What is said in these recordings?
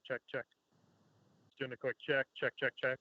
check, check. Just doing a quick check, check, check, check.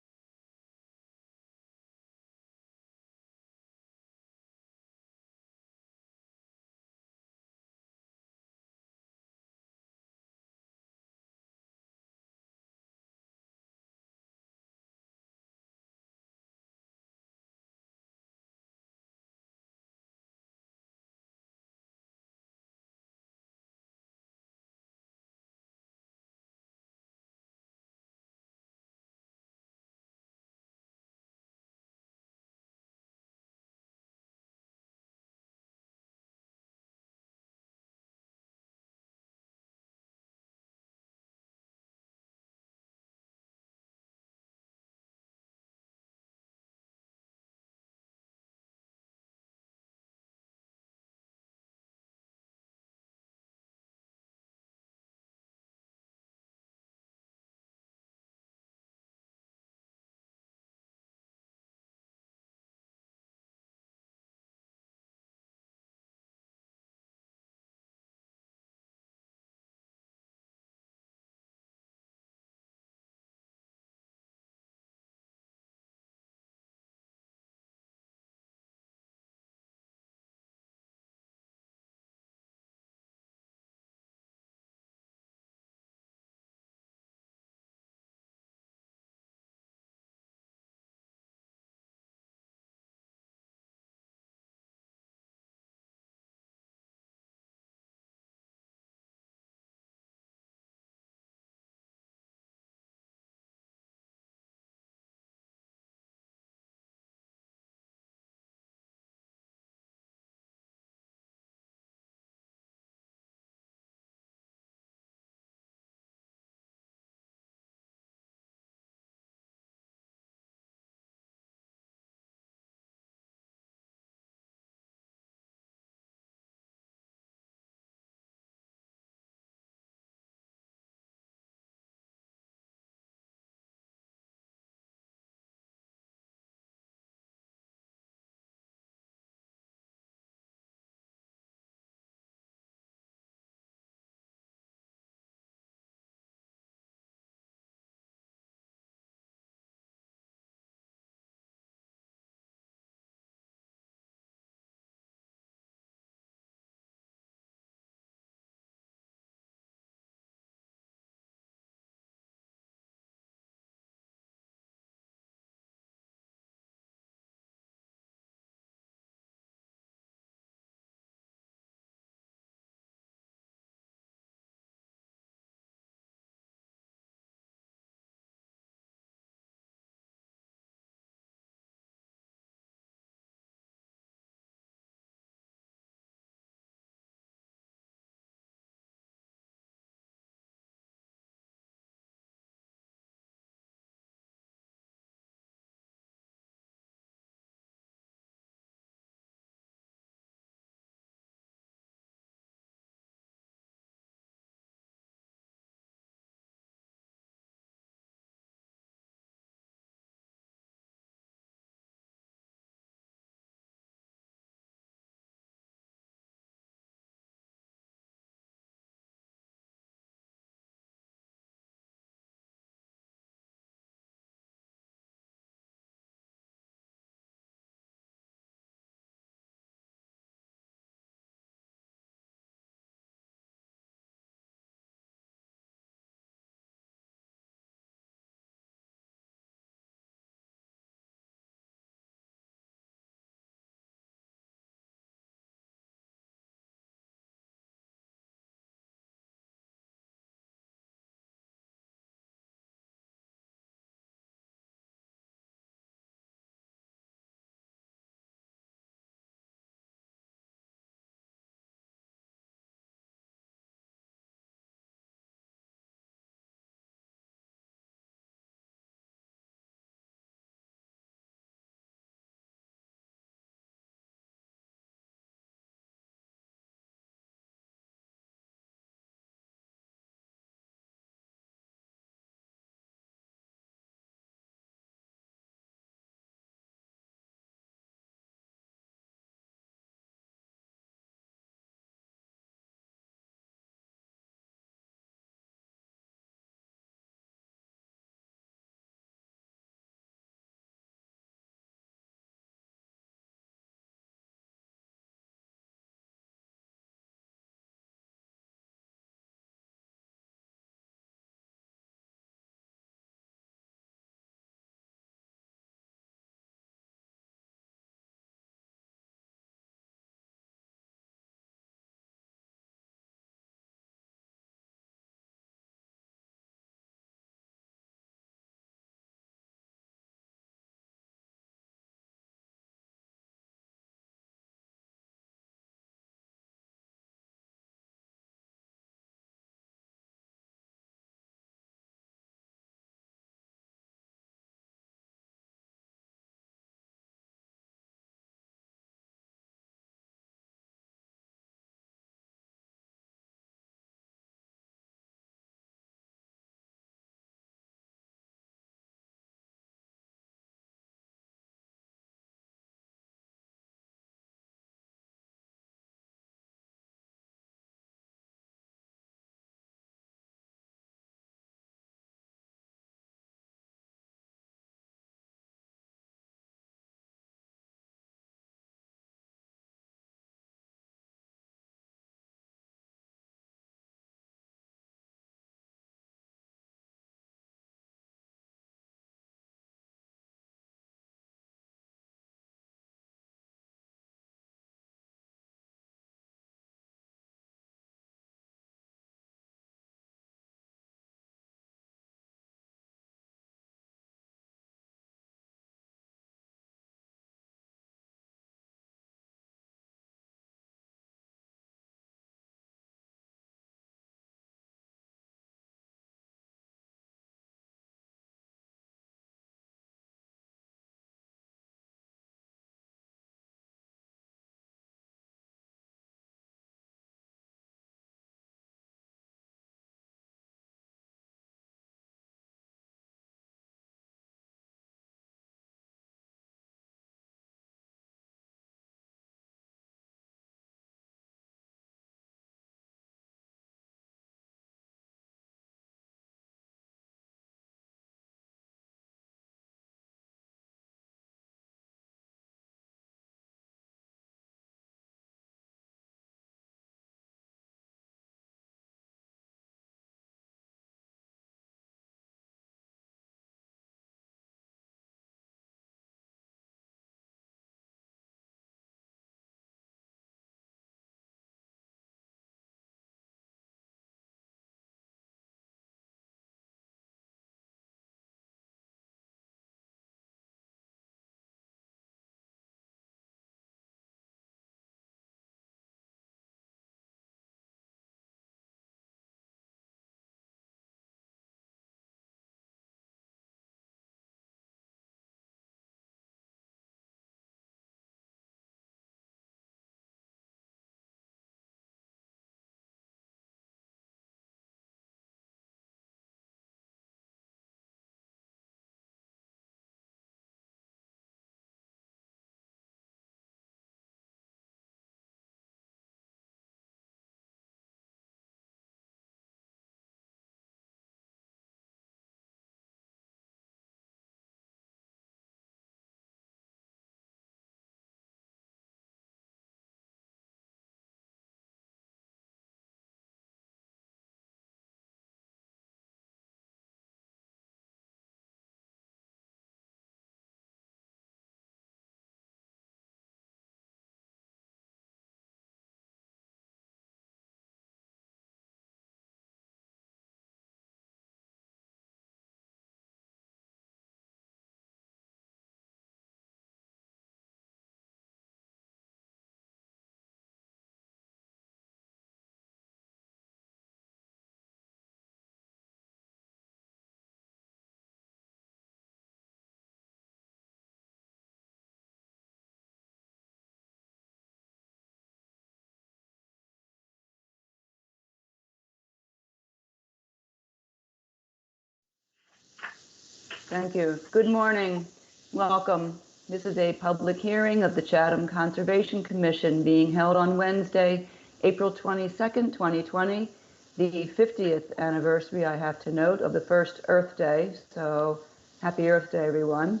Thank you. Good morning. Welcome. This is a public hearing of the Chatham Conservation Commission being held on Wednesday, April 22nd, 2020, the 50th anniversary, I have to note, of the first Earth Day. So happy Earth Day, everyone.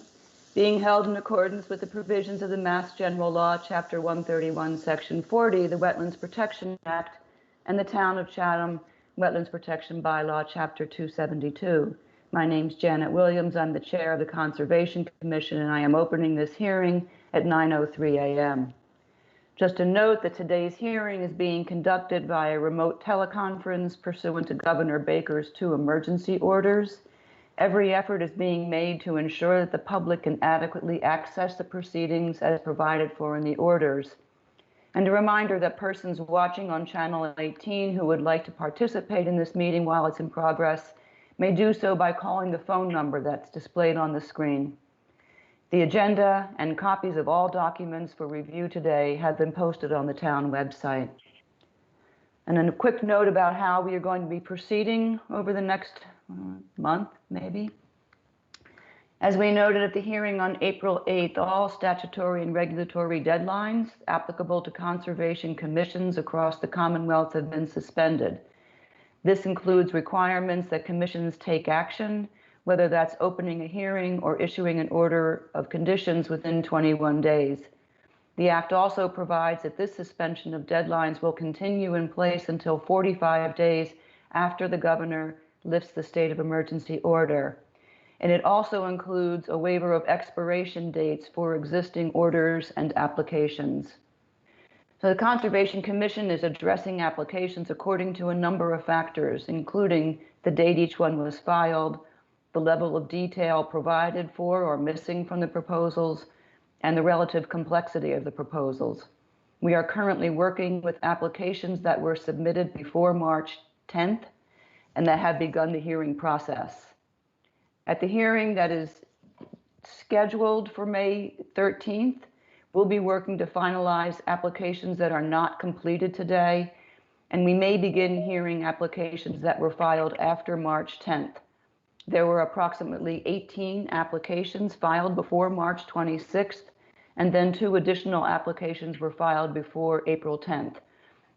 Being held in accordance with the provisions of the Mass General Law, Chapter 131, Section 40, the Wetlands Protection Act, and the Town of Chatham Wetlands Protection Bylaw, Chapter 272. My name's Janet Williams. I'm the chair of the Conservation Commission, and I am opening this hearing at 9:03 a.m. Just a note that today's hearing is being conducted via remote teleconference pursuant to Governor Baker's 2 emergency orders. Every effort is being made to ensure that the public can adequately access the proceedings as provided for in the orders. And a reminder that persons watching on Channel 18 who would like to participate in this meeting while it's in progress may do so by calling the phone number that's displayed on the screen. The agenda and copies of all documents for review today have been posted on the town website. And then a quick note about how we are going to be proceeding over the next month, maybe. As we noted at the hearing on April 8th, all statutory and regulatory deadlines applicable to conservation commissions across the Commonwealth have been suspended. This includes requirements that commissions take action, whether that's opening a hearing or issuing an order of conditions within 21 days. The Act also provides that this suspension of deadlines will continue in place until 45 days after the governor lifts the state of emergency order. And it also includes a waiver of expiration dates for existing orders and applications. So the Conservation Commission is addressing applications according to a number of factors, including the date each one was filed, the level of detail provided for or missing from the proposals, and the relative complexity of the proposals. We are currently working with applications that were submitted before March 10th and that have begun the hearing process. At the hearing that is scheduled for May 13th, we'll be working to finalize applications that are not completed today, and we may begin hearing applications that were filed after March 10th. There were approximately 18 applications filed before March 26th, and then 2 additional applications were filed before April 10th.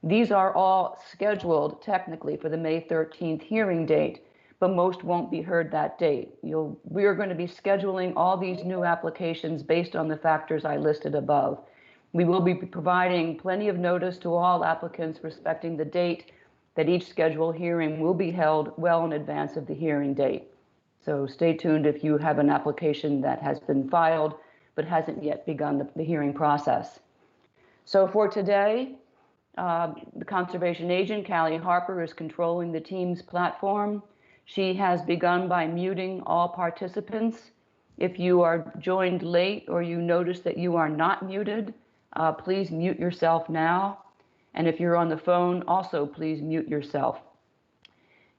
These are all scheduled technically for the May 13th hearing date, but most won't be heard that date. We are going to be scheduling all these new applications based on the factors I listed above. We will be providing plenty of notice to all applicants respecting the date that each scheduled hearing will be held well in advance of the hearing date. So stay tuned if you have an application that has been filed but hasn't yet begun the hearing process. So for today, the conservation agent, Callie Harper, is controlling the Teams platform. She has begun by muting all participants. If you are joined late or you notice that you are not muted, please mute yourself now. And if you're on the phone, also please mute yourself.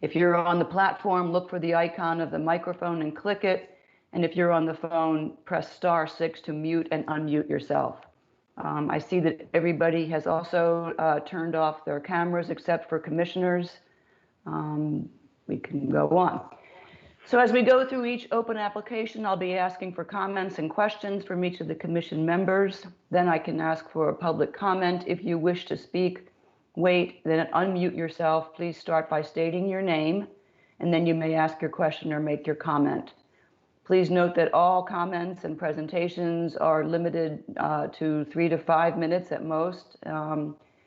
If you're on the platform, look for the icon of the microphone and click it. And if you're on the phone, press *6 to mute and unmute yourself. I see that everybody has also turned off their cameras except for commissioners. We can go on. So as we go through each open application, I'll be asking for comments and questions from each of the commission members. Then I can ask for a public comment. If you wish to speak, wait, then unmute yourself. Please start by stating your name, and then you may ask your question or make your comment. Please note that all comments and presentations are limited to 3 to 5 minutes at most.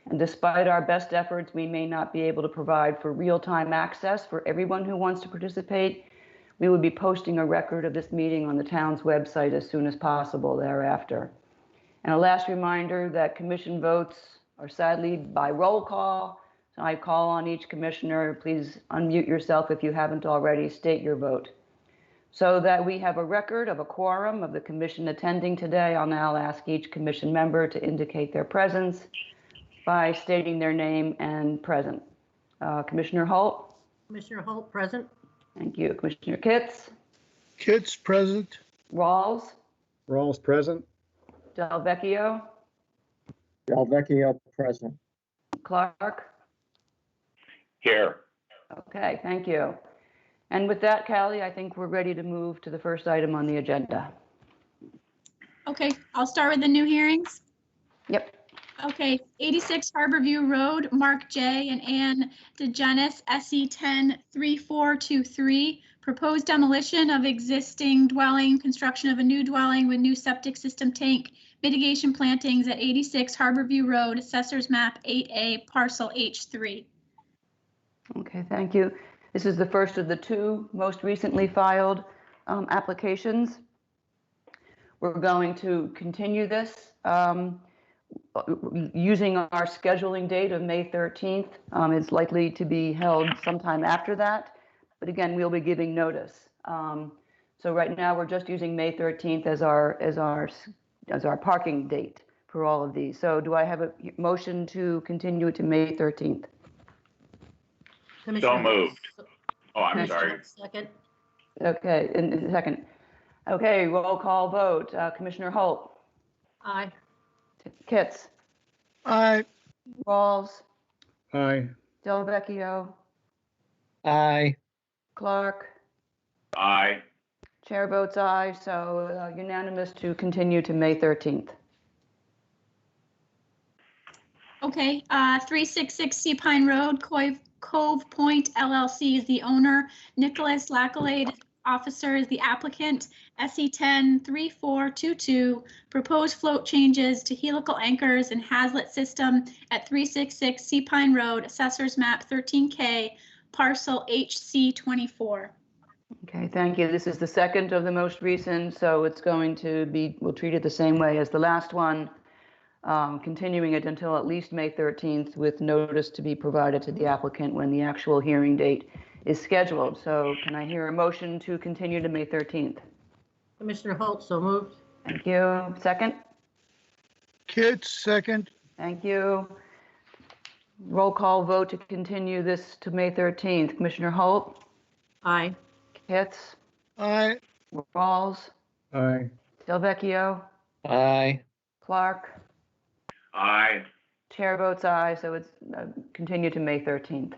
And despite our best efforts, we may not be able to provide for real-time access for everyone who wants to participate. We will be posting a record of this meeting on the town's website as soon as possible thereafter. And a last reminder that commission votes are sadly by roll call. So I call on each commissioner, please unmute yourself if you haven't already, state your vote. So that we have a record of a quorum of the commission attending today, I'll now ask each commission member to indicate their presence by stating their name and present. Commissioner Holt? Commissioner Holt, present. Thank you. Commissioner Kitts? Kitts, present. Rawls? Rawls, present. Del Vecchio? Del Vecchio, present. Clark? Here. Okay, thank you. And with that, Callie, I think we're ready to move to the first item on the agenda. Okay, I'll start with the new hearings. Yep. Okay, 86 Harborview Road, Mark J. and Ann DeGenis, SE 103423. Proposed demolition of existing dwelling, construction of a new dwelling with new septic system tank, mitigation plantings at 86 Harborview Road, Assessor's Map 8A, Parcel H3. Okay, thank you. This is the first of the two most recently filed applications. We're going to continue this using our scheduling date of May 13th. It's likely to be held sometime after that, but again, we'll be giving notice. So right now, we're just using May 13th as our parking date for all of these. So do I have a motion to continue to May 13th? So moved. Oh, I'm Okay. sorry. Second. Okay, in a second. Okay, roll call vote. Commissioner Holt, Aye. Kitts, Aye. Rawls, Aye. Delvecchio, Aye. Clark. Aye. Chair votes aye, so unanimous to continue to May 13th. Okay, 366 Sea Pine Road, Cove Point LLC is the owner. Nicholas Lackalade, officer, is the applicant. SE 103422. Proposed float changes to helical anchors and Hazlet system at 366 Sea Pine Road, Assessor's Map 13K, Parcel HC24. Okay, thank you. This is the second of the most recent, so it's going to be, we'll treat it the same way as the last one, continuing it until at least May 13th with notice to be provided to the applicant when the actual hearing date is scheduled. So can I hear a motion to continue to May 13th? Commissioner Holt, so moved. Thank you. Second? Kitts, second. Thank you. Roll call vote to continue this to May 13th. Commissioner Holt, Aye. Kitts, Aye. Rawls, Aye. Delvecchio, Aye. Clark. Aye. Chair votes aye, so it's continued to May 13th.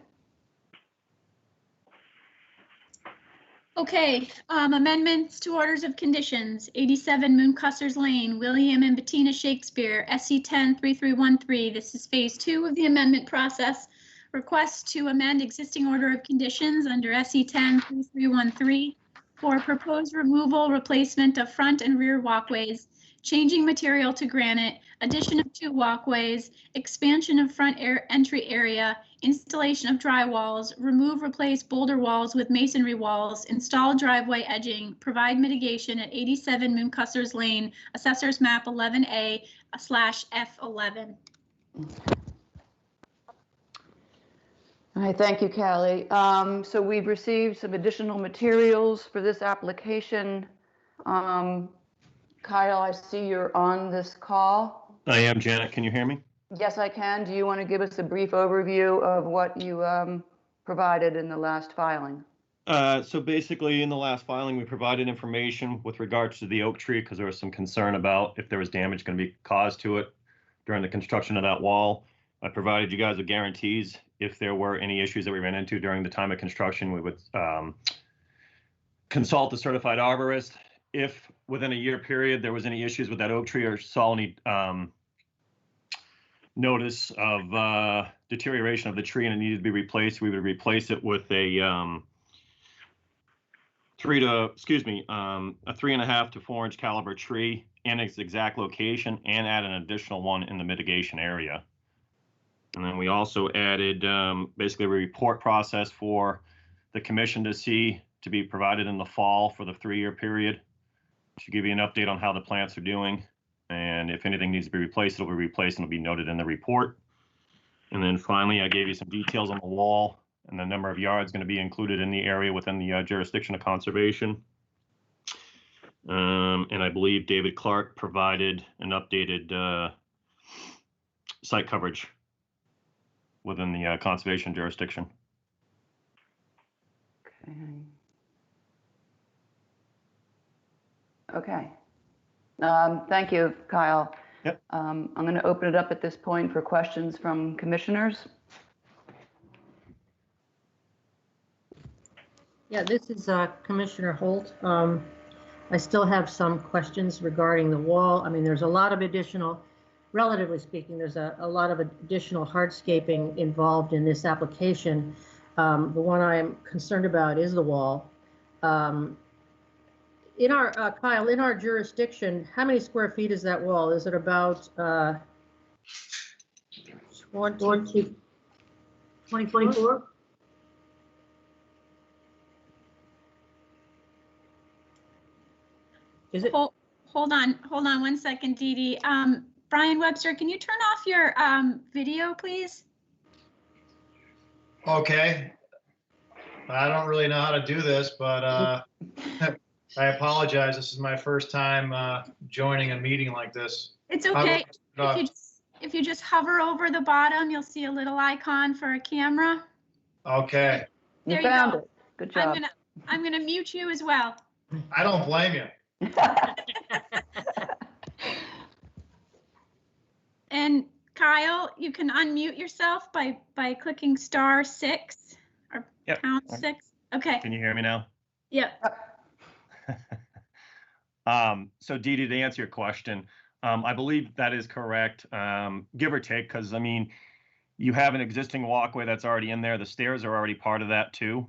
Okay, amendments to orders of conditions. 87 Mooncussers Lane, William and Bettina Shakespeare, SE 103313. This is phase 2 of the amendment process. Request to amend existing order of conditions under SE 103313 for proposed removal, replacement of front and rear walkways, changing material to granite, addition of 2 walkways, expansion of front entry area, installation of drywalls, remove, replace boulder walls with masonry walls, install driveway edging, provide mitigation at 87 Mooncussers Lane, Assessor's Map 11A/F11. All right, thank you, Callie. So we've received some additional materials for this application. Kyle, I see you're on this call. I am, Janet. Can you hear me? Yes, I can. Do you want to give us a brief overview of what you provided in the last filing? So basically, in the last filing, we provided information with regards to the oak tree because there was some concern about if there was damage going to be caused to it during the construction of that wall. I provided you guys with guarantees. If there were any issues that we ran into during the time of construction, we would consult a certified arborist. If within a year period there was any issues with that oak tree or saw any notice of deterioration of the tree and it needed to be replaced, we would replace it with a 3.5 to 4 inch caliber tree in its exact location and add an additional one in the mitigation area. And then we also added basically a report process for the commission to see to be provided in the fall for the 3-year period to give you an update on how the plants are doing. And if anything needs to be replaced, it'll be replaced and it'll be noted in the report. And then finally, I gave you some details on the wall and the number of yards going to be included in the area within the jurisdiction of conservation. And I believe David Clark provided an updated site coverage within the conservation jurisdiction. Okay. Thank you, Kyle. Yep. I'm going to open it up at this point for questions from commissioners. Yeah, this is Commissioner Holt. I still have some questions regarding the wall. I mean, there's a lot of additional, relatively speaking, there's a lot of additional hardscaping involved in this application. The one I'm concerned about is the wall. In our, Kyle, in our jurisdiction, how many square feet is that wall? Is it about 24? Is it? Hold on 1 second, Dee Dee. Brian Webster, can you turn off your video, please? Okay. I don't really know how to do this, but I apologize. This is my first time joining a meeting like this. It's okay. If you just hover over the bottom, you'll see a little icon for a camera. Okay. There You found go. it. Good job. I'm gonna mute you as well. I don't blame you. And Kyle, you can unmute yourself by clicking *6 or Yep. #6. Okay. Can you hear me now? Yep. So Dee Dee, to answer your question, I believe that is correct, give or take, because I mean, you have an existing walkway that's already in there. The stairs are already part of that too,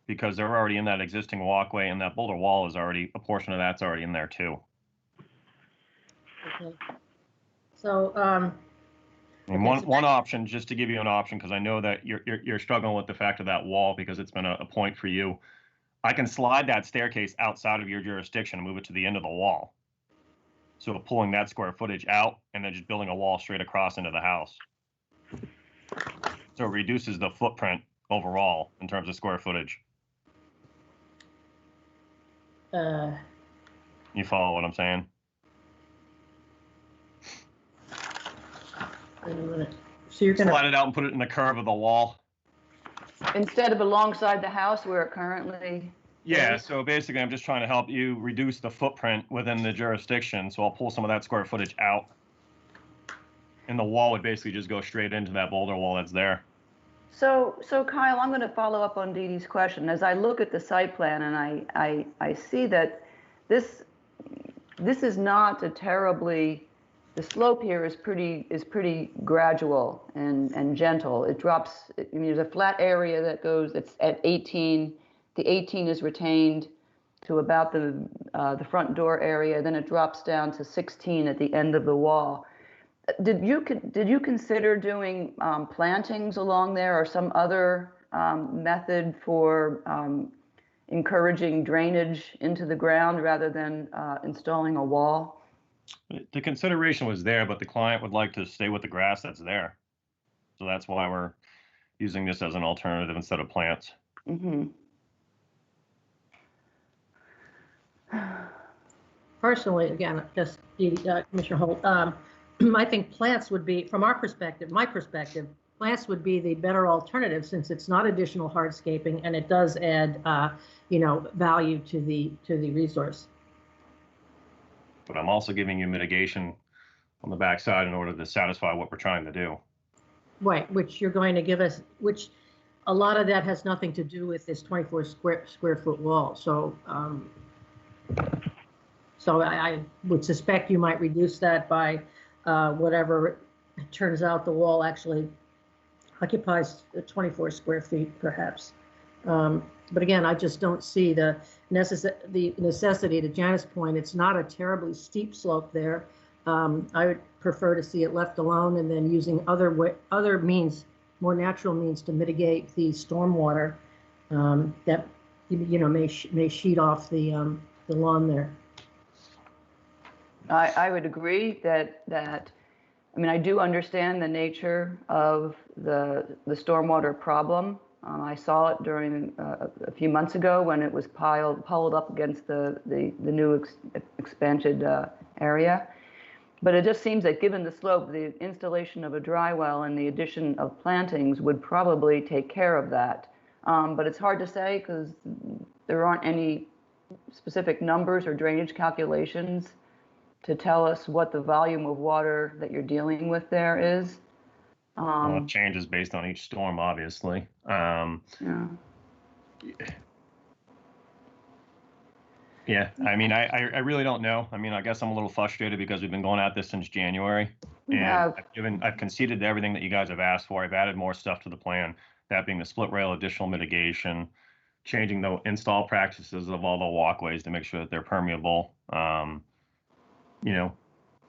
because they're already in that existing walkway, and that boulder wall is already, a portion of that's already in there too. Okay. So, And okay, one option, just to give you an option, because I know that you're struggling with the fact of that wall because it's been a point for you. I can slide that staircase outside of your jurisdiction and move it to the end of the wall. So pulling that square footage out and then just building a wall straight across into the house. So it reduces the footprint overall in terms of square footage. You follow what I'm saying? wait a minute. So you're gonna, Slide it out and put it in the curve of the wall. Instead of alongside the house where it currently. Yeah, so basically I'm just trying to help you reduce the footprint within the jurisdiction. So I'll pull some of that square footage out. And the wall would basically just go straight into that boulder wall that's there. So Kyle, I'm going to follow up on Dee Dee's question. As I look at the site plan and I see that this is not a terribly, the slope here is pretty gradual and gentle. It drops, I mean, there's a flat area that goes, it's at 18. The 18 is retained to about the front door area. Then it drops down to 16 at the end of the wall. Did you consider doing plantings along there or some other method for encouraging drainage into the ground rather than installing a wall? The consideration was there, but the client would like to stay with the grass that's there. So that's why we're using this as an alternative instead of plants. Mm-hmm. personally, again, just Commissioner Holt, I think plants would be, from our perspective, my perspective, plants would be the better alternative since it's not additional hardscaping and it does add, value to the resource. But I'm also giving you mitigation on the backside in order to satisfy what we're trying to do. Right, which you're going to give us, which a lot of that has nothing to do with this 24 square foot wall. So, I would suspect you might reduce that by whatever it turns out the wall actually occupies 24 square feet, perhaps. But again, I just don't see the necessity, to Janice's point. It's not a terribly steep slope there. I would prefer to see it left alone and then using other means, more natural means to mitigate the stormwater that may sheet off the lawn there. I would agree that I mean, I do understand the nature of the stormwater problem. I saw it during a few months ago when it was piled up against the new expanded area. But it just seems that given the slope, the installation of a dry well and the addition of plantings would probably take care of that. But it's hard to say because there aren't any specific numbers or drainage calculations to tell us what the volume of water that you're dealing with there is. Well, it changes based on each storm, obviously. Yeah. Yeah, I mean, I really don't know. I mean, I guess I'm a little frustrated because we've been going at this since January. We And have. I've conceded to everything that you guys have asked for. I've added more stuff to the plan, that being the split rail additional mitigation, changing the install practices of all the walkways to make sure that they're permeable. You know,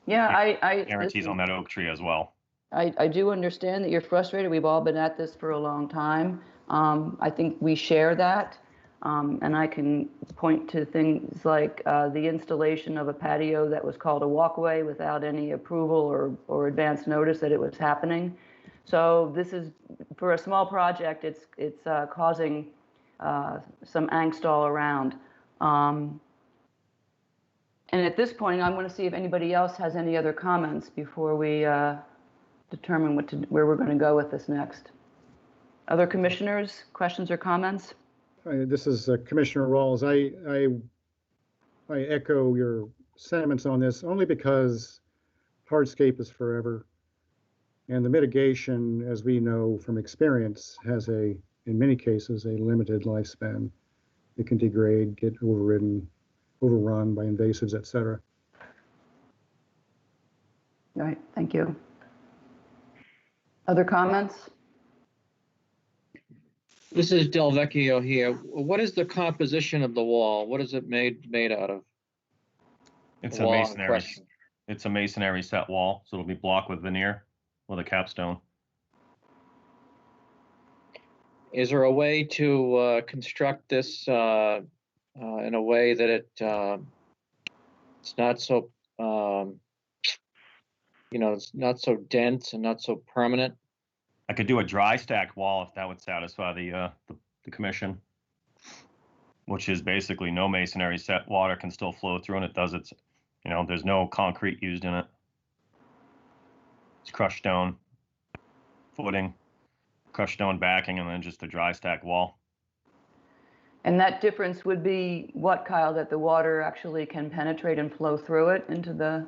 Yeah, guarantees listen, on that oak tree as well. I do understand that you're frustrated. We've all been at this for a long time. I think we share that. And I can point to things like the installation of a patio that was called a walkway without any approval or advance notice that it was happening. So this is, for a small project, it's causing some angst all around. And at this point, I'm going to see if anybody else has any other comments before we determine where we're going to go with this next. Other commissioners, questions or comments? This is Commissioner Rawls. I echo your sentiments on this only because hardscape is forever. And the mitigation, as we know from experience, has in many cases, a limited lifespan. It can degrade, get overrun by invasives, et cetera. All right, thank you. Other comments? This is Del Vecchio here. What is the composition of the wall? What is it made out of? It's The a wall in masonry. question. It's a masonry set wall, so it'll be block with veneer with a capstone. Is there a way to construct this in a way that it's not so it's not so dense and not so permanent? I could do a dry stack wall if that would satisfy the commission, which is basically no masonry set. Water can still flow through, and it does its, there's no concrete used in it. It's crushed stone footing, crushed stone backing, and then just a dry stack wall. And that difference would be what, Kyle, that the water actually can penetrate and flow through it into the...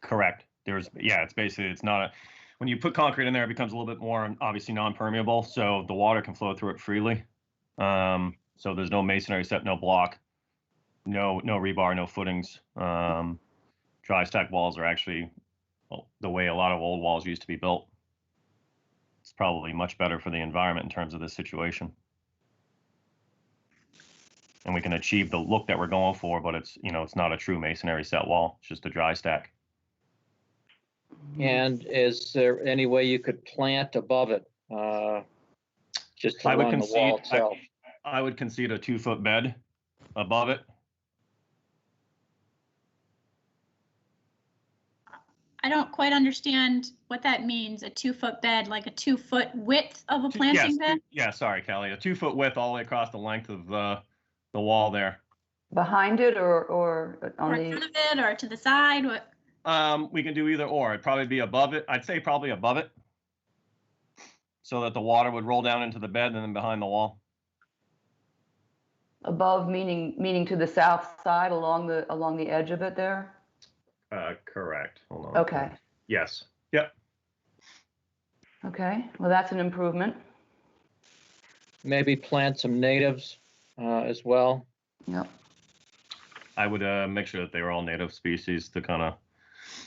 Correct. It's basically, it's not a, when you put concrete in there, it becomes a little bit more obviously non-permeable, so the water can flow through it freely. So there's no masonry set, no block, no rebar, no footings. Dry stack walls are actually the way a lot of old walls used to be built. It's probably much better for the environment in terms of this situation. And we can achieve the look that we're going for, but it's not a true masonry set wall. It's just a dry stack. And is there any way you could plant above it, just along the wall itself? I would concede a 2-foot bed above it. I don't quite understand what that means, a 2-foot bed, like a 2-foot width of a planting bed? Yeah, sorry, Kelly. A 2-foot width all the way across the length of the wall there. Behind it or on Or in front of it or to the side? What? We can do either or. It'd probably be above it. I'd say probably above it, so that the water would roll down into the bed and then behind the wall. Above meaning to the south side along the edge of it there? Correct. Hold on. Okay. Yes. Yep. Okay. Well, that's an improvement. Maybe plant some natives as well. Yep. I would make sure that they were all native species to kind of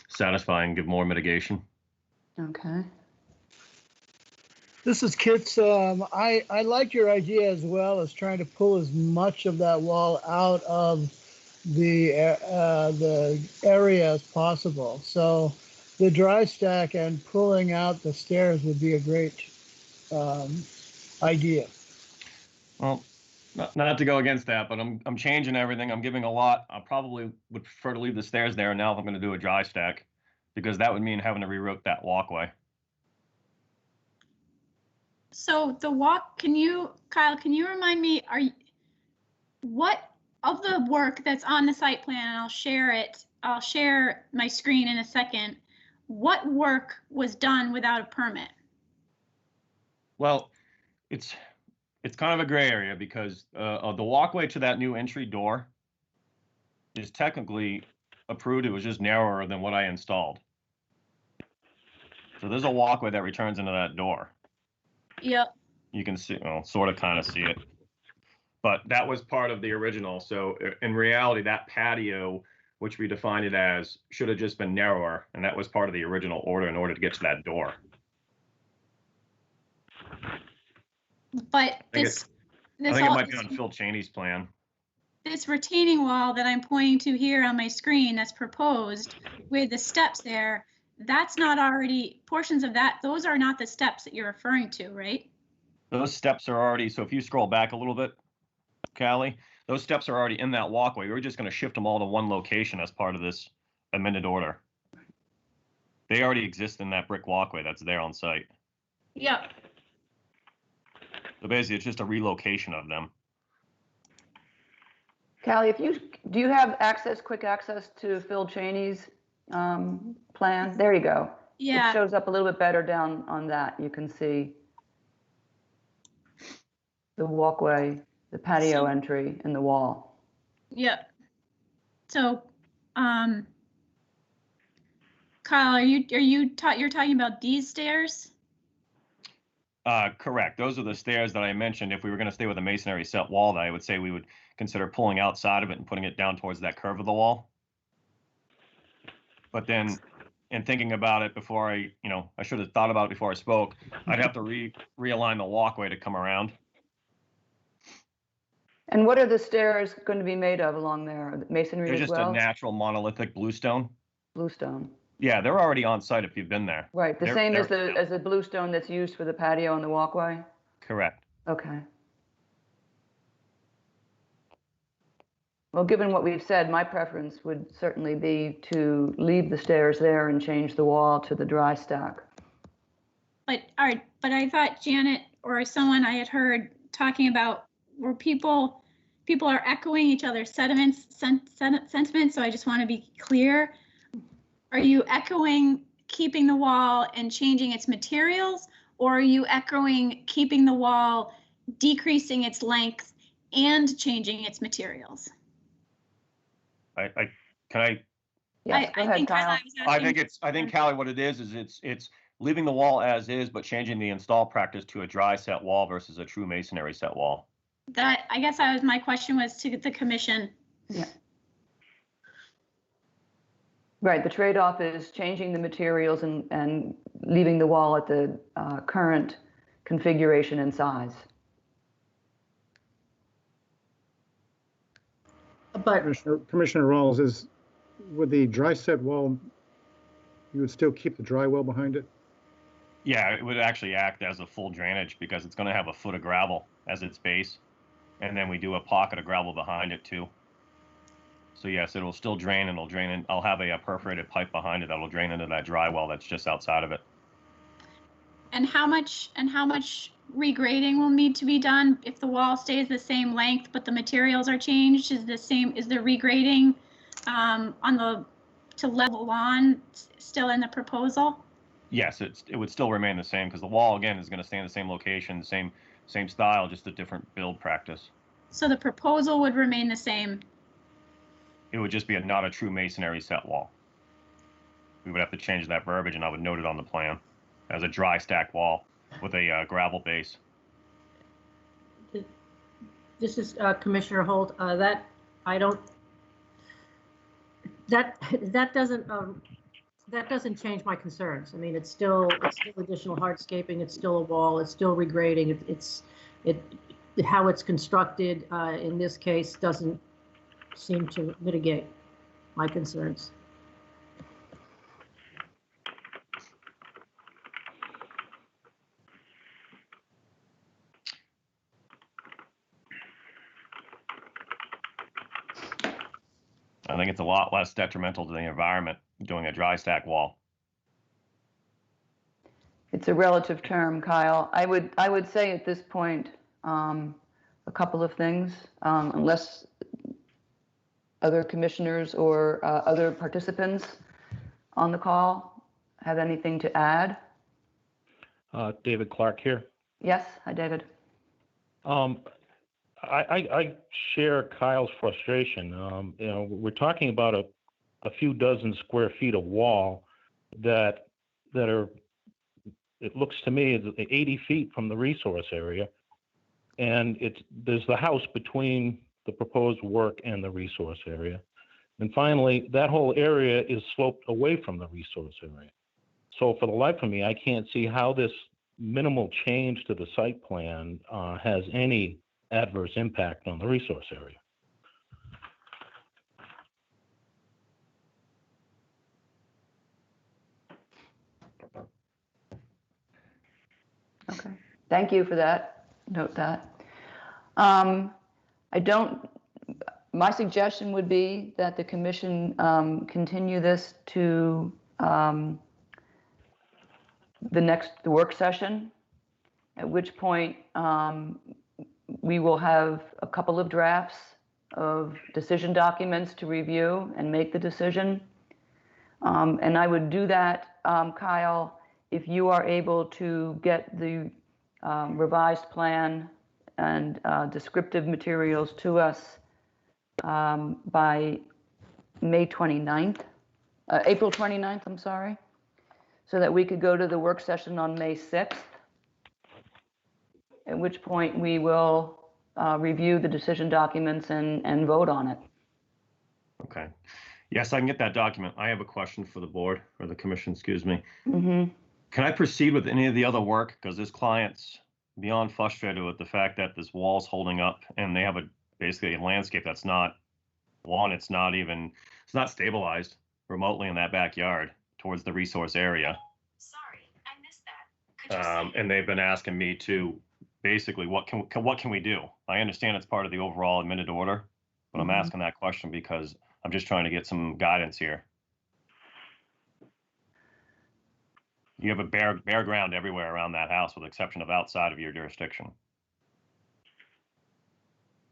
satisfy and give more mitigation. Okay. This is Kits. I like your idea as well as trying to pull as much of that wall out of the area as possible. So the dry stack and pulling out the stairs would be a great idea. Well, not to go against that, but I'm changing everything. I'm giving a lot. I probably would prefer to leave the stairs there now if I'm going to do a dry stack, because that would mean having to reroute that walkway. So the Kyle, can you remind me, what of the work that's on the site plan, and I'll share my screen in a second, what work was done without a permit? Well, it's kind of a gray area because the walkway to that new entry door is technically approved. It was just narrower than what I installed. So there's a walkway that returns into that door. Yep. You can see, well, sort of kind of see it. But that was part of the original. So in reality, that patio, which we defined it as, should have just been narrower. And that was part of the original order in order to get to that door. But I think this, I this think it all, might be on Phil Cheney's plan. this retaining wall that I'm pointing to here on my screen that's proposed with the steps there, that's not already, portions of that, those are not the steps that you're referring to, right? Those steps are already, so if you scroll back a little bit, Callie, those steps are already in that walkway. We're just going to shift them all to one location as part of this amended order. They already exist in that brick walkway that's there on site. Yep. So basically, it's just a relocation of them. Callie, do you have quick access to Phil Cheney's plan? There you go. It Yeah. shows up a little bit better down on that. You can see the walkway, the patio entry, and the wall. Yep. So, Kyle, you're talking about these stairs? Correct. Those are the stairs that I mentioned. If we were going to stay with a masonry set wall, I would say we would consider pulling outside of it and putting it down towards that curve of the wall. But then, in thinking about it before I should have thought about it before I spoke, I'd have to realign the walkway to come around. And what are the stairs going to be made of along there? Masonry They're as just well? a natural monolithic bluestone. Bluestone. Yeah, they're already on site if you've been there. Right, the They're- same as they're- the bluestone that's used for the patio and the walkway? Correct. Okay. Well, given what we've said, my preference would certainly be to leave the stairs there and change the wall to the dry stack. But I thought Janet or someone I had heard talking about where people are echoing each other's sentiments. So I just want to be clear. Are you echoing keeping the wall and changing its materials, or are you echoing keeping the wall, decreasing its length, and changing its materials? Yes, go I ahead, think Kyle. I think Callie, what it is it's leaving the wall as is, but changing the install practice to a dry set wall versus a true masonry set wall. That, I guess my question was to the commission. Yeah. Right, the trade-off is changing the materials and leaving the wall at the current configuration and size. But Commissioner Rawls, with the dry set wall, you would still keep the dry well behind it? Yeah, it would actually act as a full drainage because it's going to have a foot of gravel as its base. And then we do a pocket of gravel behind it too. So yes, it'll still drain, and it'll drain in. I'll have a perforated pipe behind it that'll drain into that dry well that's just outside of it. And how much regrading will need to be done if the wall stays the same length but the materials are changed? Is the regrading to level on still in the proposal? Yes, it would still remain the same because the wall again is going to stay in the same location, same style, just a different build practice. So the proposal would remain the same. It would just be not a true masonry set wall. We would have to change that verbiage, and I would note it on the plan as a dry stack wall with a gravel base. this is Commissioner Holt. That doesn't change my concerns. I mean, it's still additional hardscaping. It's still a wall. It's still regrading. How it's constructed in this case doesn't seem to mitigate my concerns. I think it's a lot less detrimental to the environment doing a dry stack wall. It's a relative term, Kyle. I would say at this point, a couple of things, unless other commissioners or other participants on the call have anything to add. David Clark here. Yes, hi, David. I share Kyle's frustration. We're talking about a few dozen square feet of wall that are, it looks to me, 80 feet from the resource area. and there's the house between the proposed work and the resource area. And finally, that whole area is sloped away from the resource area. So for the life of me, I can't see how this minimal change to the site plan has any adverse impact on the resource area. Okay, thank you for that. Note that. My suggestion would be that the commission continue this to the work session, at which point we will have a couple of drafts of decision documents to review and make the decision. And I would do that, Kyle, if you are able to get the revised plan and descriptive materials to us by April 29th, I'm sorry, so that we could go to the work session on May 6th, at which point we will review the decision documents and vote on it. Okay. Yes, I can get that document. I have a question for the board, or the commission, excuse me. Mm-hmm. Can I proceed with any of the other work? Because this client's beyond frustrated with the fact that this wall's holding up, and they have basically a landscape that's not, it's not stabilized remotely in that backyard towards the resource area. Sorry, I missed that. And they've been asking me to basically, what can we do? I understand it's part of the overall admitted order, but I'm asking that question because I'm just trying to get some guidance here. You have a bare ground everywhere around that house, with the exception of outside of your jurisdiction.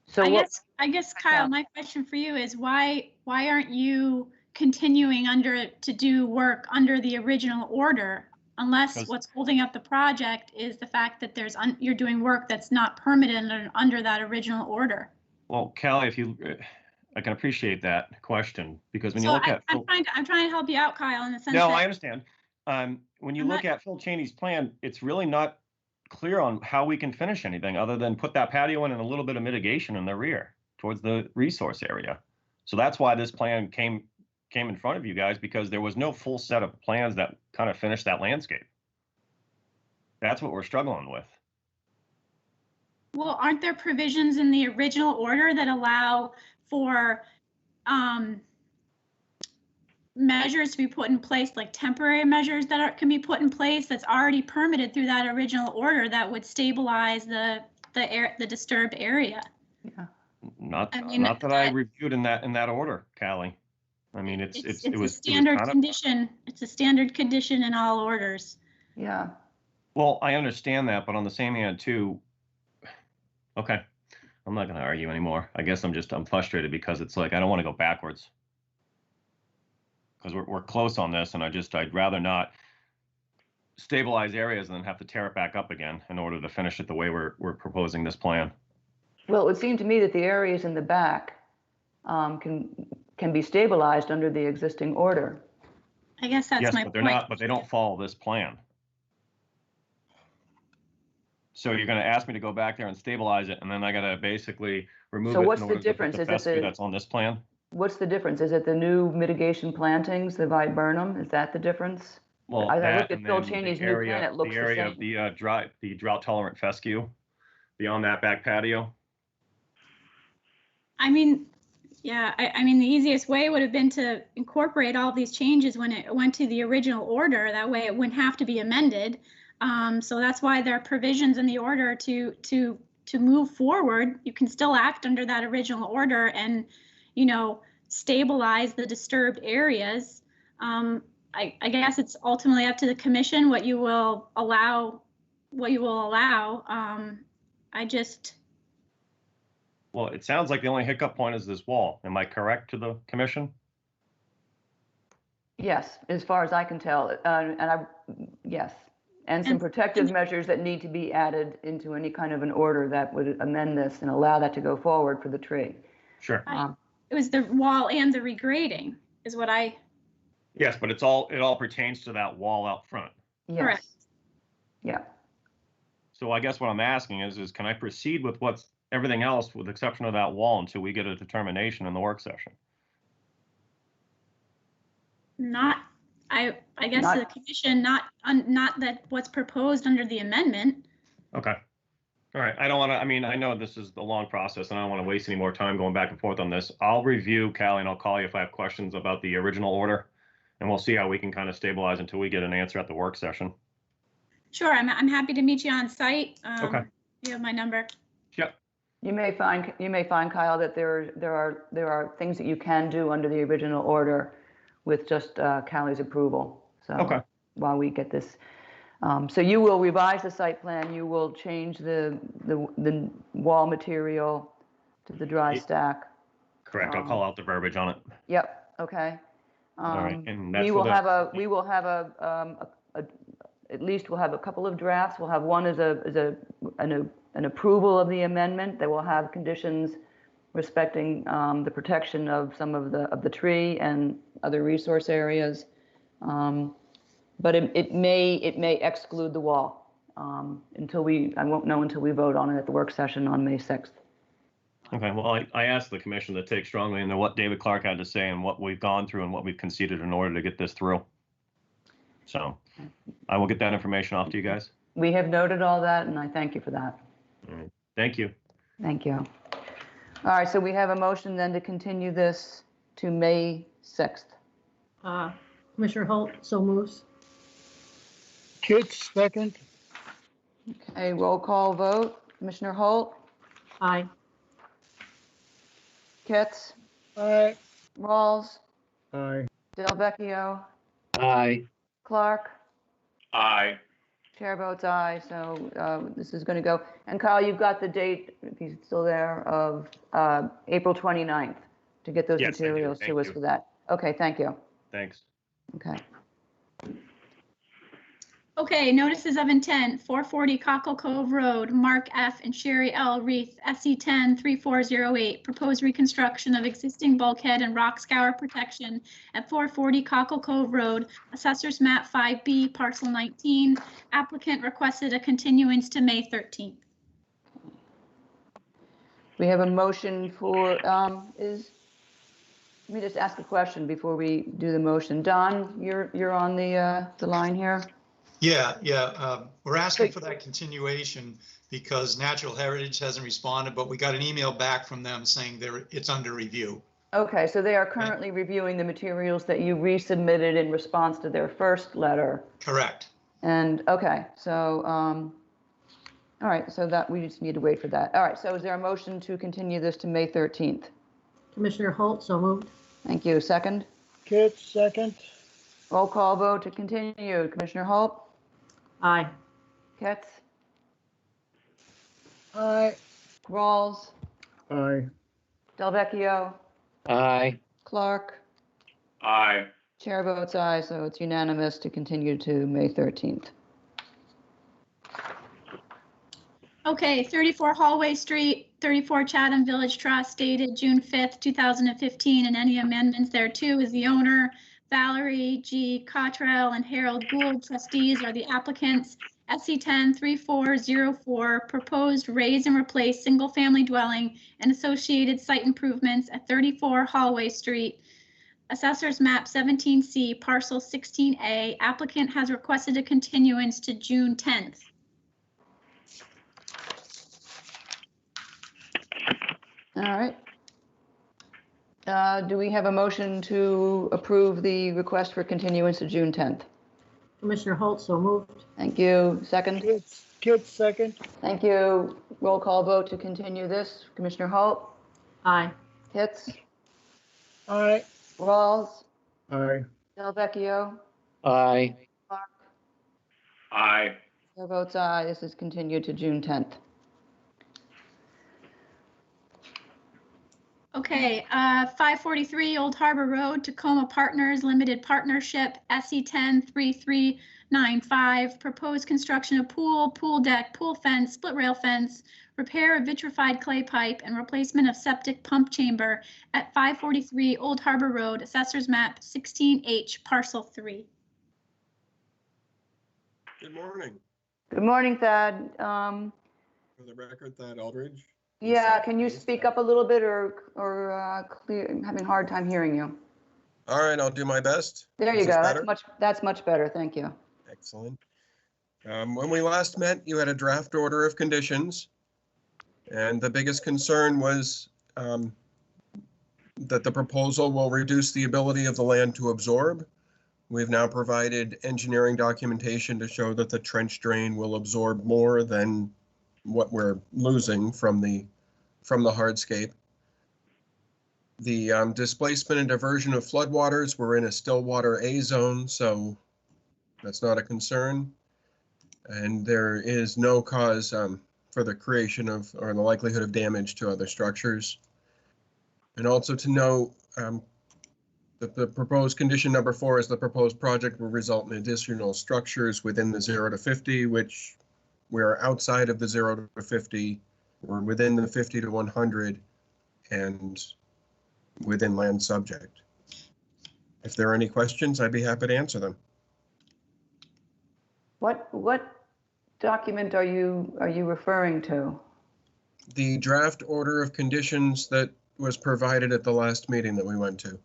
So I guess, Kyle, my question for you is why aren't you continuing to do work under the original order, unless what's holding up the project is the fact that you're doing work that's not permitted under that original order? Well, Callie, I can appreciate that question, because when you look at I'm trying to help you out, Kyle, in the sense No, that I understand. When you look at Phil Cheney's plan, it's really not clear on how we can finish anything other than put that patio in and a little bit of mitigation in the rear towards the resource area. So that's why this plan came in front of you guys, because there was no full set of plans that kind of finished that landscape. That's what we're struggling with. Well, aren't there provisions in the original order that allow for measures to be put in place, like temporary measures that can be put in place that's already permitted through that original order that would stabilize the disturbed area? Yeah. Not that I reviewed in that order, Callie. I mean, it was a standard condition. It's a standard condition in all orders. Yeah. Well, I understand that, but on the same hand, too. Okay, I'm not going to argue anymore. I guess I'm frustrated because it's like I don't want to go backwards, because we're close on this, and I'd rather not stabilize areas and then have to tear it back up again in order to finish it the way we're proposing this plan. Well, it would seem to me that the areas in the back can be stabilized under the existing order. I guess that's yes, my but they're point. not. But they don't follow this plan. So you're going to ask me to go back there and stabilize it, and then I got to basically remove it. So what's the difference? Is it that's on this plan? What's the difference? Is it the new mitigation plantings, the viburnum? Is that the difference? Well, I that look at Phil Cheney's new plan, it looks the area of the drought tolerant fescue beyond that back patio. I mean, yeah, I mean, the easiest way would have been to incorporate all these changes when it went to the original order. That way it wouldn't have to be amended. So that's why there are provisions in the order to move forward. You can still act under that original order and, stabilize the disturbed areas. I guess it's ultimately up to the commission what you will allow. Well, it sounds like the only hiccup point is this wall. Am I correct to the commission? Yes, as far as I can tell, yes. And some protective measures that need to be added into any kind of an order that would amend this and allow that to go forward for the tree. Sure. It was the wall and the regrading is what I. Yes, but it all pertains to that wall out front. Yes. Correct. Yeah. So I guess what I'm asking is can I proceed with what's everything else with the exception of that wall until we get a determination in the work session? Not, I guess Not- the commission, not that what's proposed under the amendment. Okay. All right. I don't want to, I mean, I know this is a long process and I don't want to waste any more time going back and forth on this. I'll review, Callie, and I'll call you if I have questions about the original order. And we'll see how we can kind of stabilize until we get an answer at the work session. Sure, I'm happy to meet you on site. Okay. You have my number. Yep. You may find, Kyle, that there are things that you can do under the original order with just Callie's approval. So Okay. while we get this, so you will revise the site plan. You will change the wall material to the dry stack. Correct. I'll call out the verbiage on it. Yep. Okay. All right. And that's We for will the- have at least we'll have a couple of drafts. We'll have one as an approval of the amendment that will have conditions respecting the protection of some of the tree and other resource areas. But it may exclude the wall I won't know until we vote on it at the work session on May 6th. Okay. Well, I asked the commission to take strongly into what David Clark had to say and what we've gone through and what we've conceded in order to get this through. So I will get that information off to you guys. We have noted all that, and I thank you for that. All right. Thank you. Thank you. All right, so we have a motion then to continue this to May 6th. Commissioner Holt, so moves. Kitts, second. Okay, roll call vote. Commissioner Holt, Aye. Kitts, Aye. Rawls, Aye. Delvecchio, Aye. Clark. Aye. Chair votes aye, so this is going to go. And Kyle, you've got the date, if he's still there, of April 29th to get those Yes, I do. materials Thank to us you. for that. Okay, thank you. Thanks. Okay. Okay, notices of intent, 440 Cockle Cove Road, Mark F. and Sherry L. Reith, SE 10-3408, proposed reconstruction of existing bulkhead and rock scour protection at 440 Cockle Cove Road, Assessors Map 5B, Parcel 19. Applicant requested a continuance to May 13th. We have a motion for, let me just ask a question before we do the motion. Don, you're on the line here? Yeah. We're asking for that continuation because Natural Heritage hasn't responded, but we got an email back from them saying it's under review. Okay, so they are currently reviewing the materials that you resubmitted in response to their first letter. Correct. And, okay, so, all right, so that, we just need to wait for that. All right, so is there a motion to continue this to May 13th? Commissioner Holt, so moved. Thank you. Second? Kitts, second. Roll call vote to continue. Commissioner Holt? Aye. Ketz? Aye. Rawls? Aye. Delvecchio? Aye. Clark? Aye. Chair votes aye, so it's unanimous to continue to May 13th. Okay, 34 Hallway Street, 34 Chatham Village Trust, dated June 5th, 2015, and any amendments thereto is the owner. Valerie G. Cottrell and Harold Gould, trustees, are the applicants. SC 10-3404, proposed raise and replace single-family dwelling and associated site improvements at 34 Hallway Street. Assessors Map 17C, Parcel 16A. Applicant has requested a continuance to June 10th. All right. Do we have a motion to approve the request for continuance to June 10th? Commissioner Holt, so moved. Thank you. Second? Kitts, second. Thank you. Roll call vote to continue this. Commissioner Holt? Aye. Hitz? Aye. Rawls? Aye. Delvecchio? Aye. Clark? Aye. Chair votes aye. This is continued to June 10th. Okay, 543 Old Harbor Road, Tacoma Partners Limited Partnership, SE 10-3395, proposed construction of pool, pool deck, pool fence, split rail fence, repair of vitrified clay pipe, and replacement of septic pump chamber at 543 Old Harbor Road, Assessors Map 16H, Parcel 3. Good morning. Good morning, Thad. For the record, Thad Eldridge. Yeah, can you speak up a little bit or clear? I'm having a hard time hearing you. All right, I'll do my best. There Is you this go. better? That's much better. Thank you. Excellent. When we last met, you had a draft order of conditions. And the biggest concern was that the proposal will reduce the ability of the land to absorb. We've now provided engineering documentation to show that the trench drain will absorb more than what we're losing from the hardscape. The displacement and diversion of floodwaters, we're in a still water A zone, so that's not a concern. And there is no cause for the creation of or the likelihood of damage to other structures. And also to note, the proposed condition number 4 is the proposed project will result in additional structures within the 0 to 50, which we're outside of the 0 to 50. We're within the 50 to 100 and within land subject. If there are any questions, I'd be happy to answer them. What document are you referring to? The draft order of conditions that was provided at the last meeting that we went to.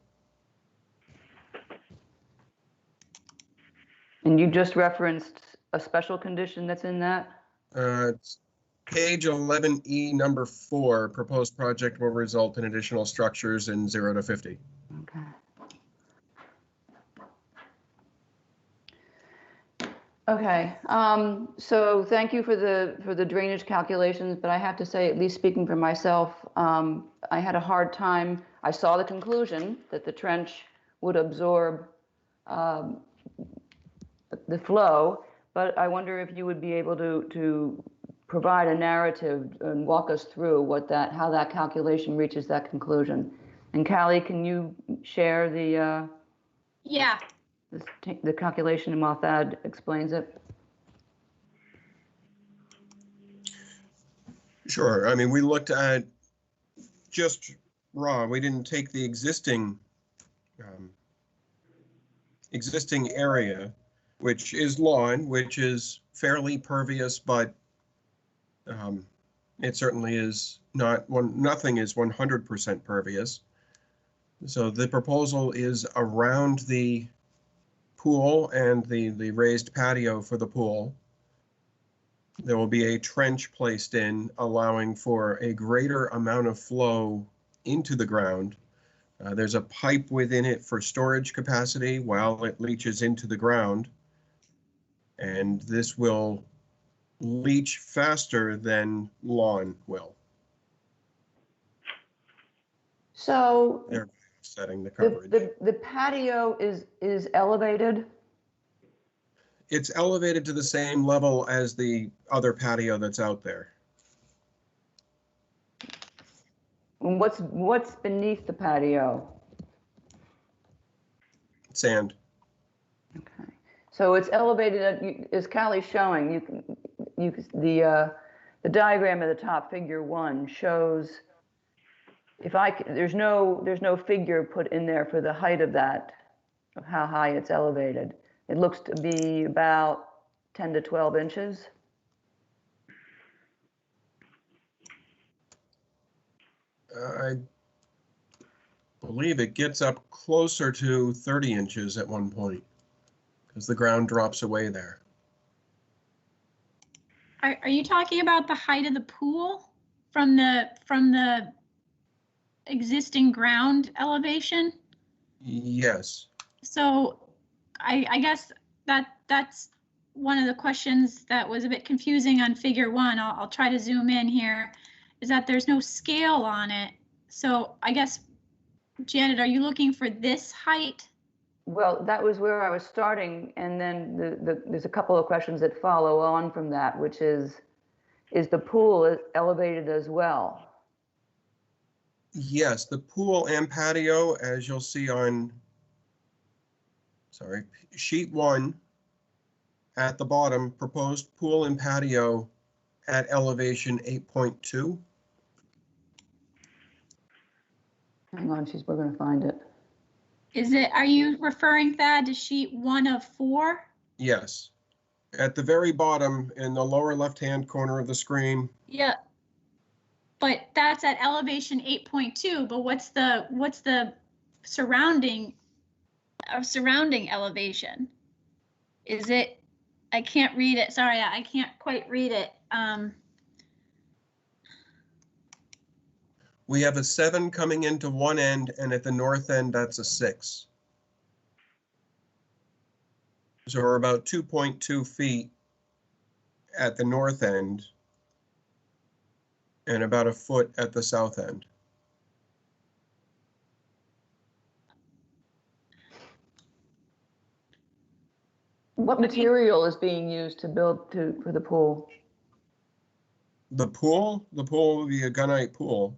And you just referenced a special condition that's in that? It's page 11E, number 4, proposed project will result in additional structures in 0 to 50. Okay. Okay, so thank you for the drainage calculations, but I have to say, at least speaking for myself, I had a hard time. I saw the conclusion that the trench would absorb the flow, but I wonder if you would be able to provide a narrative and walk us through how that calculation reaches that conclusion. And Callie, can you share the Yeah. the calculation while Thad explains it? Sure. I mean, we looked at just raw. We didn't take the existing area, which is lawn, which is fairly pervious, but it certainly is not nothing is 100% pervious. So the proposal is around the pool and the raised patio for the pool. There will be a trench placed in, allowing for a greater amount of flow into the ground. There's a pipe within it for storage capacity while it leaches into the ground. And this will leach faster than lawn will. So They're setting the coverage. the patio is elevated? It's elevated to the same level as the other patio that's out there. And what's beneath the patio? Sand. Okay, so it's elevated, as Callie's showing, the diagram at the top, figure 1, shows there's no figure put in there for the height of that, of how high it's elevated. It looks to be about 10 to 12 inches. I believe it gets up closer to 30 inches at one point because the ground drops away there. Are you talking about the height of the pool from the existing ground elevation? Yes. So I guess that's one of the questions that was a bit confusing on figure 1. I'll try to zoom in here, is that there's no scale on it. So I guess, Janet, are you looking for this height? Well, that was where I was starting, and then there's a couple of questions that follow on from that, which is the pool elevated as well? Yes, the pool and patio, as you'll see on, sheet 1 at the bottom, proposed pool and patio at elevation 8.2. Hang on, we're going to find it. Are you referring, Thad, to sheet 1 of 4? Yes, At the very bottom in the lower left-hand corner of the screen, Yeah. But that's at elevation 8.2, but what's the surrounding elevation? Is it, I can't read it. Sorry, I can't quite read it. we have a 7 coming into one end, and at the north end, that's a 6. So we're about 2.2 feet at the north end and about a foot at the south end. What material is being used to build for the pool? The pool will be a gunite pool.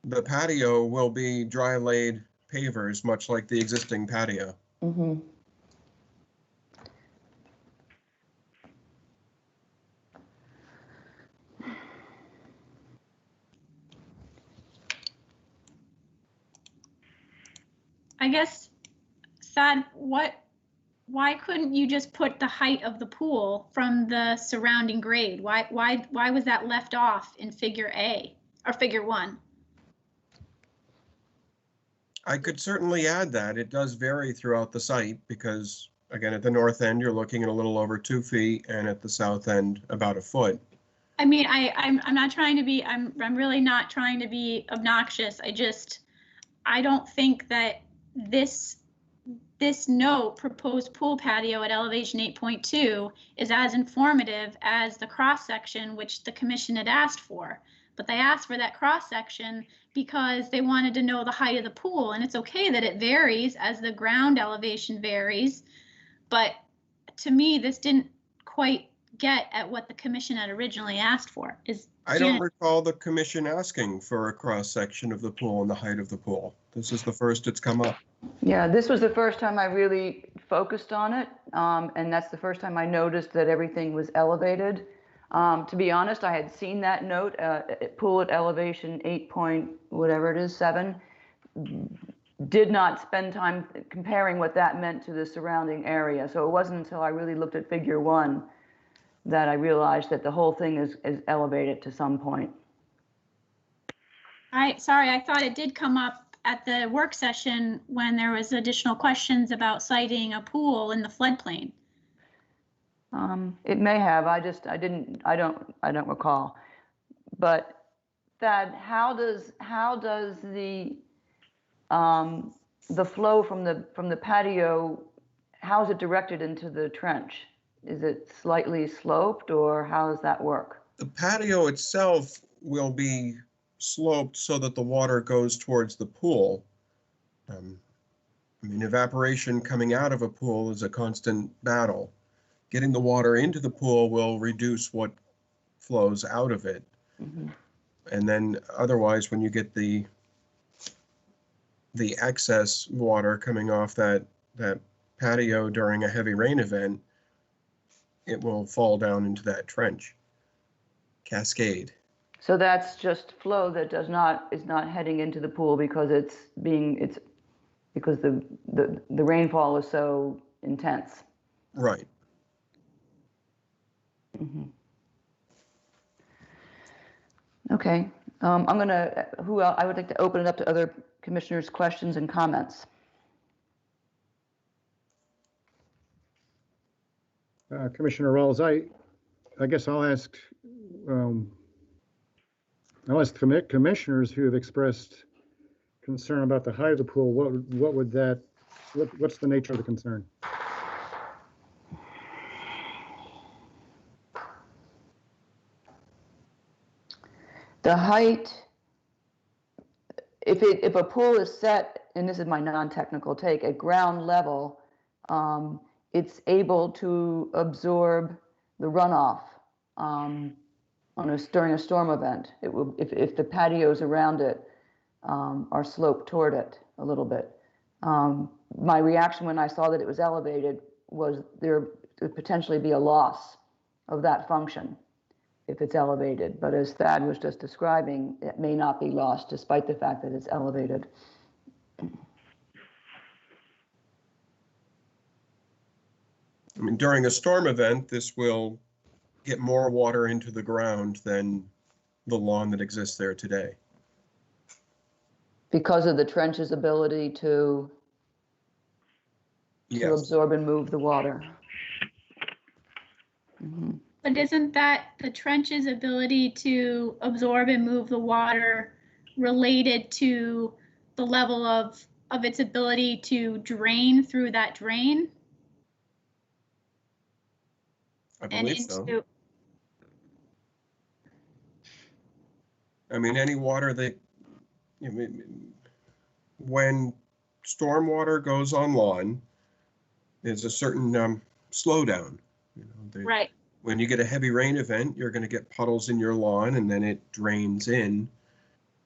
The patio will be dry laid pavers, much like the existing patio. Mm-hmm. I guess, Thad, why couldn't you just put the height of the pool from the surrounding grade? Why was that left off in figure A or figure 1? I could certainly add that. It does vary throughout the site because, again, at the north end, you're looking at a little over 2 feet, and at the south end, about a foot. I mean, I'm not trying to be, I'm really not trying to be obnoxious. I don't think that this note, proposed pool patio at elevation 8.2, is as informative as the cross-section which the commission had asked for. But they asked for that cross-section because they wanted to know the height of the pool, and it's okay that it varies as the ground elevation varies. But to me, this didn't quite get at what the commission had originally asked for. I don't recall the commission asking for a cross-section of the pool and the height of the pool. This is the first it's come up. Yeah, this was the first time I really focused on it, and that's the first time I noticed that everything was elevated. To be honest, I had seen that note, pool at elevation 7, did not spend time comparing what that meant to the surrounding area. So it wasn't until I really looked at figure 1 that I realized that the whole thing is elevated to some point. Sorry, I thought it did come up at the work session when there was additional questions about siting a pool in the floodplain. It may have. I don't recall. But Thad, how does the flow from the patio, how is it directed into the trench? Is it slightly sloped, or how does that work? The patio itself will be sloped so that the water goes towards the pool. I mean, evaporation coming out of a pool is a constant battle. Getting the water into the pool will reduce what flows out of it. Mm-hmm. And then otherwise, when you get the excess water coming off that patio during a heavy rain event, it will fall down into that trench, cascade. So that's just flow that is not heading into the pool because because the rainfall is so intense. Right. Mm-hmm. Okay. I would like to open it up to other commissioners' questions and comments. Commissioner Rawls, I guess I'll ask commissioners who have expressed concern about the height of the pool. What's the nature of the concern? The height, if a pool is set, and this is my non-technical take, at ground level, it's able to absorb the runoff during a storm event. It will, if the patios around it are sloped toward it a little bit. My reaction when I saw that it was elevated was there could potentially be a loss of that function if it's elevated. But as Thad was just describing, it may not be lost despite the fact that it's elevated. I mean, during a storm event, this will get more water into the ground than the lawn that exists there today. Because of the trench's ability to Yes. absorb and move the water. Mhm. But isn't that the trench's ability to absorb and move the water related to the level of its ability to drain through that drain? I believe and so. into, I mean, any water that, you know, when stormwater goes on lawn, there's a certain slowdown. You know, right. when you get a heavy rain event, you're going to get puddles in your lawn and then it drains in.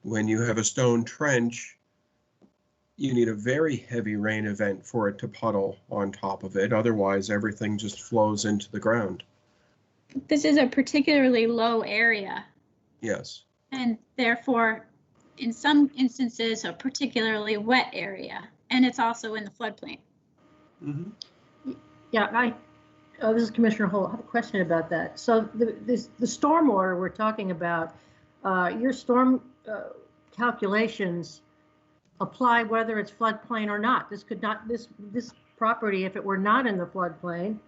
When you have a stone trench, you need a very heavy rain event for it to puddle on top of it. Otherwise, everything just flows into the ground. This is a particularly low area, Yes. and therefore, in some instances, a particularly wet area, and it's also in the floodplain. Mm-hmm. Yeah, this is Commissioner Hull. I have a question about that. So the stormwater we're talking about, your storm calculations apply whether it's floodplain or not. This could not, this property, if it were not in the floodplain,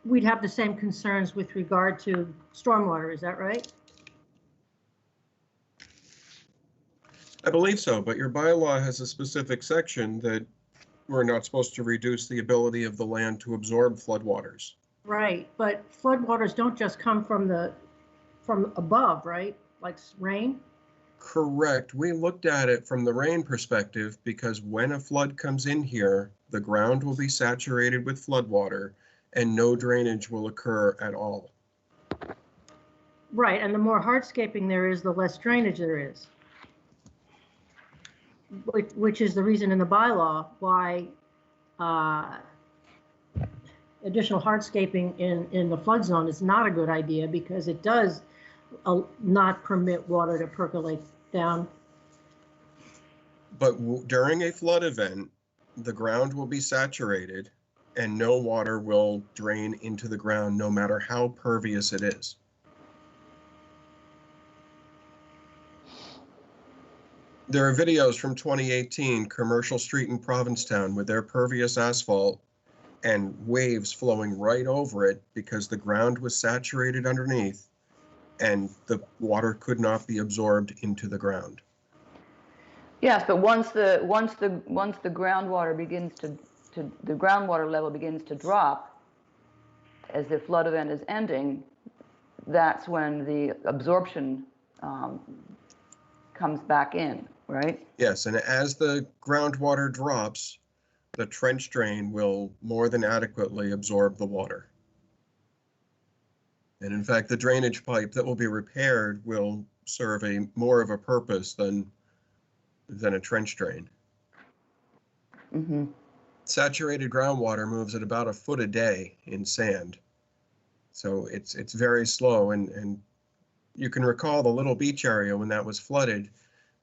we'd have the same concerns with regard to stormwater. Is that right? I believe so, but your bylaw has a specific section that we're not supposed to reduce the ability of the land to absorb floodwaters. Right, but floodwaters don't just come from above, right? Like rain? Correct. We looked at it from the rain perspective because when a flood comes in here, the ground will be saturated with floodwater and no drainage will occur at all. Right, and the more hardscaping there is, the less drainage there is. Which is the reason in the bylaw why additional hardscaping in the flood zone is not a good idea, because it does not permit water to percolate down. But during a flood event, the ground will be saturated and no water will drain into the ground, no matter how pervious it is. There are videos from 2018, Commercial Street in Provincetown, with their pervious asphalt and waves flowing right over it because the ground was saturated underneath and the water could not be absorbed into the ground. Yes, but once the groundwater begins the groundwater level begins to drop as the flood event is ending, that's when the absorption comes back in, right? Yes, and as the groundwater drops, the trench drain will more than adequately absorb the water. And in fact, the drainage pipe that will be repaired will serve more of a purpose than a trench drain. Mm-hmm. Saturated groundwater moves at about a foot a day in sand. So it's very slow, and you can recall the Little Beach area when that was flooded.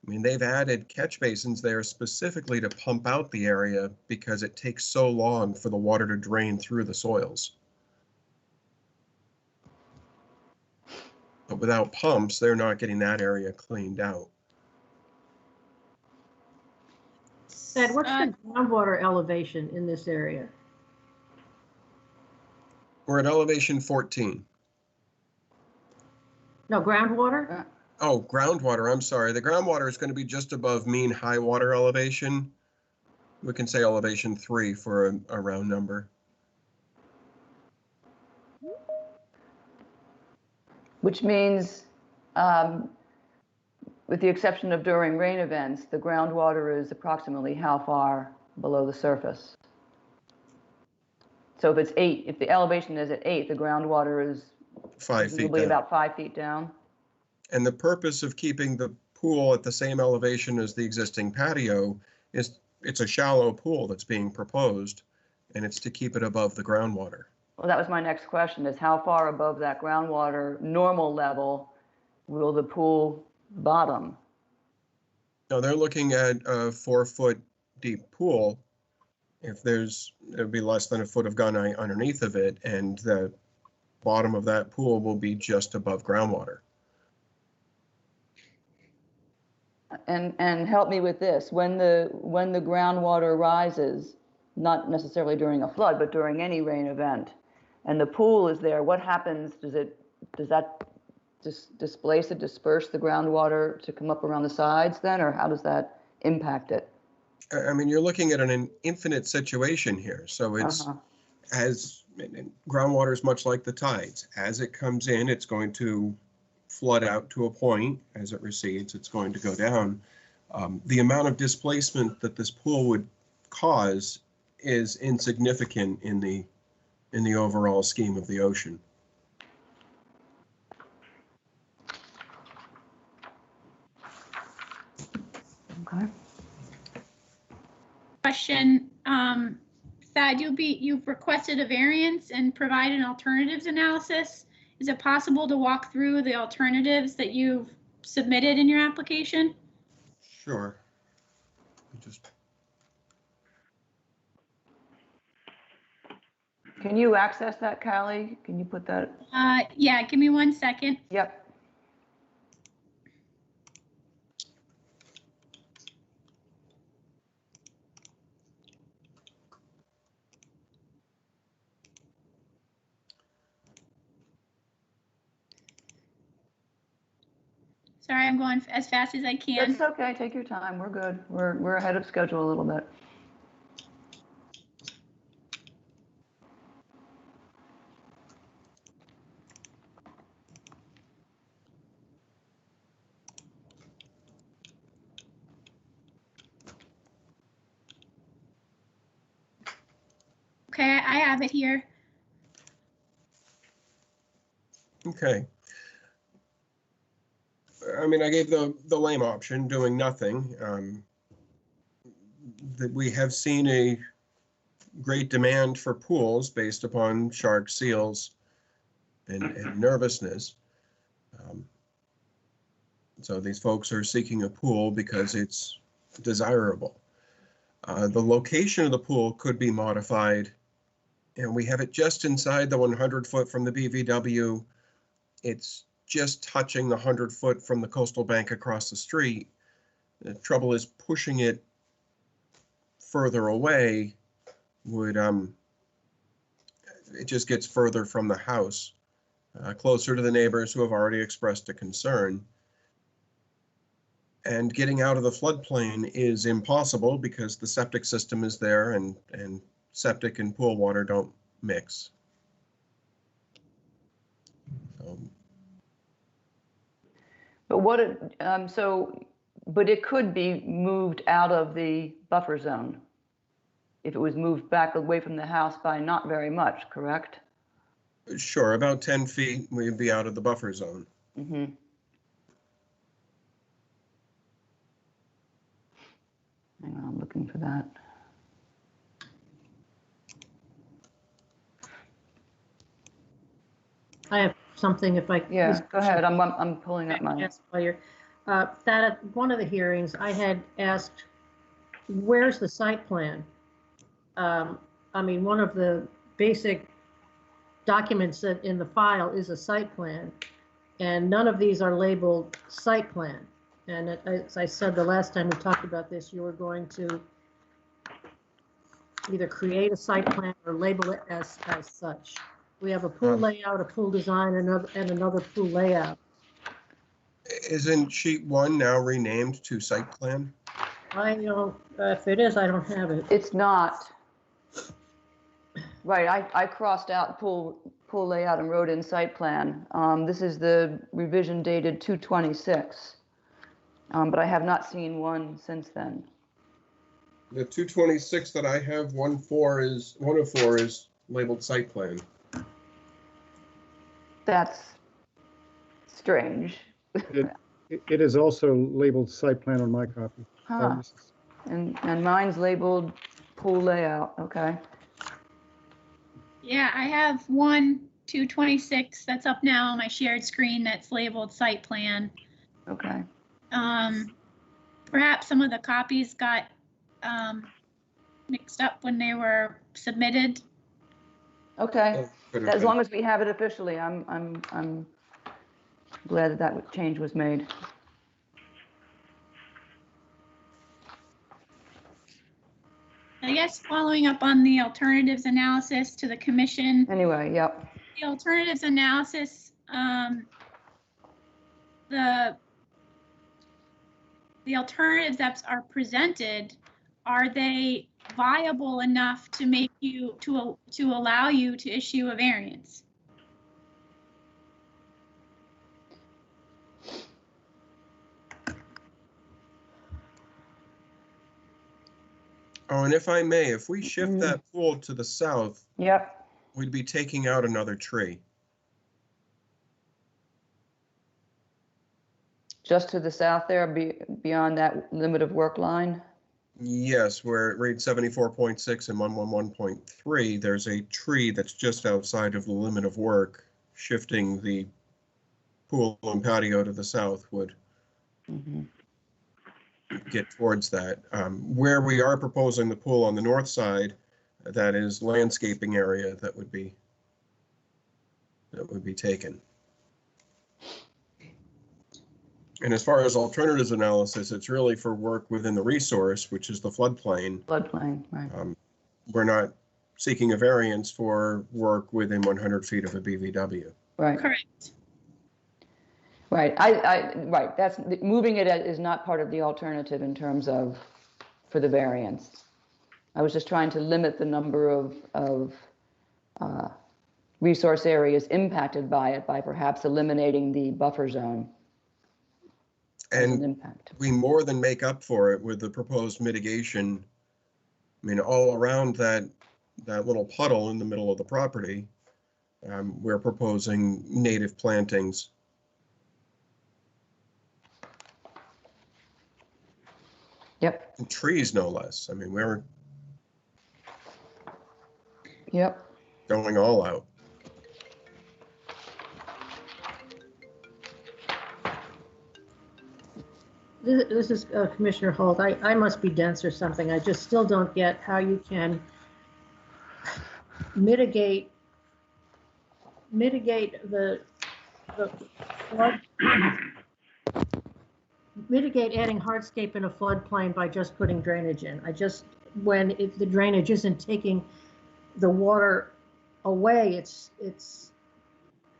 I mean, they've added catch basins there specifically to pump out the area because it takes so long for the water to drain through the soils. But without pumps, they're not getting that area cleaned out. Ed, what's the groundwater elevation in this area? We're at elevation 14. No, groundwater? Oh, groundwater, I'm sorry. The groundwater is going to be just above mean high water elevation. We can say elevation 3 for a round number. Which means, with the exception of during rain events, the groundwater is approximately how far below the surface? So if it's 8, if the elevation is at 8, the groundwater is 5 feet presumably down. about 5 feet down. And the purpose of keeping the pool at the same elevation as the existing patio is it's a shallow pool that's being proposed, and it's to keep it above the groundwater. Well, that was my next question, is how far above that groundwater normal level will the pool bottom? Now they're looking at a 4-foot deep pool, if there'd be less than a foot of gunite underneath of it, and the bottom of that pool will be just above groundwater. And help me with this, when the groundwater rises, not necessarily during a flood, but during any rain event, and the pool is there, what happens? Does that displace it, disperse the groundwater to come up around the sides then, or how does that impact it? I mean, you're looking at an infinite situation here. So it's groundwater is much like the tides. As it comes in, it's going to flood out to a point. As it recedes, it's going to go down. The amount of displacement that this pool would cause is insignificant in the overall scheme of the ocean. Okay. Question, Thad, you've requested a variance and provide an alternatives analysis. Is it possible to walk through the alternatives that you've submitted in your application? Sure. Can you access that, Callie? Can you put that? Yeah, give me 1 second. Yep. Sorry, I'm going as fast as I can. That's okay. Take your time. We're good. We're ahead of schedule a little bit. Okay, I have it here. Okay. I mean, I gave the lame option, doing nothing. That we have seen a great demand for pools based upon shark seals and nervousness. So these folks are seeking a pool because it's desirable. The location of the pool could be modified, and we have it just inside the 100 foot from the BVW. It's just touching the 100 foot from the coastal bank across the street. The trouble is pushing it further away would, it just gets further from the house, closer to the neighbors who have already expressed a concern. And getting out of the floodplain is impossible because the septic system is there, and septic and pool water don't mix. But it could be moved out of the buffer zone if it was moved back away from the house by not very much, correct? Sure, about 10 feet, we'd be out of the buffer zone. Mm-hmm. Hang on, I'm looking for that. I have something if I. Yeah, go ahead. I'm pulling up mine. Yes, that at one of the hearings, I had asked, where's the site plan? I mean, one of the basic documents that in the file is a site plan, and none of these are labeled site plan. And as I said the last time we talked about this, you were going to either create a site plan or label it as such. We have a pool layout, a pool design, and another pool layout. Isn't sheet 1 now renamed to site plan? I don't, if it is, I don't have it. It's not. Right, I crossed out pool layout and wrote in site plan. This is the revision dated 2/26, but I have not seen one since then. The 2/26 that I have, 104 is labeled site plan. That's strange. It is also labeled site plan on my copy. Huh. And mine's labeled pool layout. Okay. Yeah, I have 1/2/26 that's up now on my shared screen that's labeled site plan. Okay. Perhaps some of the copies got mixed up when they were submitted. Okay, Could have as been. long as we have it officially, I'm glad that that change was made. I guess following up on the alternatives analysis to the commission, Anyway, yep. the alternatives analysis, the alternatives that are presented, are they viable enough to make you, to allow you to issue a variance? Oh, and if I may, if we shift that pool to the south, Yep. we'd be taking out another tree. Just to the south there, beyond that limit of work line? Yes, where it reads 74.6 and 111.3, there's a tree that's just outside of the limit of work. Shifting the pool and patio to the south would get towards that. Where we are proposing the pool on the north side, that is landscaping area that would be taken. And as far as alternatives analysis, it's really for work within the resource, which is the floodplain. Floodplain, right. We're not seeking a variance for work within 100 feet of a BVW. Right. Correct. Right. Right. That's moving it is not part of the alternative in terms of for the variance. I was just trying to limit the number of resource areas impacted by it by perhaps eliminating the buffer zone. And we more than make up for it with the proposed mitigation. I mean, all around that little puddle in the middle of the property, we're proposing native plantings. Yep. And trees, no less. I mean, we're going all out. This is Commissioner Holt. I must be dense or something. I just still don't get how you can mitigate the flood, mitigate adding hardscape in a floodplain by just putting drainage in. When the drainage isn't taking the water away, it's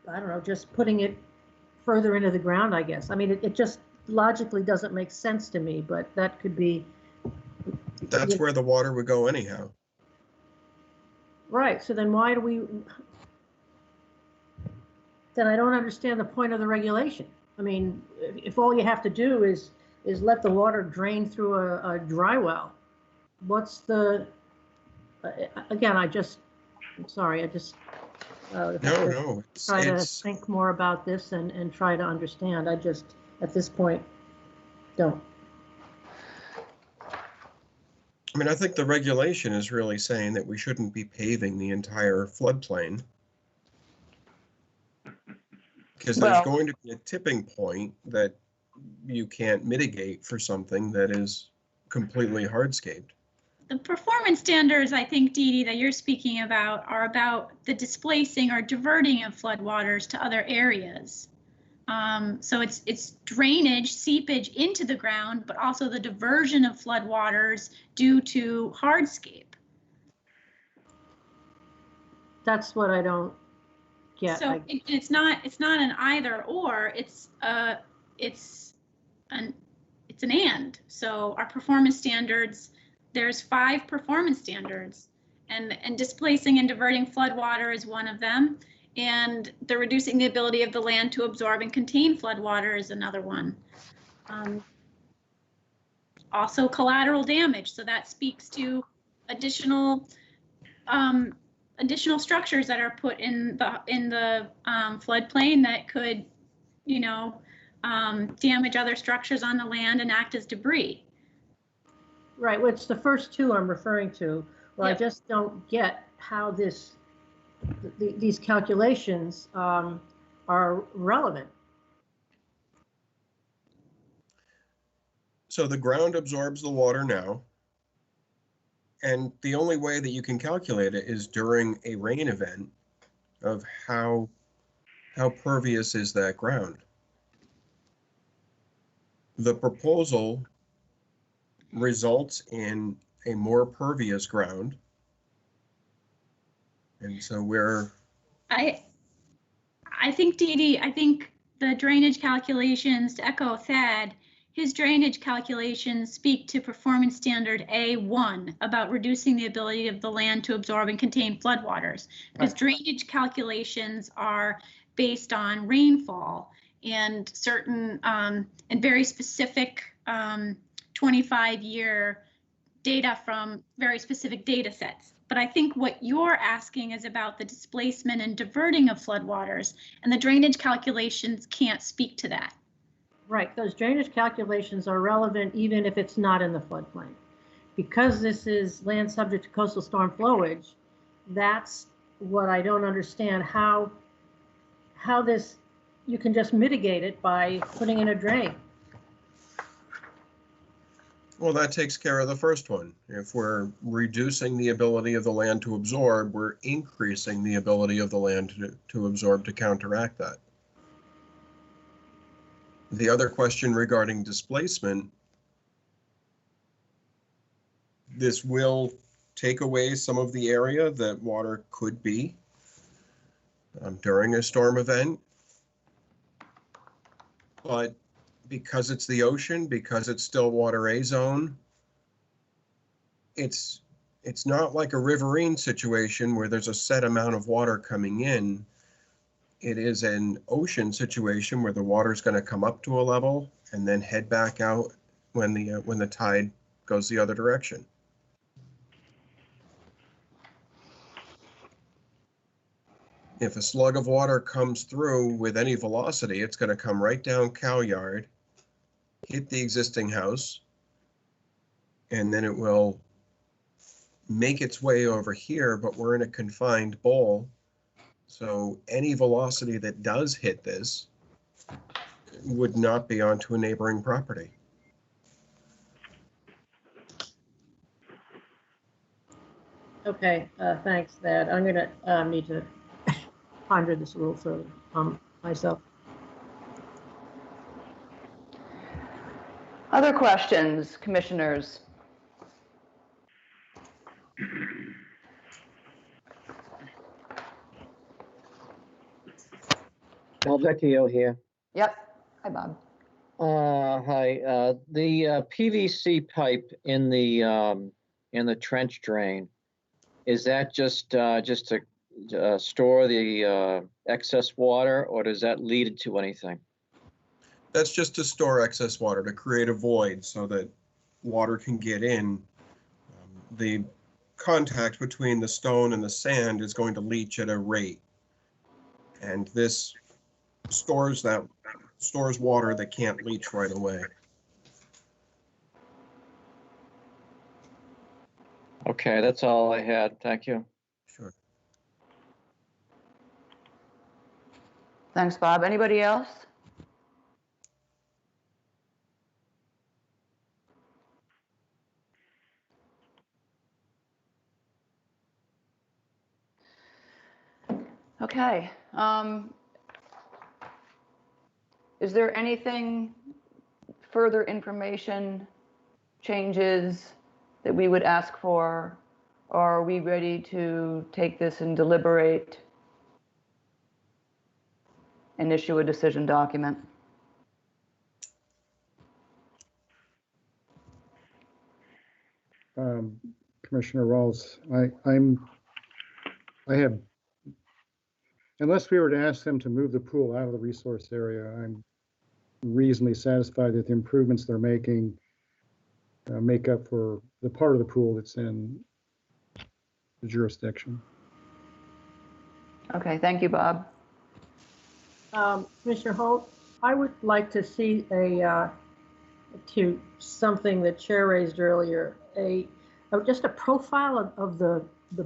I don't know, just putting it further into the ground, I guess. I mean, it just logically doesn't make sense to me, but that could be. That's where the water would go anyhow. Right, so then why do we, then I don't understand the point of the regulation. I mean, if all you have to do is let the water drain through a dry well, what's the, again, I'm sorry, I just No, try to think more about this and try to understand. I just, at this point, don't. I mean, I think the regulation is really saying that we shouldn't be paving the entire floodplain. Because there's going to be a tipping point that you can't mitigate for something that is completely hardscaped. The performance standards, I think, Dee Dee, that you're speaking about are about the displacing or diverting of floodwaters to other areas. So it's drainage, seepage into the ground, but also the diversion of floodwaters due to hardscape. That's what I don't get. So it's not an either or. It's an and. So our performance standards, there's 5 performance standards, and displacing and diverting floodwater is one of them. And the reducing the ability of the land to absorb and contain floodwater is another one. Also collateral damage. So that speaks to additional structures that are put in the floodplain that could, damage other structures on the land and act as debris. Right, well, it's the first 2 I'm referring to. Well, Yep. I just don't get how these calculations are relevant. So the ground absorbs the water now. And the only way that you can calculate it is during a rain event of how pervious is that ground. The proposal results in a more pervious ground. And so I think, Dee Dee, I think the drainage calculations, to echo Thad, his drainage calculations speak to performance standard A1 about reducing the ability of the land to absorb and contain floodwaters. Because drainage calculations are based on rainfall and certain and very specific 25-year data from very specific data sets. But I think what you're asking is about the displacement and diverting of floodwaters, and the drainage calculations can't speak to that. Right, those drainage calculations are relevant even if it's not in the floodplain. Because this is land subject to coastal storm flowage, that's what I don't understand, how this, you can just mitigate it by putting in a drain. well, that takes care of the first one. If we're reducing the ability of the land to absorb, we're increasing the ability of the land to absorb to counteract that. The other question regarding displacement, this will take away some of the area that water could be during a storm event. But because it's the ocean, because it's still water A zone, it's not like a riverine situation where there's a set amount of water coming in. It is an ocean situation where the water is going to come up to a level and then head back out when the tide goes the other direction. If a slug of water comes through with any velocity, it's going to come right down Cow Yard, hit the existing house, and then it will make its way over here, but we're in a confined bowl. So any velocity that does hit this would not be onto a neighboring property. Okay, thanks, Thad. I'm gonna need to ponder this a little further myself. Other questions, commissioners? Al Vecchio here. Yep. Hi, Bob. Hi. The PVC pipe in the trench drain, is that just to store the excess water, or does that lead to anything? That's just to store excess water, to create a void so that water can get in. The contact between the stone and the sand is going to leach at a rate. And this stores water that can't leach right away. Okay, that's all I had. Thank you. Sure. Thanks, Bob. Anybody else? Okay. Is there anything, further information, changes that we would ask for? Or are we ready to take this and deliberate and issue a decision document? Commissioner Rawls, I have, unless we were to ask them to move the pool out of the resource area, I'm reasonably satisfied that the improvements they're making make up for the part of the pool that's in the jurisdiction. Okay, thank you, Bob. Commissioner Holt, I would like to see to something that Chair raised earlier, just a profile of the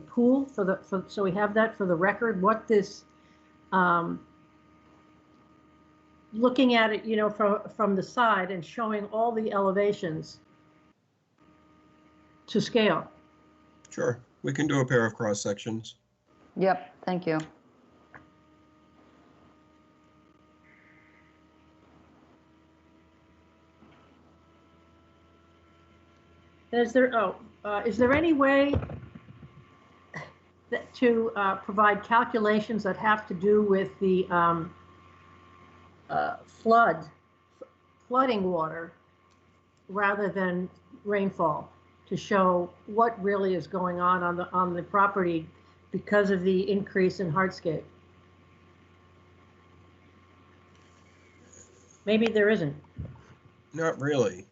pool so we have that for the record, what this, looking at it, from the side and showing all the elevations to scale. Sure, we can do a pair of cross sections. Yep, thank you. Is there any way to provide calculations that have to do with the flooding water rather than rainfall, to show what really is going on the property because of the increase in hardscape? Maybe there isn't. Not really.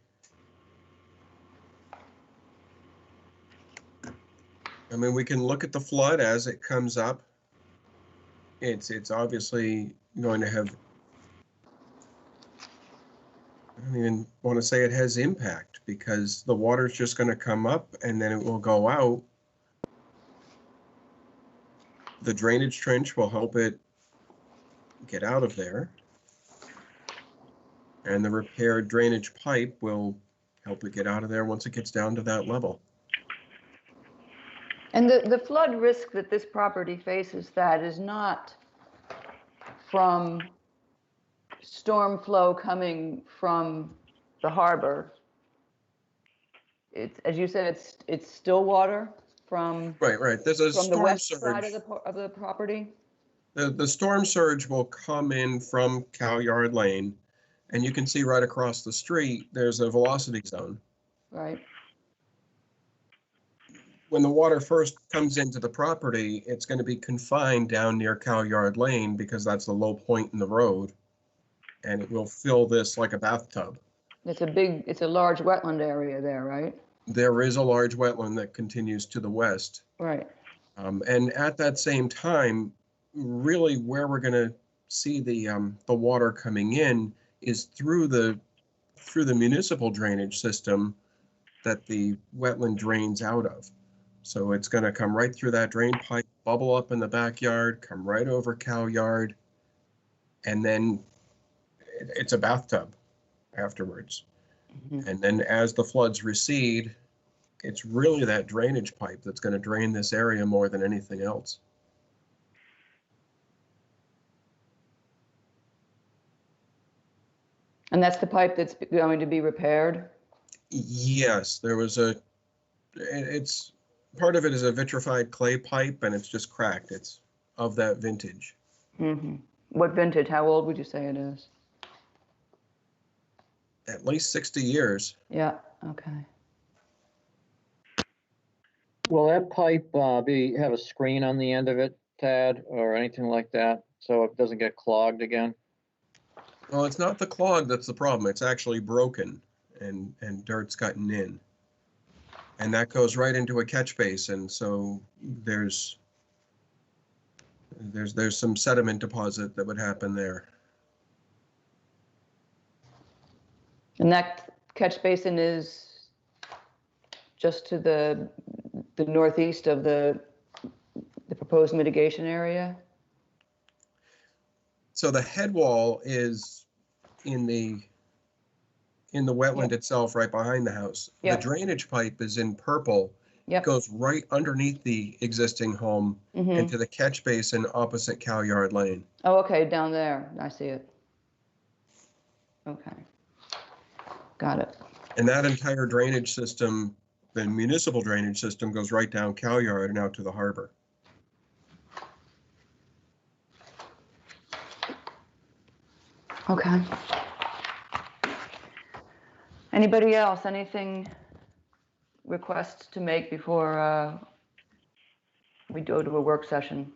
I mean, we can look at the flood as it comes up. It's obviously going to have, I don't even want to say it has impact, because the water's just going to come up and then it will go out. The drainage trench will help it get out of there. And the repaired drainage pipe will help it get out of there once it gets down to that level. And the flood risk that this property faces, that is not from storm flow coming from the harbor. It's, as you said, it's still water from Right. There's a from the storm west surge. side of the property. The storm surge will come in from Cow Yard Lane, and you can see right across the street, there's a velocity zone. Right. When the water first comes into the property, it's going to be confined down near Cow Yard Lane because that's the low point in the road, and it will fill this like a bathtub. It's a large wetland area there, right? There is a large wetland that continues to the west. Right. And at that same time, really where we're going to see the water coming in is through the municipal drainage system that the wetland drains out of. So it's going to come right through that drain pipe, bubble up in the backyard, come right over Cow Yard, and then it's a bathtub afterwards. Mm-hmm. And then as the floods recede, it's really that drainage pipe that's going to drain this area more than anything else. And that's the pipe that's going to be repaired? Yes, it's part of it is a vitrified clay pipe, and it's just cracked. It's of that vintage. Mm-hmm. What vintage? How old would you say it is? At least 60 years. Yeah, okay. Will that pipe have a screen on the end of it, Tad, or anything like that, so it doesn't get clogged again? Well, it's not the clog that's the problem. It's actually broken, and dirt's gotten in. And that goes right into a catch basin, so there's some sediment deposit that would happen there. And that catch basin is just to the northeast of the proposed mitigation area? So the head wall is in the wetland itself, right behind the house. Yep. The drainage pipe is in purple. Yep. It goes right underneath the existing home into the catch basin opposite Cow Yard Lane. Oh, okay, down there. I see it. Okay. Got it. And that entire drainage system, the municipal drainage system, goes right down Cow Yard and out to the harbor. Okay. Anybody else? Anything requests to make before we go to a work session?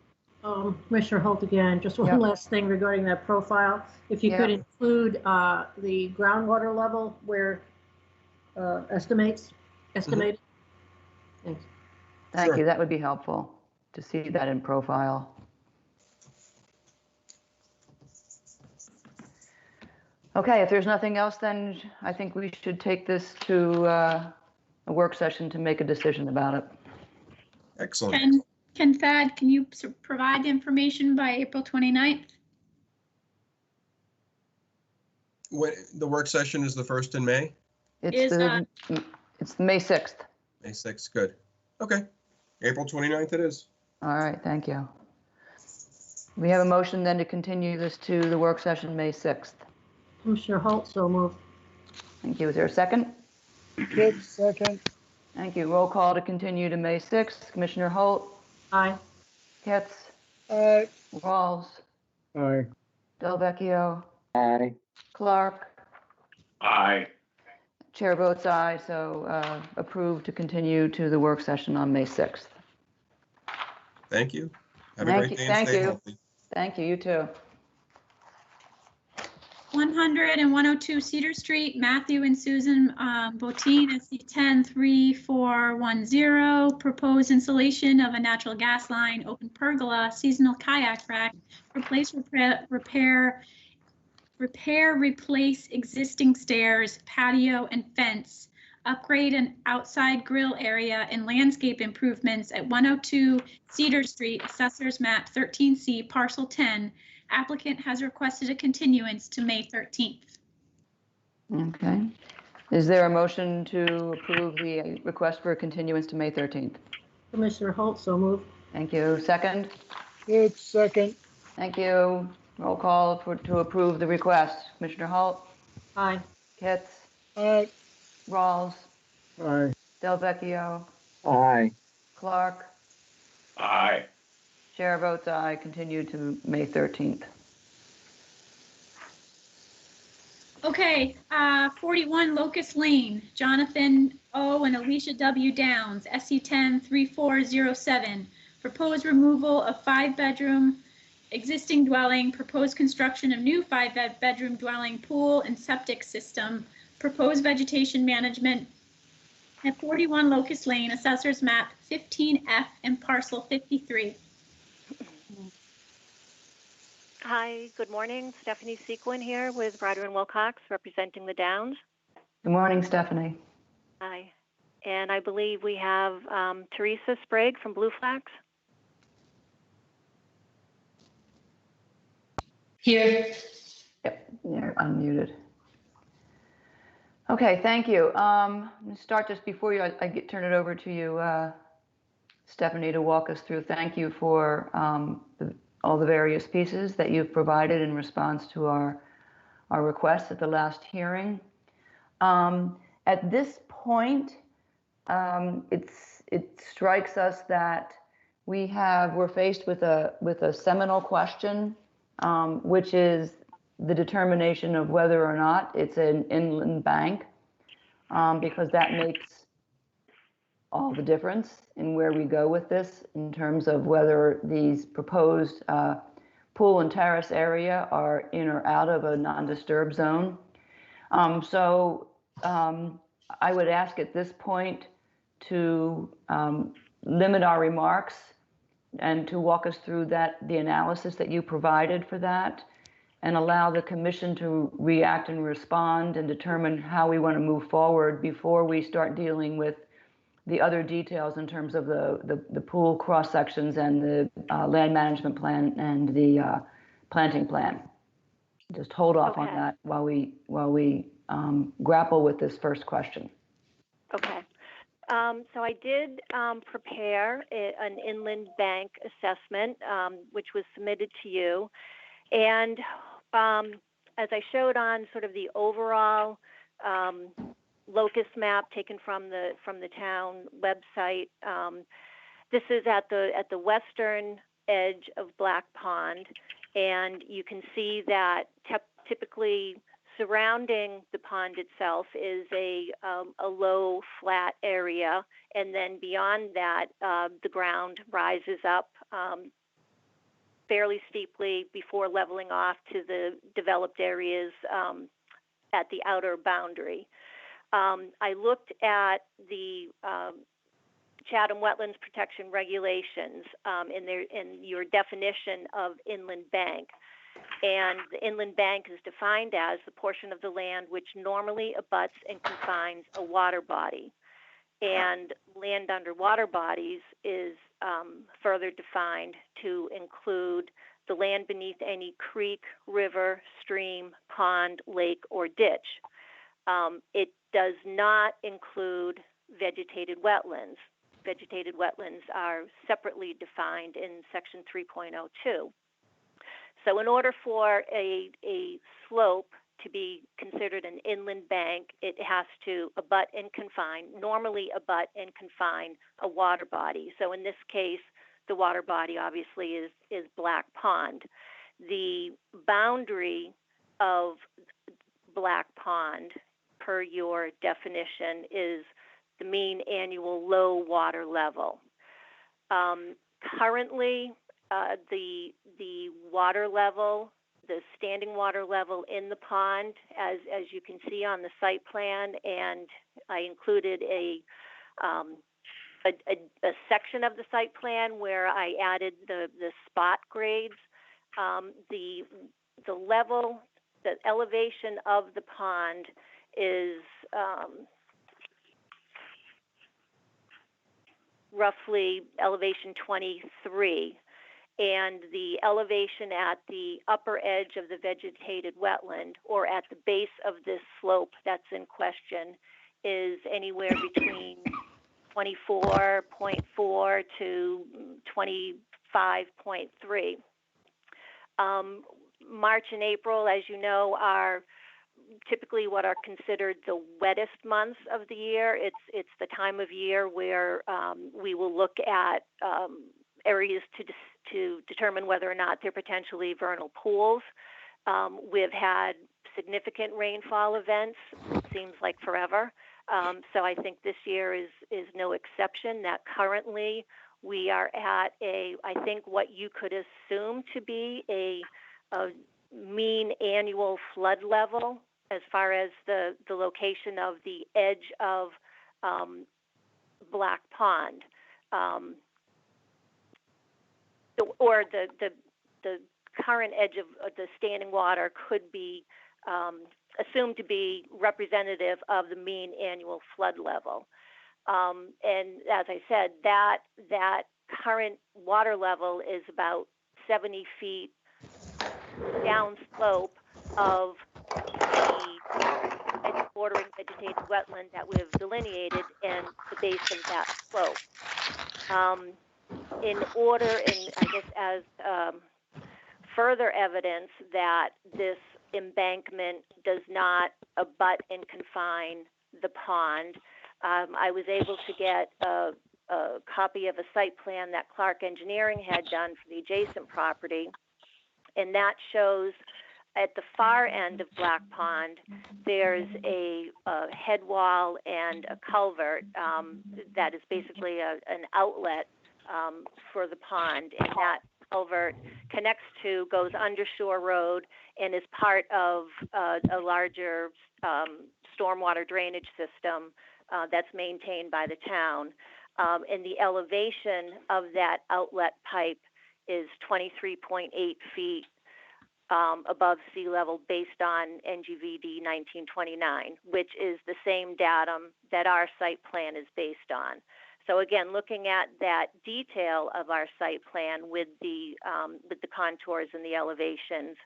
Commissioner Holt again, just one last thing regarding that profile. If you could include the groundwater level where estimated. Thanks. Thank you. That would be helpful to see that in profile. Okay, if there's nothing else, then I think we should take this to a work session to make a decision about it. Excellent. Can Thad, can you provide the information by April 29th? When the work session is the first in May? It's May 6th. May 6th, good. Okay. April 29th it is. All right, thank you. We have a motion then to continue this to the work session, May 6th. Commissioner Halt, so moved. Thank you. Is there a second? Pitts, second. Thank you. Roll call to continue to May 6th. Commissioner Holt, Aye. Pitts, Aye. Rawls, Aye. Delvecchio, Aye. Clark. Aye. Chair votes aye, so approved to continue to the work session on May 6th. Thank you. Have a Thank great you. day and Thank stay you. healthy. Thank you. You too. 100 and 102 Cedar Street, Matthew and Susan Botine, SC10 3410. Proposed installation of a natural gas line, open pergola, seasonal kayak rack, replace, replace existing stairs, patio, and fence, upgrade an outside grill area, and landscape improvements at 102 Cedar Street, Assessors Map 13C, Parcel 10. Applicant has requested a continuance to May 13th. Okay. Is there a motion to approve the request for a continuance to May 13th? Commissioner Halt, so moved. Thank you. Second? Pitts, second. Thank you. Roll call to approve the request. Commissioner Halt, Aye. Pitts, Aye. Rawls, Aye. Delvecchio, Aye. Clark. Aye. Chair votes aye. Continue to May 13th. Okay, 41 Locust Lane, Jonathan O. and Alicia W. Downs, SC10 3407. Proposed removal of 5-bedroom existing dwelling, proposed construction of new 5-bedroom dwelling, pool and septic system, proposed vegetation management at 41 Locust Lane, Assessors Map 15F and Parcel 53. Hi, good morning. Stephanie Sequin here with Ryder and Wilcox representing the Downs. Good morning, Stephanie. Hi. And I believe we have Teresa Sprague from Blue Flags. Here. Yep, you're unmuted. Okay, thank you. I'm going to start just before turn it over to you, Stephanie, to walk us through. Thank you for all the various pieces that you've provided in response to our requests at the last hearing. At this point, it strikes us that we're faced with a seminal question, which is the determination of whether or not it's an inland bank, because that makes all the difference in where we go with this in terms of whether these proposed pool and terrace area are in or out of a non-disturb zone. So I would ask at this point to limit our remarks and to walk us through the analysis that you provided for that, and allow the commission to react and respond and determine how we want to move forward before we start dealing with the other details in terms of the pool cross sections and the land management plan and the planting plan. Just hold off on that while we grapple with this first question. Okay. So I did prepare an inland bank assessment, which was submitted to you. And as I showed on sort of the overall locust map taken from the town website, this is at the western edge of Black Pond, and you can see that typically surrounding the pond itself is a low flat area, and then beyond that the ground rises up fairly steeply before leveling off to the developed areas at the outer boundary. I looked at the Chatham Wetlands Protection Regulations in your definition of inland bank. And the inland bank is defined as the portion of the land which normally abuts and confines a water body. And land under water bodies is further defined to include the land beneath any creek, river, stream, pond, lake, or ditch. It does not include vegetated wetlands. vegetated wetlands are separately defined in section 3.02. So in order for a slope to be considered an inland bank, it has to abut and confine, normally abut and confine a water body. So in this case, the water body obviously is Black Pond. The boundary of Black Pond, per your definition, is the mean annual low water level. Currently, the water level, the standing water level in the pond, as you can see on the site plan, and I included a section of the site plan where I added the spot grades. The level, the elevation of the pond is roughly elevation 23, and the elevation at the upper edge of the vegetated wetland, or at the base of this slope that's in question, is anywhere between 24.4 to 25.3. March and April, as you know, are typically what are considered the wettest months of the year. It's the time of year where we will look at areas to determine whether or not they're potentially vernal pools. We've had significant rainfall events, it seems like forever. So I think this year is no exception, that currently we are at I think what you could assume to be a mean annual flood level as far as the location of the edge of Black Pond. Or the current edge of the standing water could be assumed to be representative of the mean annual flood level. And as I said, that current water level is about 70 feet downslope of the bordering vegetated wetland that we've delineated and the base of that slope. In order, and I guess as further evidence that this embankment does not abut and confine the pond, I was able to get a copy of a site plan that Clark Engineering had done for the adjacent property, and that shows at the far end of Black Pond, there's a head wall and a culvert that is basically an outlet for the pond, and that culvert goes under Shore Road and is part of a larger stormwater drainage system that's maintained by the town. And the elevation of that outlet pipe is 23.8 feet above sea level based on NGVD 1929, which is the same datum that our site plan is based on. So again, looking at that detail of our site plan with the contours and the elevations,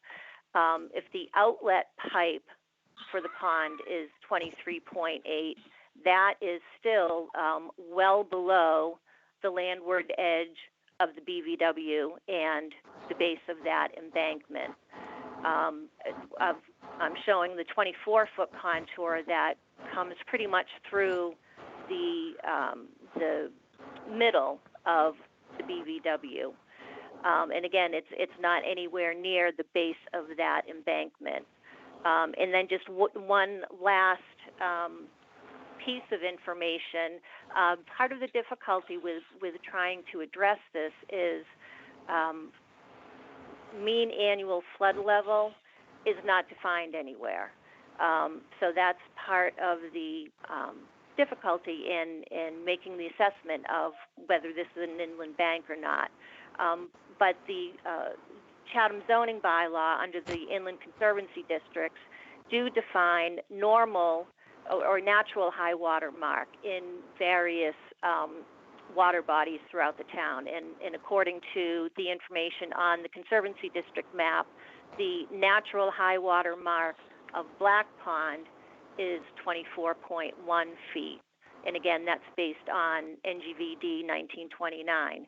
if the outlet pipe for the pond is 23.8, that is still well below the landward edge of the BVW and the base of that embankment. I'm showing the 24-foot contour that comes pretty much through the middle of the BVW. And again, it's not anywhere near the base of that embankment. And then just one last piece of information. Part of the difficulty with trying to address this is mean annual flood level is not defined anywhere. So that's part of the difficulty in making the assessment of whether this is an inland bank or not. But the Chatham zoning bylaw under the inland conservancy districts do define normal or natural high water mark in various water bodies throughout the town. And according to the information on the conservancy district map, the natural high water mark of Black Pond is 24.1 feet. And again, that's based on NGVD 1929.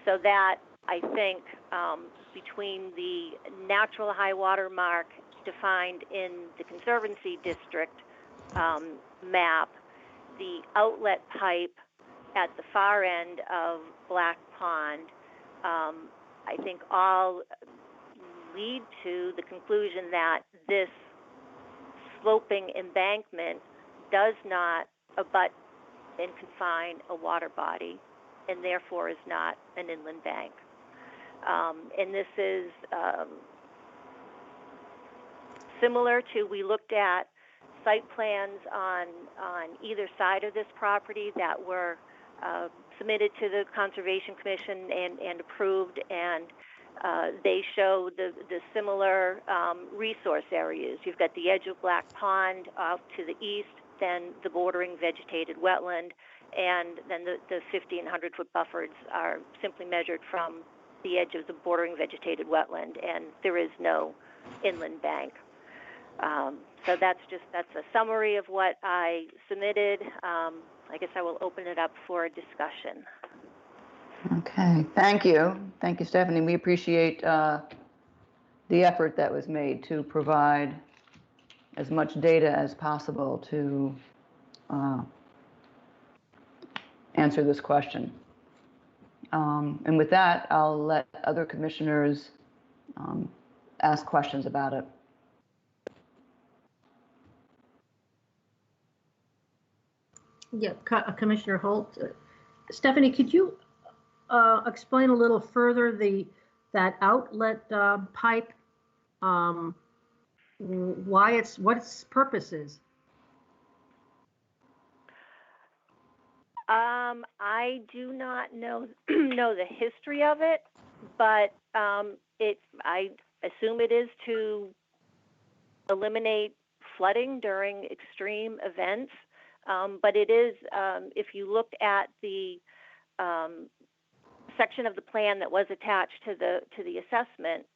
So that, I think, between the natural high water mark defined in the Conservancy District map, the outlet pipe at the far end of Black Pond, I think all lead to the conclusion that this sloping embankment does not abut and confine a water body, and therefore is not an inland bank. And this is similar to, we looked at site plans on either side of this property that were submitted to the Conservation Commission and approved, and they show the similar resource areas. You've got the edge of Black Pond off to the east, then the bordering vegetated wetland, and then the 50 and 100-foot buffers are simply measured from the edge of the bordering vegetated wetland, and there is no inland bank. So that's a summary of what I submitted. I guess I will open it up for discussion. Okay, thank you. Thank you, Stephanie. We appreciate the effort that was made to provide as much data as possible to answer this question. And with that, I'll let other commissioners ask questions about it. Yeah, Commissioner Holt. Stephanie, could you explain a little further that outlet pipe, what its purpose is? I do not know the history of it, but I assume it is to eliminate flooding during extreme events. But it is, if you looked at the section of the plan that was attached to the assessment,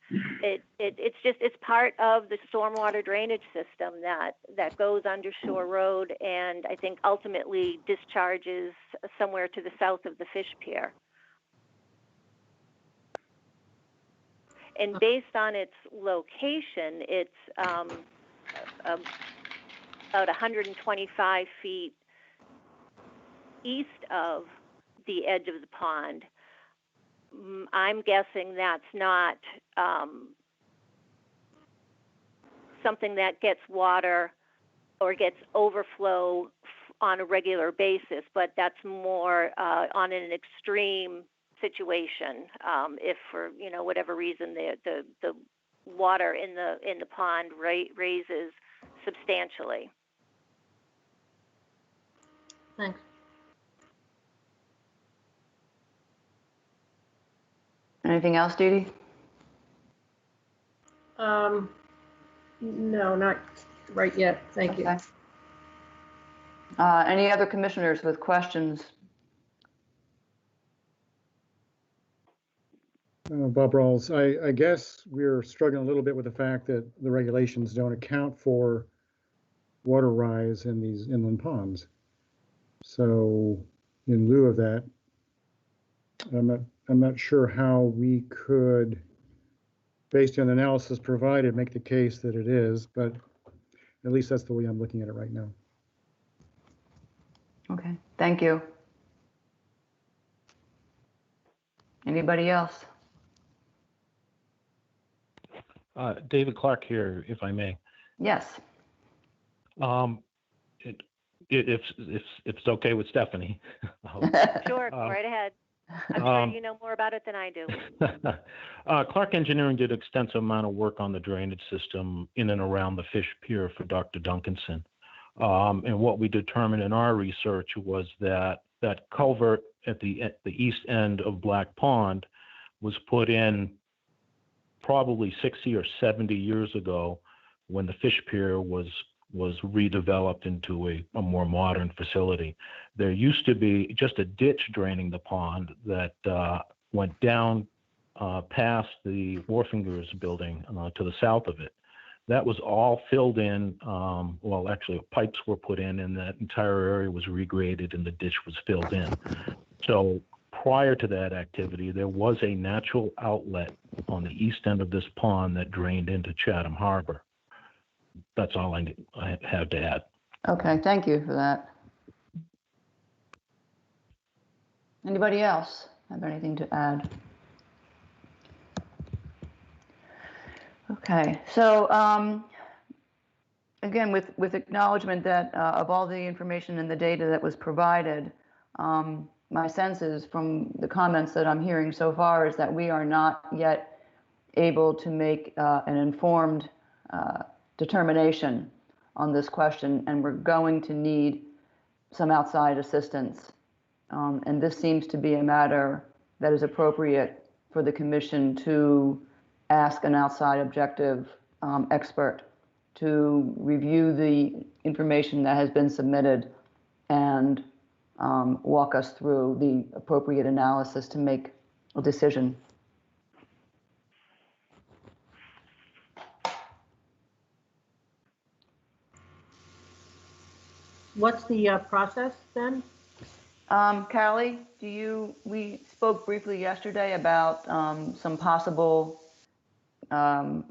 it's part of the stormwater drainage system that goes under Shore Road, and I think ultimately discharges somewhere to the south of the fish pier. And based on its location, it's about 125 feet east of the edge of the pond. I'm guessing that's not something that gets water or gets overflow on a regular basis, but that's more on an extreme situation. If for whatever reason the water in the pond raises substantially. Thanks. Anything else, Dee Dee? No, not right yet. Thank you. Any other commissioners with questions? Bob Rawls, I guess we're struggling a little bit with the fact that the regulations don't account for water rise in these inland ponds. So in lieu of that, I'm not sure how we could, based on the analysis provided, make the case that it is, but at least that's the way I'm looking at it right now. Okay, thank you. Anybody else? David Clark here, if I may. Yes. If it's okay with Stephanie. Sure, go right ahead. I'm sure you know more about it than I do. Clark Engineering did an extensive amount of work on the drainage system in and around the fish pier for Dr. Duncanson. And what we determined in our research was that culvert at the east end of Black Pond was put in probably 60 or 70 years ago when the fish pier was redeveloped into a more modern facility. There used to be just a ditch draining the pond that went down past the Wharfingers building to the south of it. That was all filled in. Well, actually, pipes were put in, and that entire area was regraded, and the ditch was filled in. So prior to that activity, there was a natural outlet on the east end of this pond that drained into Chatham Harbor. That's all I have to add. Okay, thank you for that. Anybody else have anything to add? Okay, so again, with acknowledgement that of all the information and the data that was provided, my sense is from the comments that I'm hearing so far is that we are not yet able to make an informed determination on this question, and we're going to need some outside assistance. And this seems to be a matter that is appropriate for the commission to ask an outside objective expert to review the information that has been submitted and walk us through the appropriate analysis to make a decision. What's the process then? Callie, we spoke briefly yesterday about some possible, a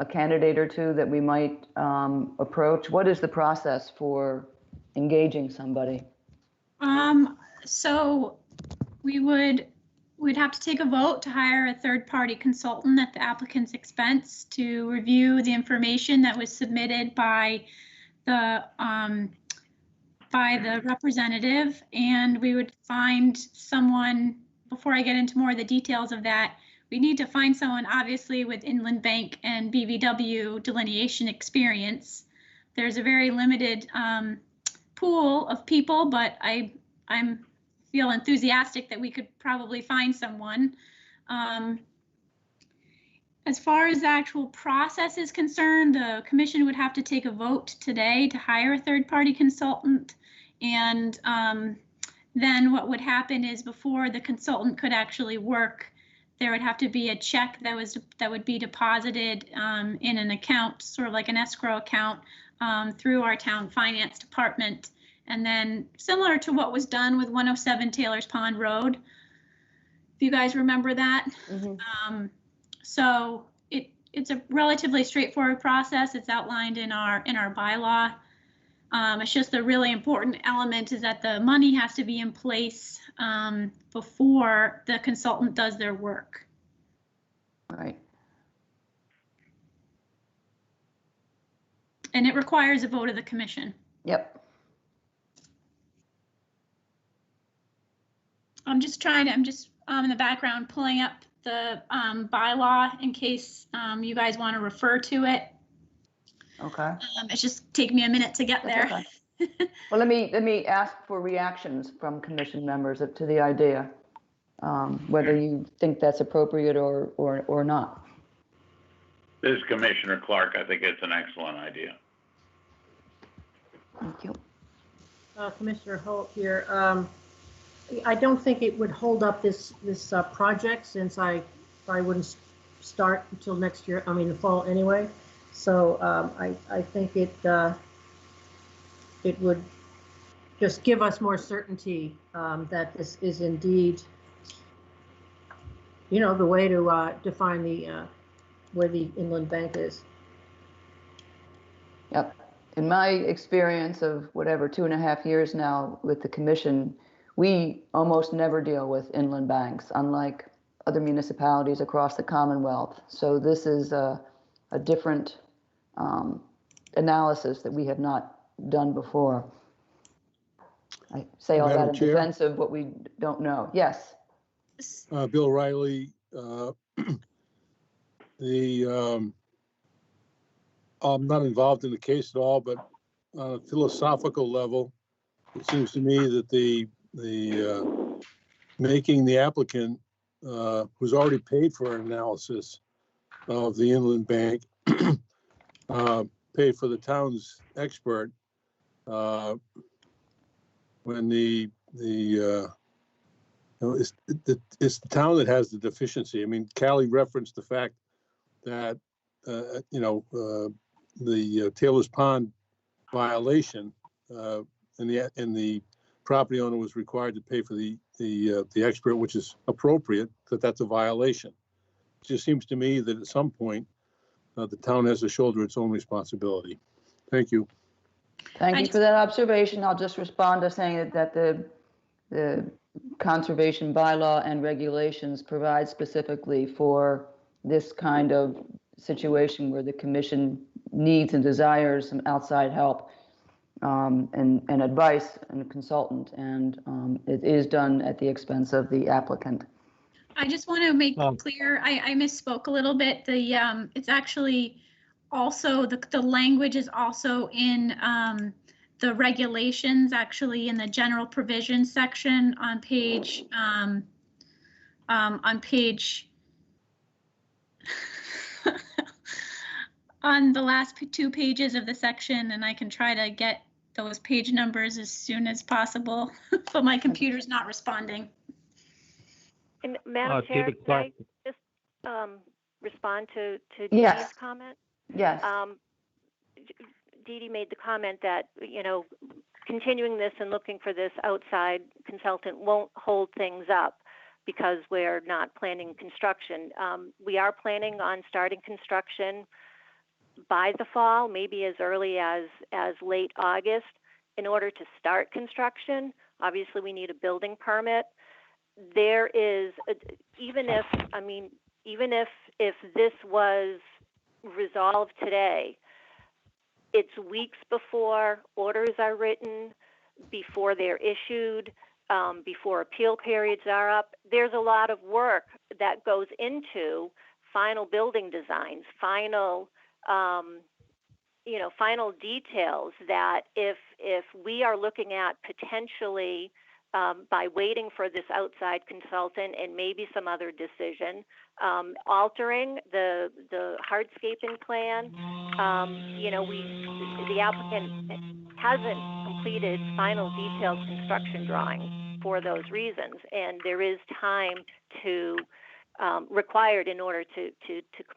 candidate or two that we might approach. What is the process for engaging somebody? So we'd have to take a vote to hire a third-party consultant at the applicant's expense to review the information that was submitted by the representative, and we would find someone, before I get into more of the details of that, we need to find someone obviously with inland bank and BVW delineation experience. There's a very limited pool of people, but I feel enthusiastic that we could probably find someone. As far as the actual process is concerned, the commission would have to take a vote today to hire a third-party consultant. And then what would happen is before the consultant could actually work, there would have to be a check that would be deposited in an account, sort of like an escrow account, through our town finance department. And then similar to what was done with 107 Taylor's Pond Road, if you guys remember that. Mm-hmm. So it's a relatively straightforward process. It's outlined in our bylaw. It's just the really important element is that the money has to be in place before the consultant does their work. Right. And it requires a vote of the commission. Yep. I'm just in the background pulling up the bylaw in case you guys want to refer to it. Okay. It's just take me a minute to get there. Okay. Well, let me ask for reactions from commission members to the idea, whether you think that's appropriate or not. This is Commissioner Clark. I think it's an excellent idea. Thank you. Commissioner Holt here. I don't think it would hold up this project, since I wouldn't start until next year. I mean, the fall anyway. So I think it would just give us more certainty that this is indeed, the way to define where the inland bank is. Yep. In my experience of whatever 2.5 years now with the commission, we almost never deal with inland banks, unlike other municipalities across the Commonwealth. So this is a different analysis that we have not done before. I say all that in defense of what we don't know. Yes. Bill Riley, I'm not involved in the case at all, but on a philosophical level, it seems to me that the making the applicant who's already paid for an analysis of the inland bank pay for the town's expert when it's the town that has the deficiency. I mean, Callie referenced the fact that the Taylor's Pond violation, and the property owner was required to pay for the expert, which is appropriate, that's a violation. It just seems to me that at some point, the town has to shoulder its own responsibility. Thank you. Thank you for that observation. I'll just respond to saying that the conservation bylaw and regulations provide specifically for this kind of situation where the commission needs and desires some outside help and advice and a consultant, and it is done at the expense of the applicant. I just want to make clear, I misspoke a little bit. It's actually also, the language is also in the regulations, actually in the general provisions section on page, on the last 2 pages of the section, and I can try to get those page numbers as soon as possible, but my computer's not responding. And Madam Chair, David can I Clark. just respond to Yes. Dee's comment? Yes. Dee Dee made the comment that, continuing this and looking for this outside consultant won't hold things up because we're not planning construction. We are planning on starting construction by the fall, maybe as early as late August. In order to start construction, obviously we need a building permit. There is, even if this was resolved today, it's weeks before orders are written, before they're issued, before appeal periods are up. There's a lot of work that goes into final building designs, final details that if we are looking at potentially by waiting for this outside consultant and maybe some other decision, altering the hardscaping plan, the applicant hasn't completed final detailed construction drawings for those reasons, and there is time to required in order to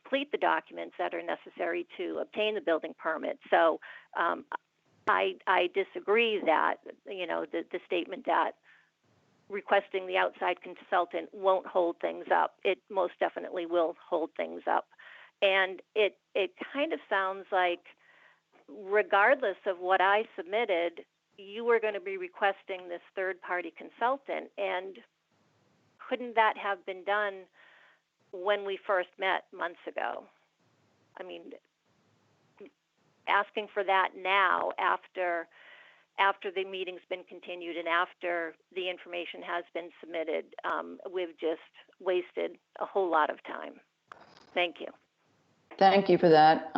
complete the documents that are necessary to obtain the building permit. So I disagree that, the statement that requesting the outside consultant won't hold things up. It most definitely will hold things up. And it kind of sounds like, regardless of what I submitted, you were going to be requesting this third-party consultant. And couldn't that have been done when we first met months ago? I mean, asking for that now after the meeting's been continued and after the information has been submitted, we've just wasted a whole lot of time. Thank you. Thank you for that.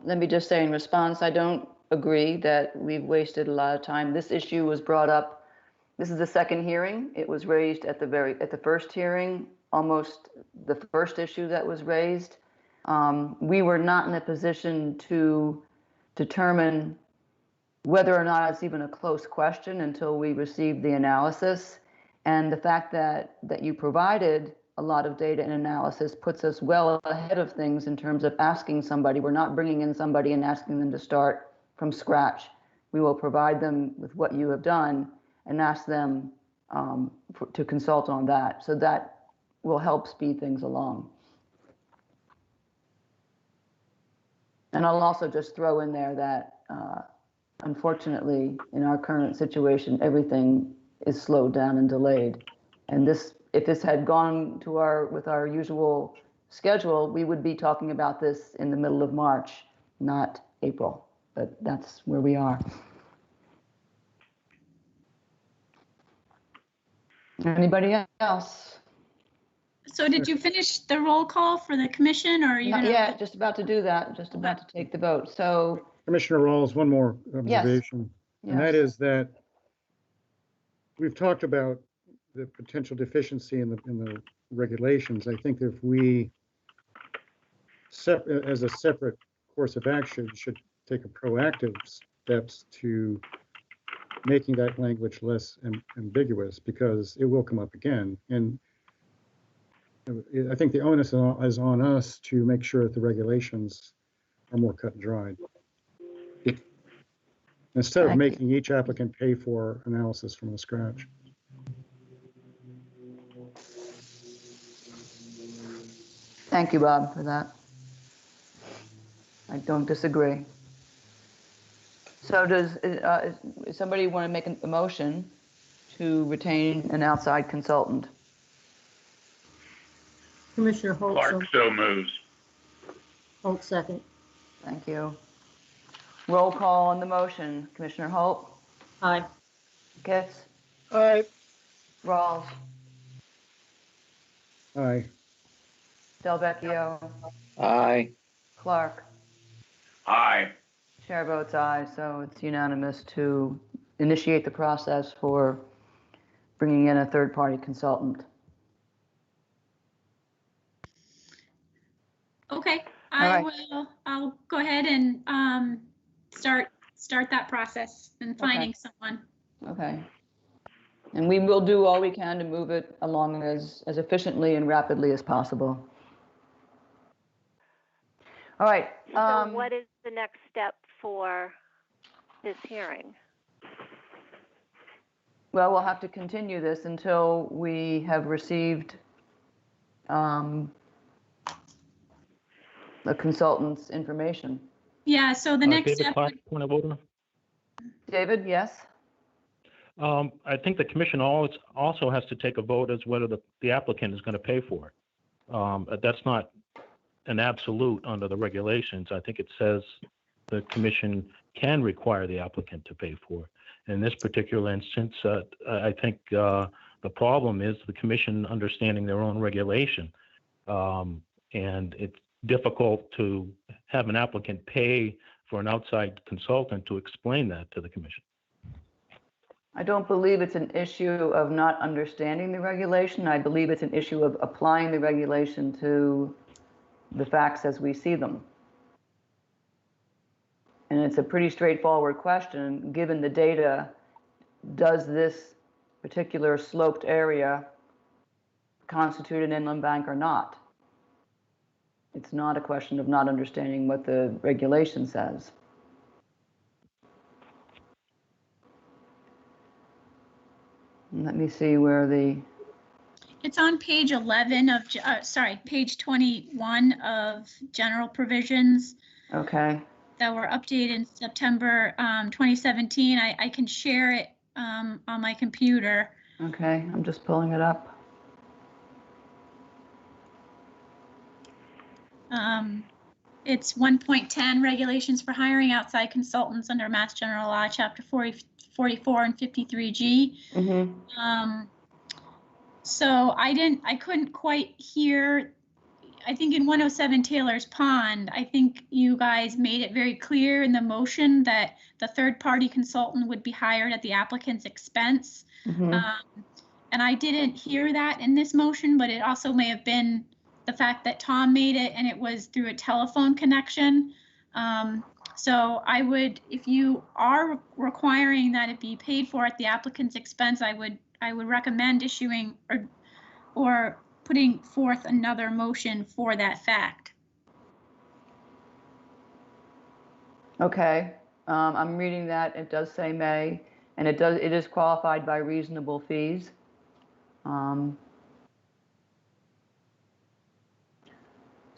Let me just say in response, I don't agree that we've wasted a lot of time. This issue was brought up. This is the second hearing. It was raised at the first hearing, almost the first issue that was raised. We were not in a position to determine whether or not it's even a close question until we received the analysis. And the fact that you provided a lot of data and analysis puts us well ahead of things in terms of asking somebody. We're not bringing in somebody and asking them to start from scratch. We will provide them with what you have done and ask them to consult on that. So that will help speed things along. And I'll also just throw in there that unfortunately, in our current situation, everything is slowed down and delayed. And if this had gone with our usual schedule, we would be talking about this in the middle of March, not April. But that's where we are. Anybody else? So did you finish the roll call for the commission, or are you? Not yet, just about to do that, just about to take the vote. So Commissioner Rawls, one more observation. Yes. And that is that we've talked about the potential deficiency in the regulations. I think if we, as a separate course of action, should take a proactive steps to making that language less ambiguous, because it will come up again. And I think the onus is on us to make sure that the regulations are more cut and dried. instead of Thank you. making each applicant pay for analysis from the scratch. Thank you, Bob, for that. I don't disagree. So does somebody want to make a motion to retain an outside consultant? Commissioner Holt, Clark so moves. Holt second. Thank you. Roll call on the motion. Commissioner Holt, Aye. Kitts, Aye. Rawls, Aye. Delvecchio, Aye. Clark. Aye. Chair votes aye, so it's unanimous to initiate the process for bringing in a third-party consultant. Okay, All right. I'll go ahead and start that process and finding someone. Okay. And we will do all we can to move it along as efficiently and rapidly as possible. All right. So what is the next step for this hearing? Well, we'll have to continue this until we have received the consultant's information. Yeah, so the next David step Clark, would, point of order. David, yes? I think the commission also has to take a vote as whether the applicant is going to pay for it. That's not an absolute under the regulations. I think it says the commission can require the applicant to pay for it. In this particular instance, I think the problem is the commission understanding their own regulation. And it's difficult to have an applicant pay for an outside consultant to explain that to the commission. I don't believe it's an issue of not understanding the regulation. I believe it's an issue of applying the regulation to the facts as we see them. And it's a pretty straightforward question. Given the data, does this particular sloped area constitute an inland bank or not? It's not a question of not understanding what the regulation says. Let me see where it's on page 11 of, page 21 of general provisions okay. that were updated in September 2017. I can share it on my computer. Okay, I'm just pulling it up. It's 1.10 regulations for hiring outside consultants under Mass General Law, Chapter 44 and 53G. Mm-hmm. So I couldn't quite hear. I think in 107 Taylor's Pond, I think you guys made it very clear in the motion that the third-party consultant would be hired at the applicant's expense. Mm-hmm. And I didn't hear that in this motion, but it also may have been the fact that Tom made it and it was through a telephone connection. So I would, if you are requiring that it be paid for at the applicant's expense, I would recommend issuing or putting forth another motion for that fact. Okay, I'm reading that. It does say may, and it is qualified by reasonable fees.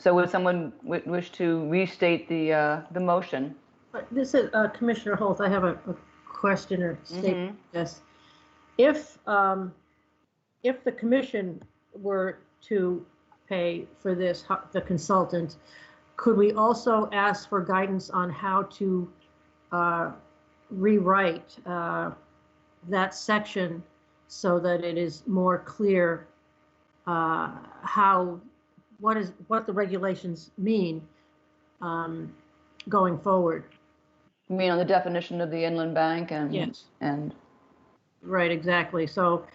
So would someone wish to restate the motion? This is Commissioner Holt. I have a question or statement. Yes. If the commission were to pay for this, the consultant, could we also ask for guidance on how to rewrite that section so that it is more clear what the regulations mean going forward? You mean on the definition of the inland bank and? Yes. And right, exactly. So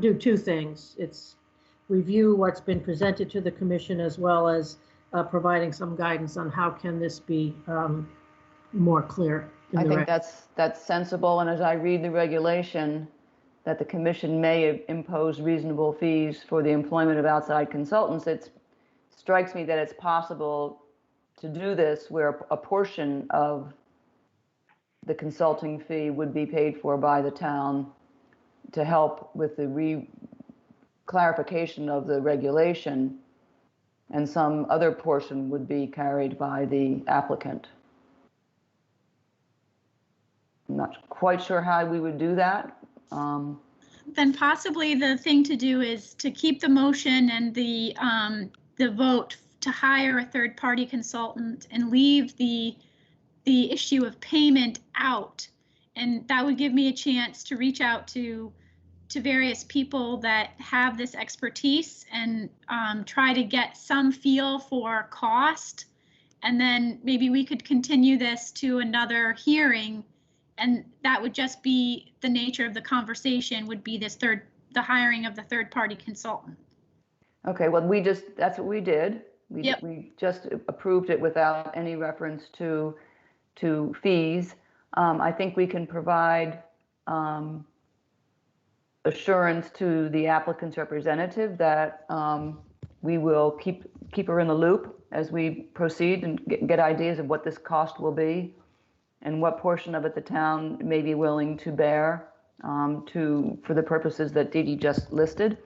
do two things. It's review what's been presented to the commission as well as providing some guidance on how can this be more clear. I think that's sensible. And as I read the regulation, that the commission may impose reasonable fees for the employment of outside consultants, it strikes me that it's possible to do this where a portion of the consulting fee would be paid for by the town to help with the clarification of the regulation, and some other portion would be carried by the applicant. I'm not quite sure how we would do that. Then possibly the thing to do is to keep the motion and the vote to hire a third-party consultant and leave the issue of payment out. And that would give me a chance to reach out to various people that have this expertise and try to get some feel for cost. And then maybe we could continue this to another hearing, and that would just be the nature of the conversation, would be the hiring of the third-party consultant. Okay, well, that's what we did. We just approved it without any reference to fees. I think we can provide assurance to the applicant's representative that we will keep her in the loop as we proceed and get ideas of what this cost will be and what portion of it the town may be willing to bear for the purposes that Dee Dee just listed.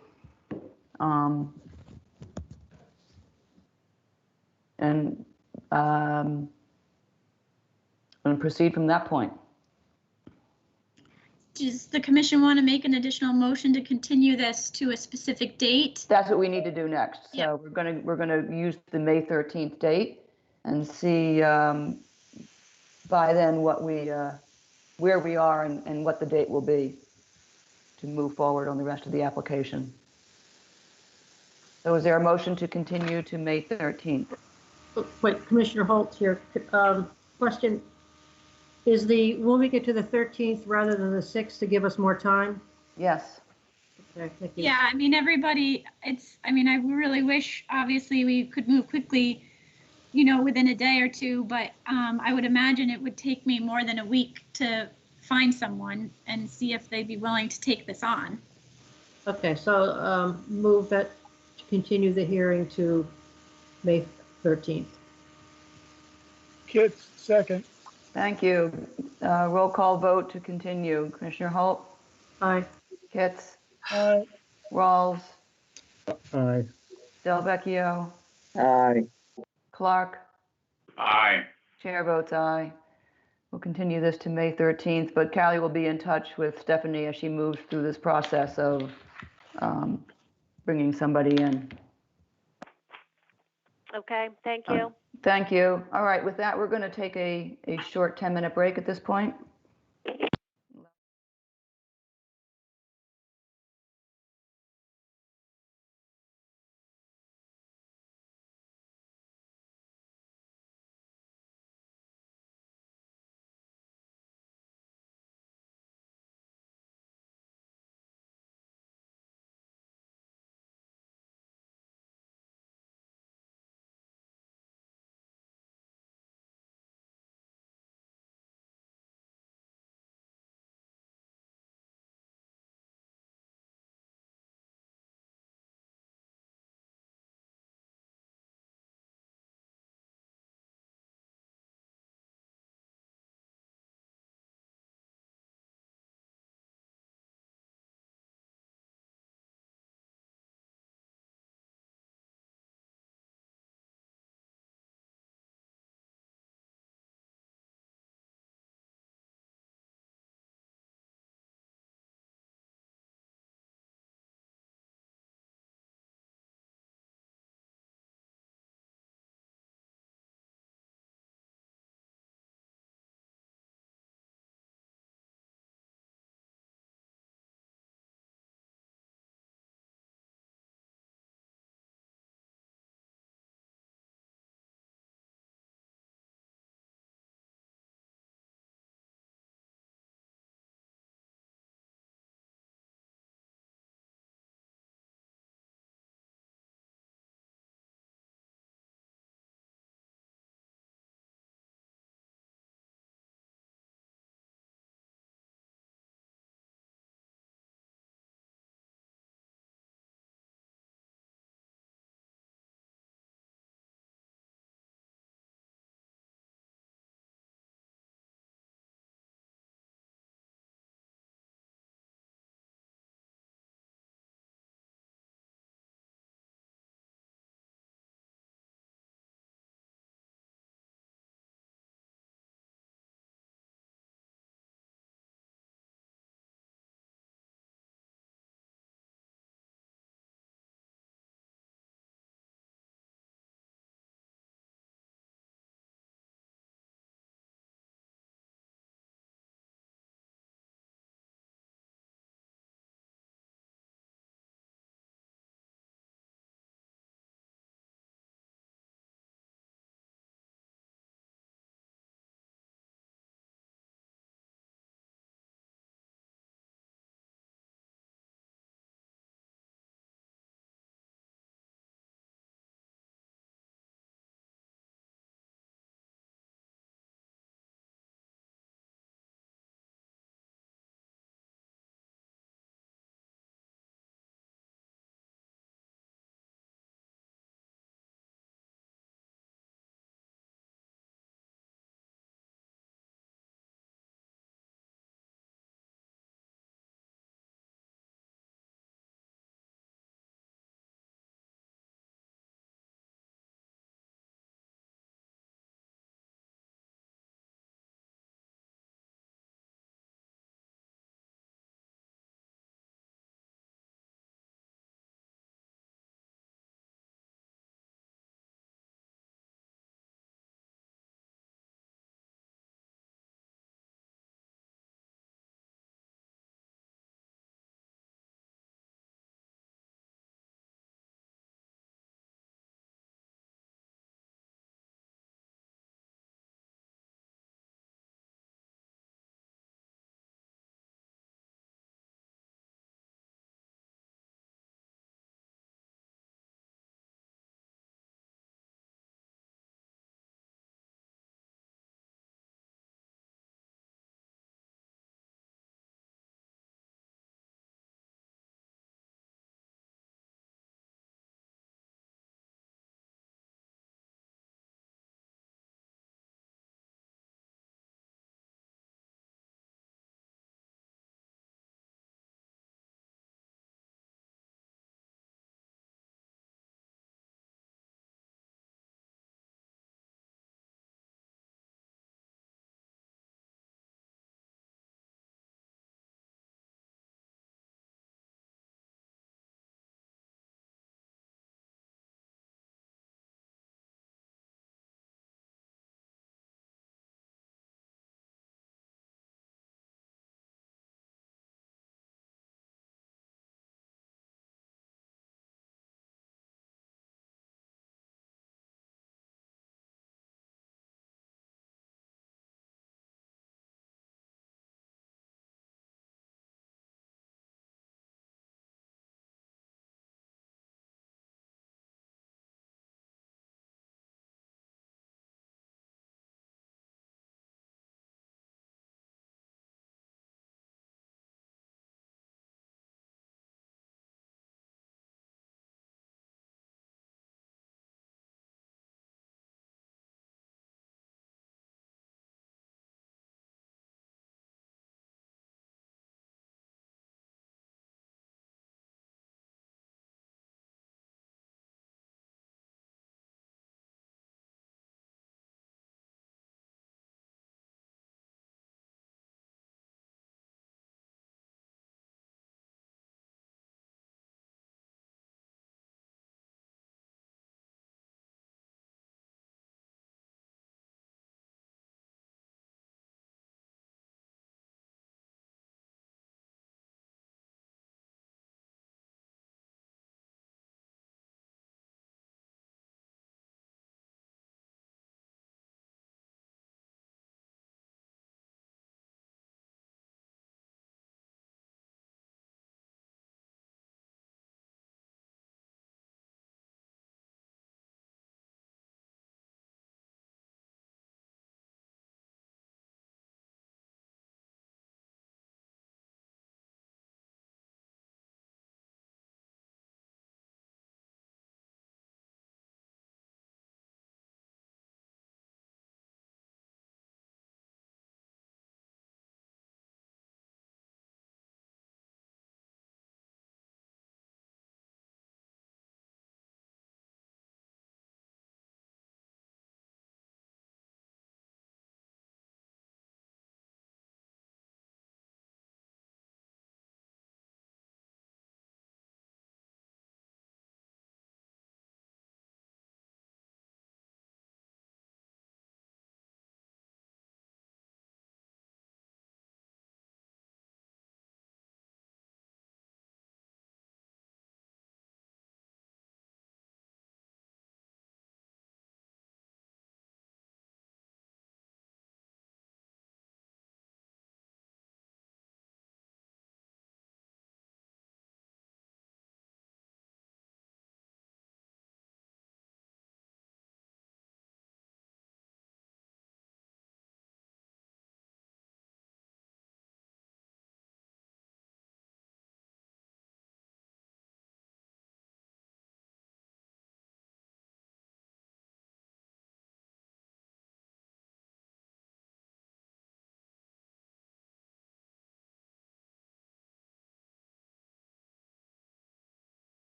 And proceed from that point. Does the commission want to make an additional motion to continue this to a specific date? That's what we need to do next. So Yep. we're gonna use the May 13th date and see by then what where we are and what the date will be to move forward on the rest of the application. So is there a motion to continue to May 13th? Wait, Commissioner Holt here. Question, is the moving it to the 13th rather than the 6th to give us more time? Yes. Okay, thank you. Yeah, I mean, everybody, I really wish, obviously, we could move quickly, within a day or two, but I would imagine it would take me more than a week to find someone and see if they'd be willing to take this on. Okay, so move that to continue the hearing to May 13th. Kits, second. Thank you. Roll call vote to continue. Commissioner Holt? Aye. Kitts? Aye. Rawls? Aye. Delvecchio? Aye. Clark? Aye. Chair votes aye. We'll continue this to May 13th, but Callie will be in touch with Stephanie as she moves through this process of bringing somebody in. Okay, thank you. Thank you. All right, with that, we're going to take a short 10-minute break at this point.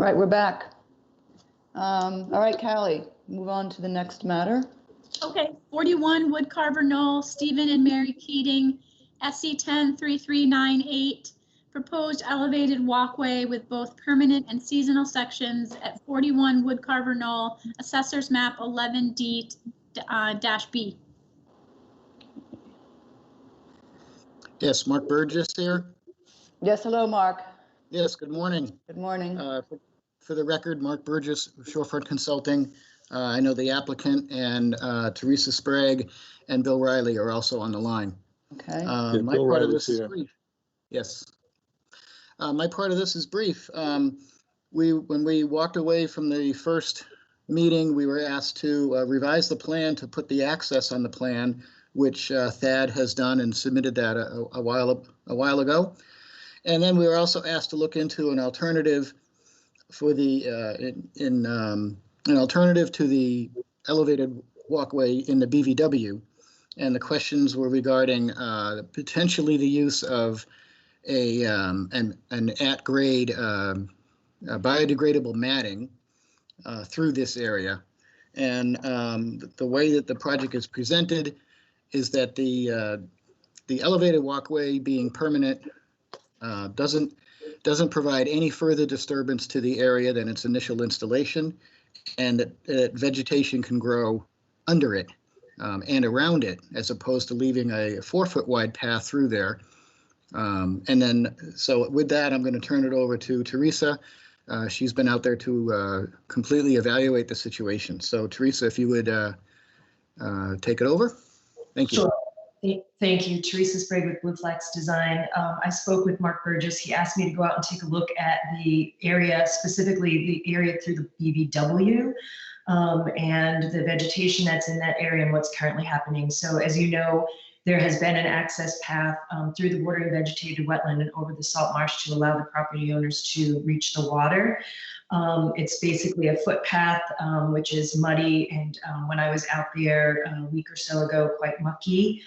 right, we're back. All right, Callie, move on to the next matter. Okay, 41 Woodcarver Knoll, Stephen and Mary Keating, SC 103398. Proposed elevated walkway with both permanent and seasonal sections at 41 Woodcarver Knoll, Assessor's Map 11D-B. Yes, Mark Burgess here. Yes, hello, Mark. Yes, good morning. Good morning. For the record, Mark Burgess, Shorefront Consulting. I know the applicant and Teresa Sprague and Bill Riley are also on the line. Okay. My Bill part of Riley's this is here. brief. Yes. My part of this is brief. When we walked away from the first meeting, we were asked to revise the plan to put the access on the plan, which Thad has done and submitted that a while ago. And then we were also asked to look into an alternative for the an alternative to the elevated walkway in the BVW. And the questions were regarding potentially the use of an at-grade biodegradable matting through this area. And the way that the project is presented is that the elevated walkway being permanent doesn't provide any further disturbance to the area than its initial installation, and that vegetation can grow under it and around it, as opposed to leaving a 4-foot wide path through there. And then, so with that, I'm going to turn it over to Teresa. She's been out there to completely evaluate the situation. So Teresa, if you would take it over. Thank you. Sure. Thank you. Teresa Sprague with Blue Flax Design. I spoke with Mark Burgess. He asked me to go out and take a look at the area, specifically the area through the BVW and the vegetation that's in that area and what's currently happening. So as you know, there has been an access path through the bordering vegetated wetland and over the salt marsh to allow the property owners to reach the water. It's basically a footpath, which is muddy, and when I was out there a week or so ago, quite mucky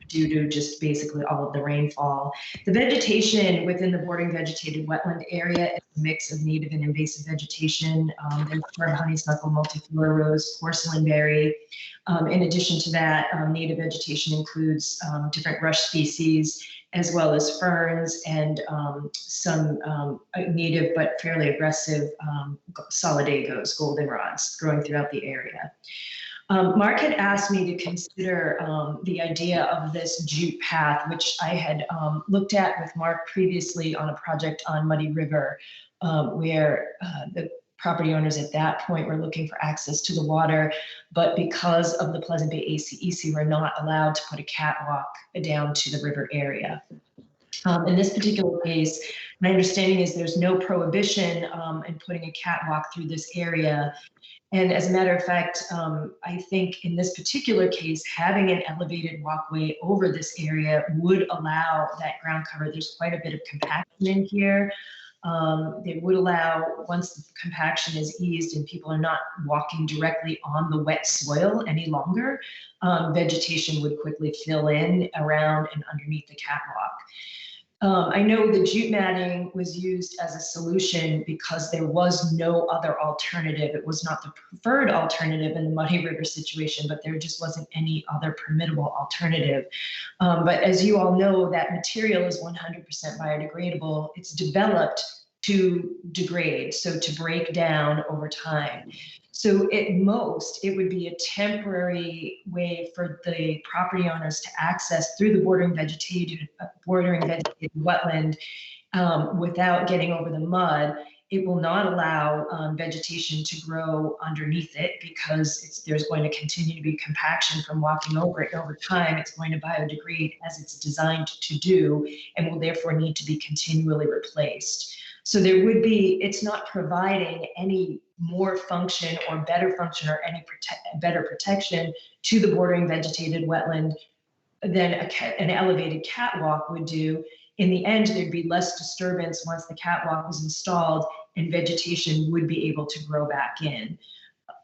due to just basically all of the rainfall. The vegetation within the bordering vegetated wetland area is a mix of native and invasive vegetation. There's shrub honeysuckle, multiflora rose, porcelain berry. In addition to that, native vegetation includes different rush species, as well as ferns and some native but fairly aggressive solidagos, goldenrods, growing throughout the area. Mark had asked me to consider the idea of this jute path, which I had looked at with Mark previously on a project on Muddy River, where the property owners at that point were looking for access to the water, but because of the Pleasant Bay ACEC, were not allowed to put a catwalk down to the river area. In this particular case, my understanding is there's no prohibition in putting a catwalk through this area. And as a matter of fact, I think in this particular case, having an elevated walkway over this area would allow that ground cover. There's quite a bit of compaction in here. It would allow, once the compaction is eased and people are not walking directly on the wet soil any longer, vegetation would quickly fill in around and underneath the catwalk. I know the jute matting was used as a solution because there was no other alternative. It was not the preferred alternative in the Muddy River situation, but there just wasn't any other permittable alternative. But as you all know, that material is 100% biodegradable. It's developed to degrade, so to break down over time. So at most, it would be a temporary way for the property owners to access through the bordering vegetated wetland without getting over the mud. It will not allow vegetation to grow underneath it because there's going to continue to be compaction from walking over it over time. It's going to biodegrade as it's designed to do and will therefore need to be continually replaced. So there would be, it's not providing any more function or better function or any better protection to the bordering vegetated wetland than an elevated catwalk would do. In the end, there'd be less disturbance once the catwalk was installed and vegetation would be able to grow back in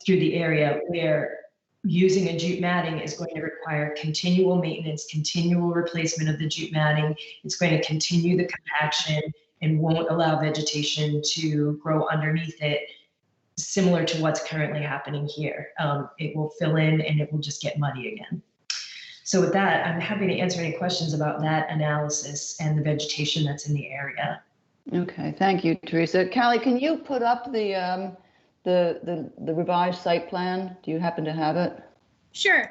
through the area, where using a jute matting is going to require continual maintenance, continual replacement of the jute matting. It's going to continue the compaction and won't allow vegetation to grow underneath it, similar to what's currently happening here. It will fill in and it will just get muddy again. So with that, I'm happy to answer any questions about that analysis and the vegetation that's in the area. Okay, thank you, Teresa. Callie, can you put up the revised site plan? Do you happen to have it? Sure.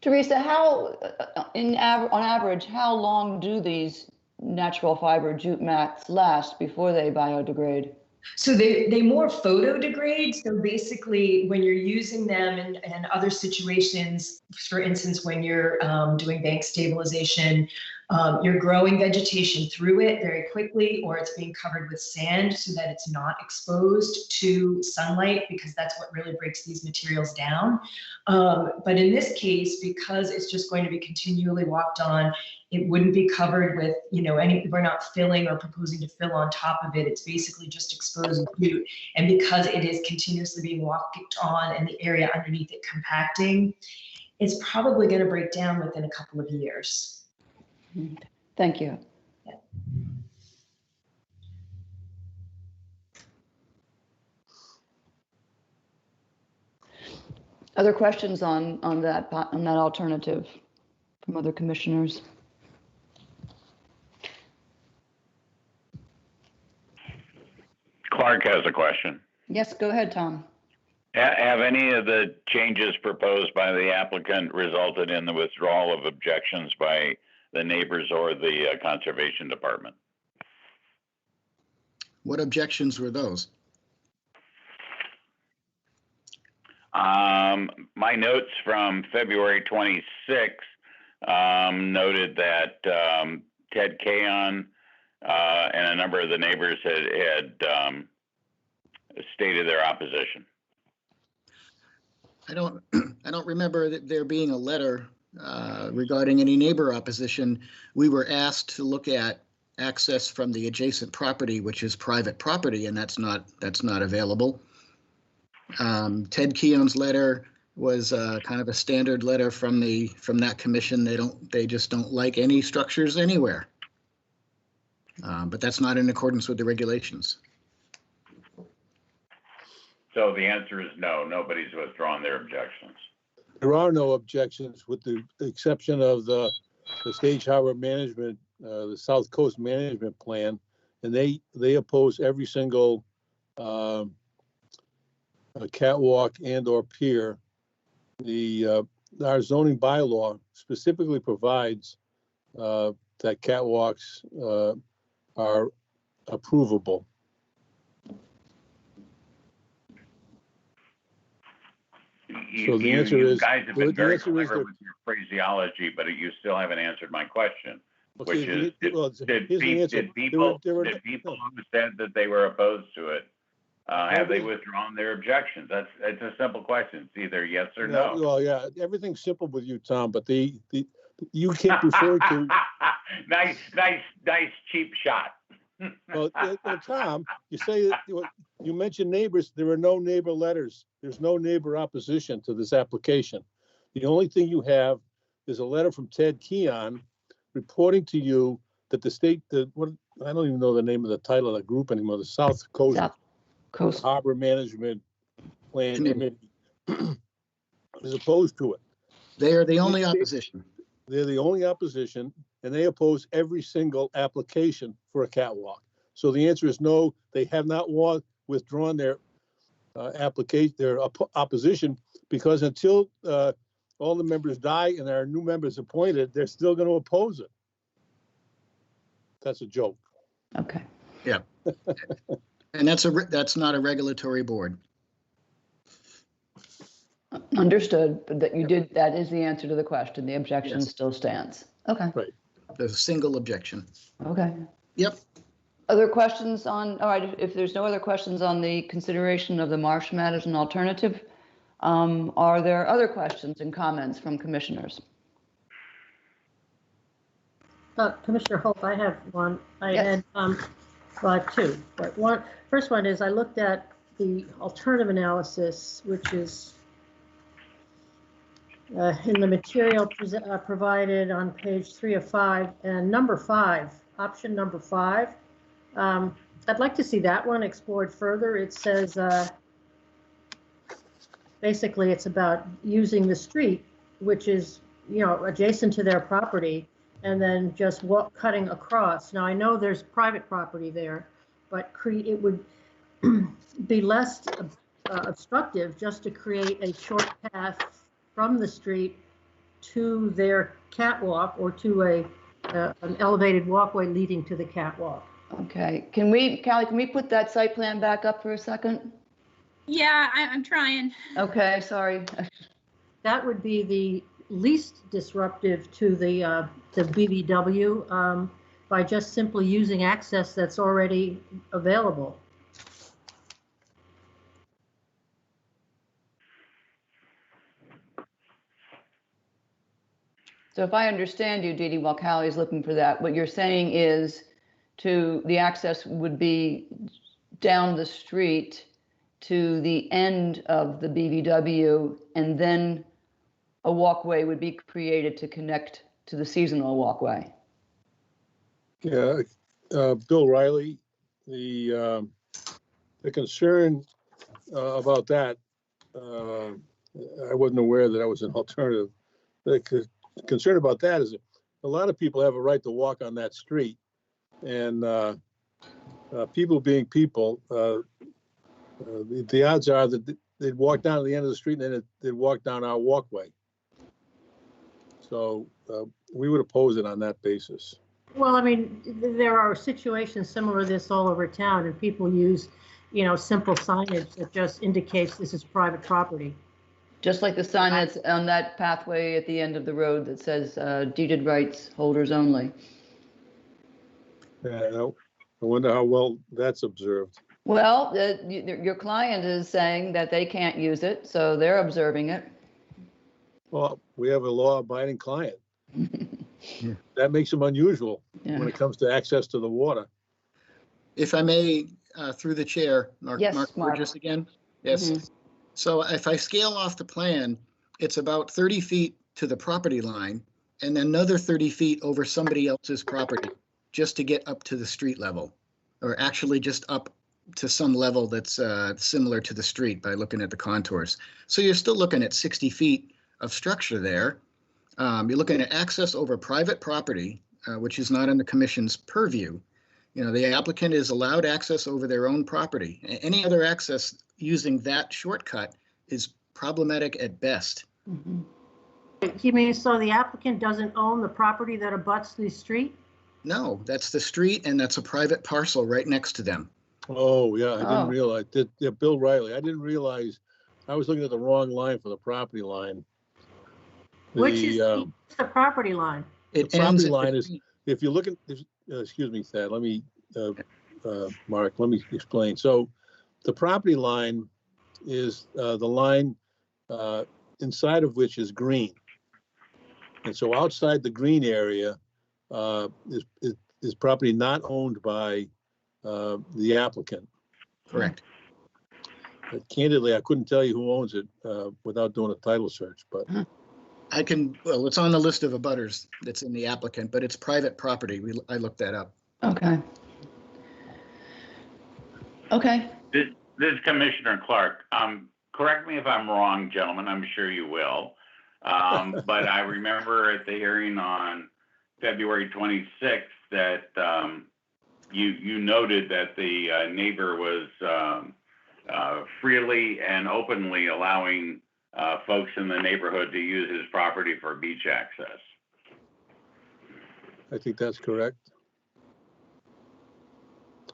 Teresa, how, on average, how long do these natural fiber jute mats last before they biodegrade? So they more photo degrade. So basically, when you're using them in other situations, for instance, when you're doing bank stabilization, you're growing vegetation through it very quickly, or it's being covered with sand so that it's not exposed to sunlight, because that's what really breaks these materials down. But in this case, because it's just going to be continually walked on, it wouldn't be covered with, we're not filling or proposing to fill on top of it. It's basically just exposed jute. And because it is continuously being walked on and the area underneath it compacting, it's probably going to break down within a couple of years. Thank you. Yeah. Other questions on that alternative from other commissioners? Clark has a question. Yes, go ahead, Tom. Have any of the changes proposed by the applicant resulted in the withdrawal of objections by the neighbors or the Conservation Department? What objections were those? My notes from February 26th noted that Ted Kayon and a number of the neighbors had stated their opposition. I don't remember that there being a letter regarding any neighbor opposition. We were asked to look at access from the adjacent property, which is private property, and that's not available. Ted Keon's letter was kind of a standard letter from that commission. They just don't like any structures anywhere. But that's not in accordance with the regulations. So the answer is no, nobody's withdrawn their objections. There are no objections with the exception of the Stage Harbor Management, the South Coast Management Plan, and they oppose every single catwalk and or pier. Our zoning bylaw specifically provides that catwalks are approvable. So the answer you is, guys have been very clever with your phraseology, but you still haven't answered my question, which is, did people who said that they were opposed to it, have they withdrawn their objections? It's a simple question. It's either yes or no. Well, yeah, everything's simple with you, Tom, but you keep referring to nice cheap shot. Well, Tom, you say that you mentioned neighbors. There are no neighbor letters. There's no neighbor opposition to this application. The only thing you have is a letter from Ted Keon reporting to you that the state, I don't even know the name of the title of the group anymore, the South Coast Harbor Management Plan Committee is opposed to it. They are the only opposition. They're the only opposition, and they oppose every single application for a catwalk. So the answer is no, they have not withdrawn their opposition, because until all the members die and there are new members appointed, they're still going to oppose it. That's a joke. Okay. Yeah. And that's not a regulatory board. Understood, but that is the answer to the question. The objection still stands. Okay. Right. There's a single objection. Okay. Yep. Other questions all right, if there's no other questions on the consideration of the marsh mat as an alternative, are there other questions and comments from commissioners? Commissioner Holt, I have one. I had two, but first one is I looked at the alternative analysis, which is in the material provided on page 3 of 5, and number 5, option number 5. I'd like to see that one explored further. It says, basically it's about using the street, which is, you know, adjacent to their property, and then just cutting across. Now, I know there's private property there, but it would be less obstructive just to create a short path from the street to their catwalk, or to an elevated walkway leading to the catwalk. Okay, Callie, can we put that site plan back up for a second? Yeah, I'm trying. Okay, sorry. That would be the least disruptive to the BBW by just simply using access that's already available. So if I understand you, Dee Dee, while Callie's looking for that, what you're saying is the access would be down the street to the end of the BBW, and then a walkway would be created to connect to the seasonal walkway. Yeah, Bill Riley, the concern about that, I wasn't aware that was an alternative. The concern about that is that a lot of people have a right to walk on that street, and people being people, the odds are that they'd walk down to the end of the street and then they'd walk down our walkway. So we would oppose it on that basis. Well, I mean, there are situations similar to this all over town, and people use, you know, simple signage that just indicates this is private property. Just like the sign that's on that pathway at the end of the road that says deeded rights holders only. Yeah, I wonder how well that's observed. Well, your client is saying that they can't use it, so they're observing it. Well, we have a law-abiding client. That makes them unusual when it comes to access to the water. If I may, through the chair, Mark Mark. Burgess again. Yes. Mm-hmm. So if I scale off the plan, it's about 30 feet to the property line, and then another 30 feet over somebody else's property, just to get up to the street level, or actually just up to some level that's similar to the street by looking at the contours. So you're still looking at 60 feet of structure there. You're looking at access over private property, which is not in the commission's purview. You know, the applicant is allowed access over their own property. Any other access using that shortcut is problematic at best. Mm-hmm. You mean so the applicant doesn't own the property that abuts the street? No, that's the street, and that's a private parcel right next to them. Oh, yeah, I didn't realize. Yeah, Bill Riley, I didn't realize. I was looking at the wrong line for the property line. Which is the property line? The property line is, if you look at, excuse me, Thad, let me, Mark, let me explain. So the property line is the line inside of which is green. And so outside the green area is property not owned by the applicant. Correct. But candidly, I couldn't tell you who owns it without doing a title search, but. I can, well, it's on the list of abutters that's in the applicant, but it's private property. I looked that up. Okay. Okay. This is Commissioner Clark. Correct me if I'm wrong, gentlemen. I'm sure you will. But I remember at the hearing on February 26th that you noted that the neighbor was freely and openly allowing folks in the neighborhood to use his property for beach access. I think that's correct.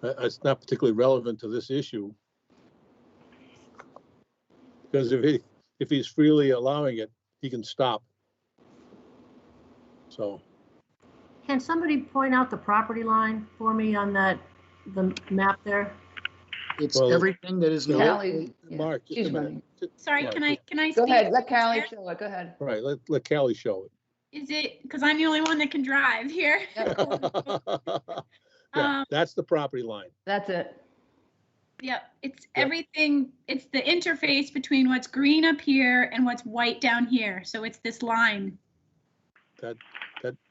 It's not particularly relevant to this issue, because if he's freely allowing it, he can stop. So. Can somebody point out the property line for me on the map there? It's everything that is Callie, Mark, just a minute. Sorry, Mark, can I speak? Go ahead, let Callie show it, go ahead. All right, let Callie show it. Is it, because I'm the only one that can drive here. Yeah, that's the property line. That's it. Yep, it's Yep. everything. It's the interface between what's green up here and what's white down here. So it's this line.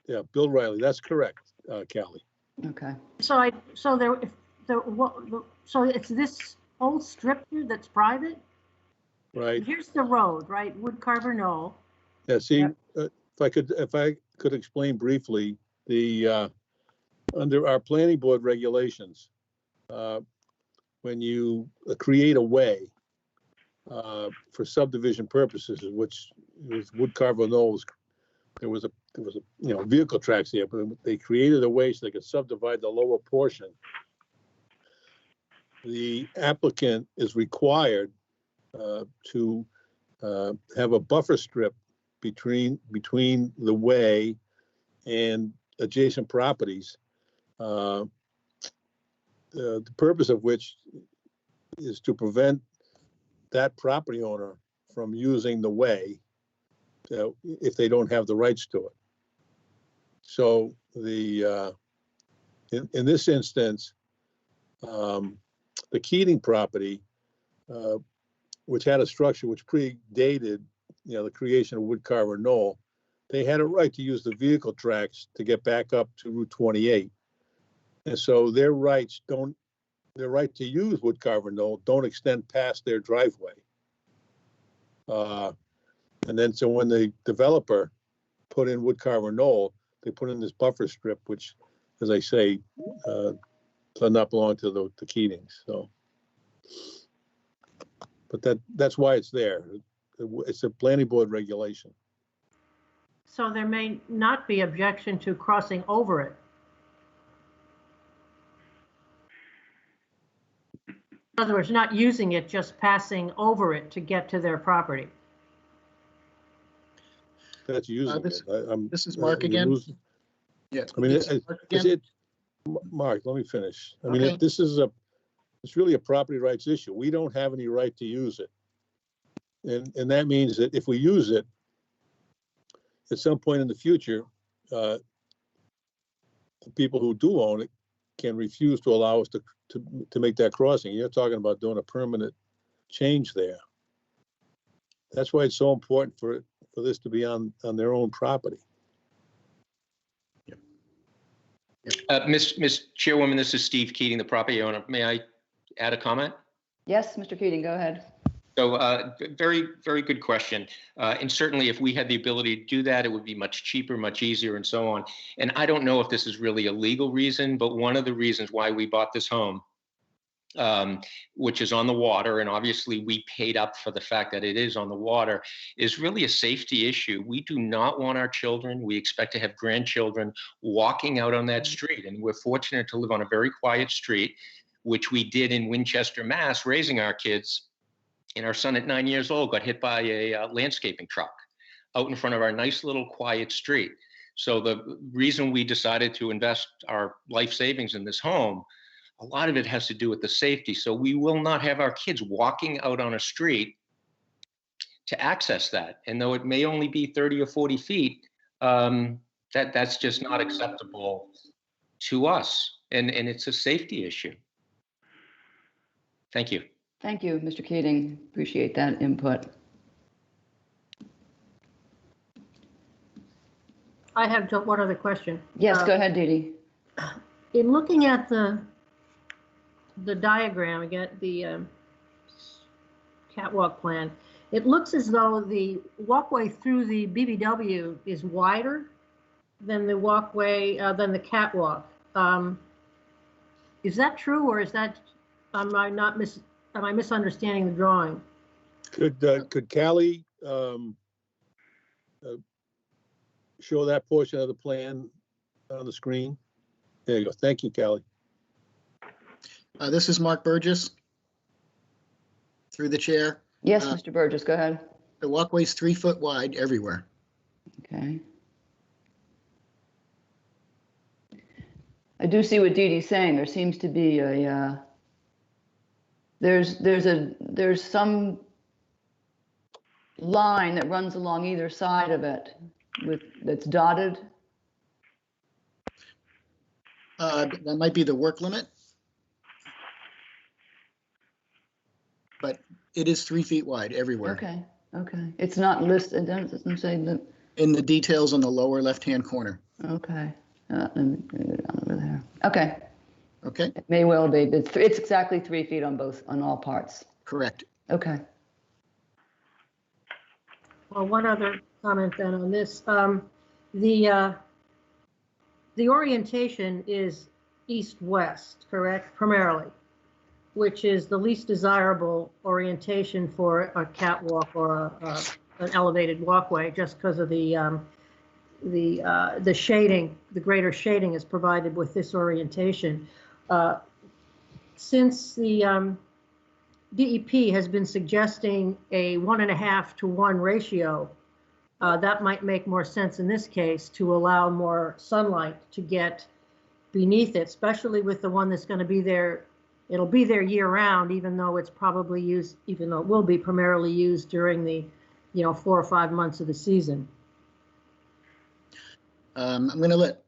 Yeah, Bill Riley, that's correct, Callie. Okay. So so it's this whole strip here that's private? Right. Here's the road, right? Woodcarver Knoll. Yeah, see, Yep. if I could explain briefly, the under our planning board regulations, when you create a way for subdivision purposes, which was Woodcarver Knolls, there was a vehicle tracks here, but they created a way so they could subdivide the lower portion. The applicant is required to have a buffer strip between the way and adjacent properties. The purpose of which is to prevent that property owner from using the way if they don't have the rights to it. So in this instance, the Keating property, which had a structure which predated, the creation of Woodcarver Knoll, they had a right to use the vehicle tracks to get back up to Route 28. And so their right to use Woodcarver Knoll don't extend past their driveway. And then so when the developer put in Woodcarver Knoll, they put in this buffer strip, which, as I say, does not belong to the Keatings. So, but that's why it's there. It's a planning board regulation. So there may not be objection to crossing over it. In other words, not using it, just passing over it to get to their property. That's using this, it. This is Mark again. Yeah. I mean, Mark, let me finish. I mean, it's really a property rights issue. We don't have any right to use it. And that means that if we use it, at some point in the future, the people who do own it can refuse to allow us to make that crossing. You're talking about doing a permanent change there. That's why it's so important for this to be on their own property. Miss Chairwoman, this is Steve Keating, the property owner. May I add a comment? Yes, Mr. Keating, go ahead. So very, very good question. And certainly if we had the ability to do that, it would be much cheaper, much easier, and so on. And I don't know if this is really a legal reason, but one of the reasons why we bought this home, which is on the water, and obviously we paid up for the fact that it is on the water, is really a safety issue. We do not want our children, we expect to have grandchildren, walking out on that street. And we're fortunate to live on a very quiet street, which we did in Winchester, Mass, raising our kids. And our son at 9 years old got hit by a landscaping truck out in front of our nice little quiet street. So the reason we decided to invest our life savings in this home, a lot of it has to do with the safety. So we will not have our kids walking out on a street to access that. And though it may only be 30 or 40 feet, that's just not acceptable to us. And it's a safety issue. Thank you. Thank you, Mr. Keating. Appreciate that input. I have one other question. Yes, go ahead, Dee Dee. In looking at the diagram, again, the catwalk plan, it looks as though the walkway through the BBW is wider than the walkway, than the catwalk. Is that true, or is that, am I misunderstanding the drawing? Could Callie show that portion of the plan on the screen? There you go. Thank you, Callie. This is Mark Burgess. Through the chair. Yes, Mr. Burgess, go ahead. The walkway's 3 foot wide everywhere. Okay. I do see what Dee Dee's saying. There seems to be a there's some line that runs along either side of it that's dotted. That might be the work limit. It is 3 feet wide everywhere. Okay, okay. It's not listed, it doesn't say that. In the details on the lower left-hand corner. Okay. Let me go down over there. Okay. Okay. It may well be. It's exactly 3 feet on all parts. Correct. Okay. Well, one other comment then on this. The orientation is east-west, correct, primarily, which is the least desirable orientation for a catwalk or an elevated walkway, just because of the shading. The greater shading is provided with this orientation. Since the DEP has been suggesting a 1.5 to 1 ratio, that might make more sense in this case to allow more sunlight to get beneath it, especially with the one that's going to be there. It'll be there year round, even though it will be primarily used during the, 4 or 5 months of the season. I'm going to let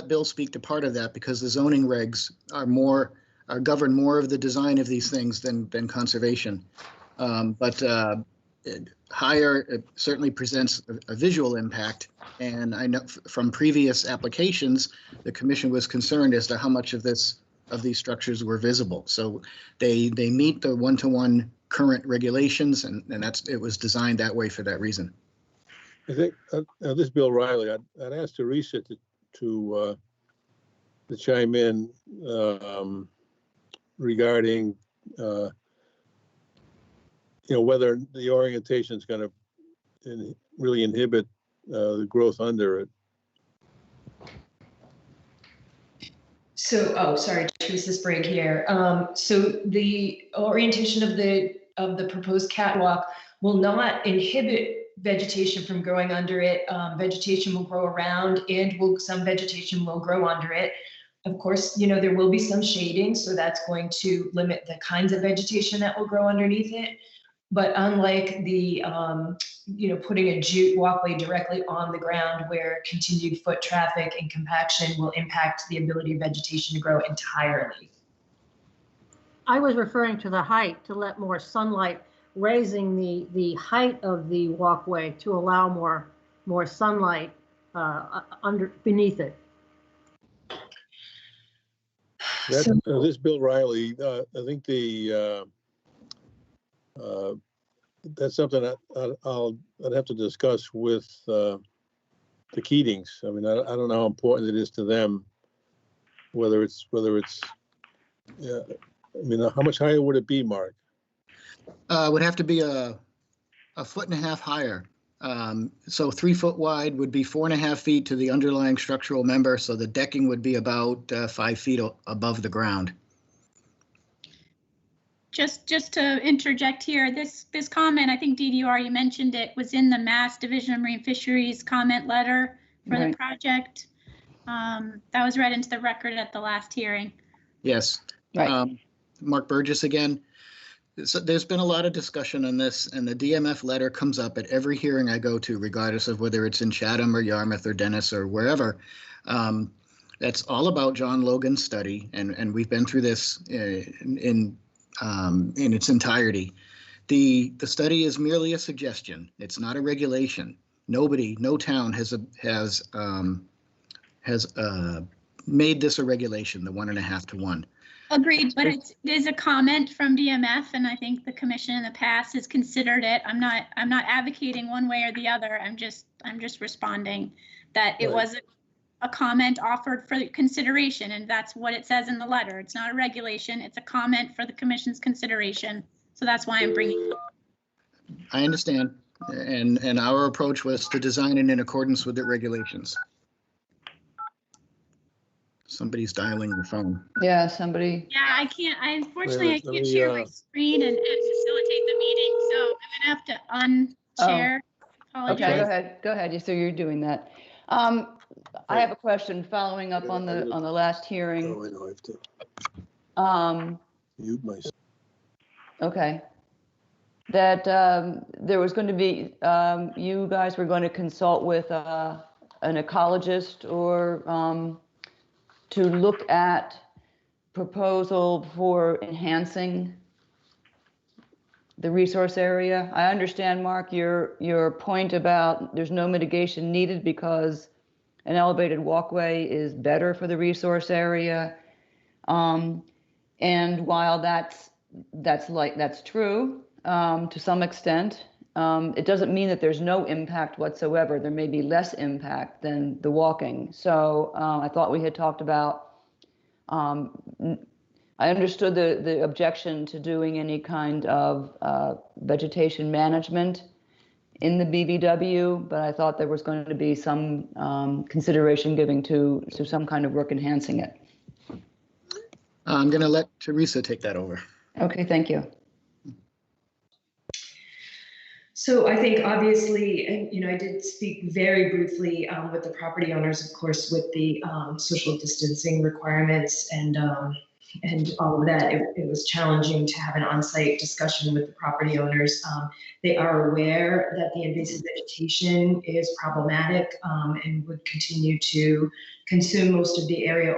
Bill speak to part of that, because the zoning regs govern more of the design of these things than conservation. Higher, it certainly presents a visual impact, and I know from previous applications, the commission was concerned as to how much of these structures were visible. So they meet the 1-to-1 current regulations, and it was designed that way for that reason. I think this is Bill Riley. I'd ask Teresa to chime in regarding whether the orientation is going to really inhibit the growth under it. So, sorry, Teresa Sprague here. So the orientation of the proposed catwalk will not inhibit vegetation from growing under it. Vegetation will grow around, and some vegetation will grow under it. Of course, there will be some shading, so that's going to limit the kinds of vegetation that will grow underneath it. But unlike the, putting a jute walkway directly on the ground where continued foot traffic and compaction will impact the ability of vegetation to grow entirely. I was referring to the height, to let more sunlight, raising the height of the walkway to allow more sunlight beneath it. This is Bill Riley. I think that's something I'd have to discuss with the Keatings. I mean, I don't know how important it is to them. Whether it's yeah. I mean, how much higher would it be, Mark? Would have to be a 1.5 feet higher. So 3 foot wide would be 4.5 feet to the underlying structural member. So the decking would be about 5 feet above the ground. Just to interject here, this comment, I think Dee already mentioned it, was in the Mass Division of Marine Fisheries comment letter for the project. That was read into the record at the last hearing. Yes. Right. Mark Burgess again. So there's been a lot of discussion on this, and the DMF letter comes up at every hearing I go to, regardless of whether it's in Chatham or Yarmouth or Dennis or wherever. That's all about John Logan's study, and we've been through this in its entirety. The study is merely a suggestion. It's not a regulation. No town has made this a regulation, the 1.5 to 1. Agreed, but it is a comment from DMF, and I think the commission in the past has considered it. I'm not advocating one way or the other. I'm just responding that it was a comment offered for consideration, and that's what it says in the letter. It's not a regulation. It's a comment for the commission's consideration. So that's why I'm bringing it up. I understand, and our approach was to design it in accordance with the regulations. Somebody's dialing the phone. Yeah, somebody. Yeah, unfortunately, I can't share my screen and facilitate the meeting, so I'm gonna have to unshare. Apologize. Okay, go ahead. So you're doing that. I have a question following up on the last hearing. Oh, I know, I have to mute myself. Okay. That there was going to be, you guys were going to consult with an ecologist or to look at proposal for enhancing the resource area. I understand, Mark, your point about there's no mitigation needed because an elevated walkway is better for the resource area. And while that's true to some extent, it doesn't mean that there's no impact whatsoever. There may be less impact than the walking. So I thought we had talked about, I understood the objection to doing any kind of vegetation management in the BVW, but I thought there was going to be some consideration given to some kind of work enhancing it. I'm going to let Teresa take that over. Okay, thank you. So I think obviously, and I did speak very briefly with the property owners, of course, with the social distancing requirements and all of that. It was challenging to have an on-site discussion with the property owners. They are aware that the invasive vegetation is problematic and would continue to consume most of the area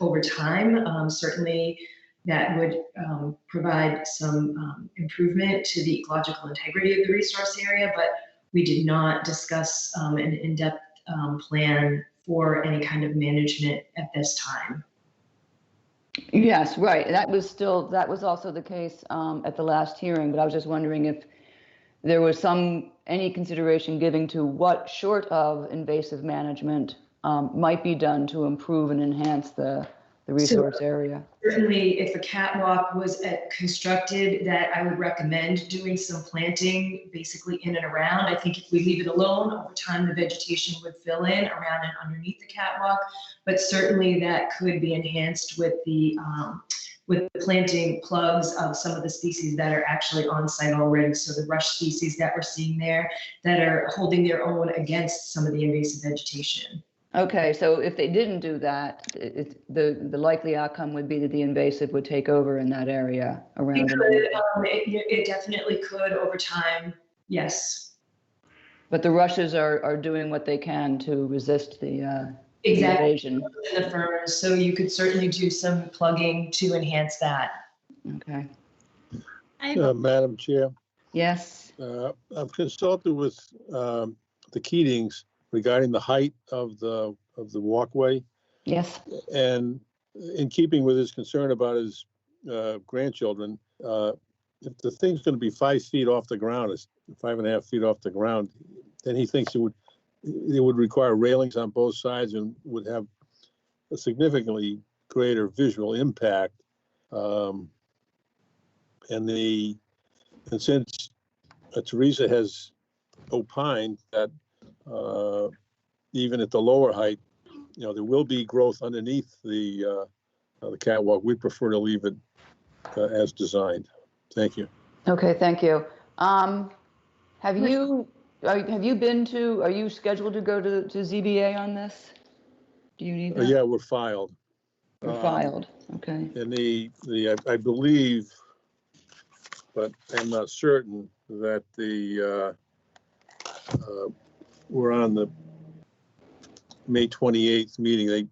over time. Certainly, that would provide some improvement to the ecological integrity of the resource area, but we did not discuss an in-depth plan for any kind of management at this time. Yes, right. That was also the case at the last hearing, but I was just wondering if there was any consideration given to what short of invasive management might be done to improve and enhance the resource area. Certainly, if a catwalk was constructed, that I would recommend doing some planting basically in and around. I think if we leave it alone, over time the vegetation would fill in around and underneath the catwalk, but certainly that could be enhanced with the planting plugs of some of the species that are actually on site already. So the rush species that we're seeing there that are holding their own against some of the invasive vegetation. Okay, so if they didn't do that, the likely outcome would be that the invasive would take over in that area around. It definitely could over time, yes. But the rushes are doing what they can to resist the invasion. In the ferns, so you could certainly do some plugging to enhance that. Okay. Madam Chair. Yes. I've consulted with the Keatings regarding the height of the walkway. Yes. And in keeping with his concern about his grandchildren, if the thing's going to be 5 feet off the ground, it's 5.5 feet off the ground, then he thinks it would require railings on both sides and would have a significantly greater visual impact. And since Teresa has opined that even at the lower height, there will be growth underneath the catwalk, we'd prefer to leave it as designed. Thank you. Okay, thank you. Are you scheduled to go to ZBA on this? Do you need that? Yeah, we're filed. We're filed, okay. And I believe, but I'm not certain, that we're on the May 28th meeting.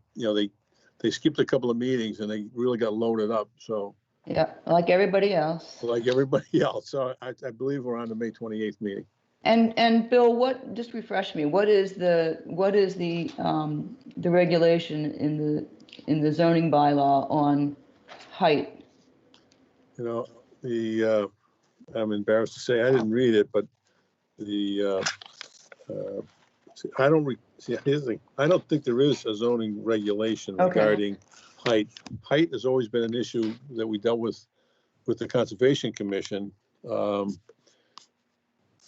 They skipped a couple of meetings and they really got loaded up. So yeah, like everybody else. Like everybody else. So I believe we're on the May 28th meeting. And Bill, just refresh me. What is the regulation in the zoning bylaw on height? I'm embarrassed to say I didn't read it, but I don't think there is a zoning regulation regarding height. Height has always been an issue that we dealt with the Conservation Commission,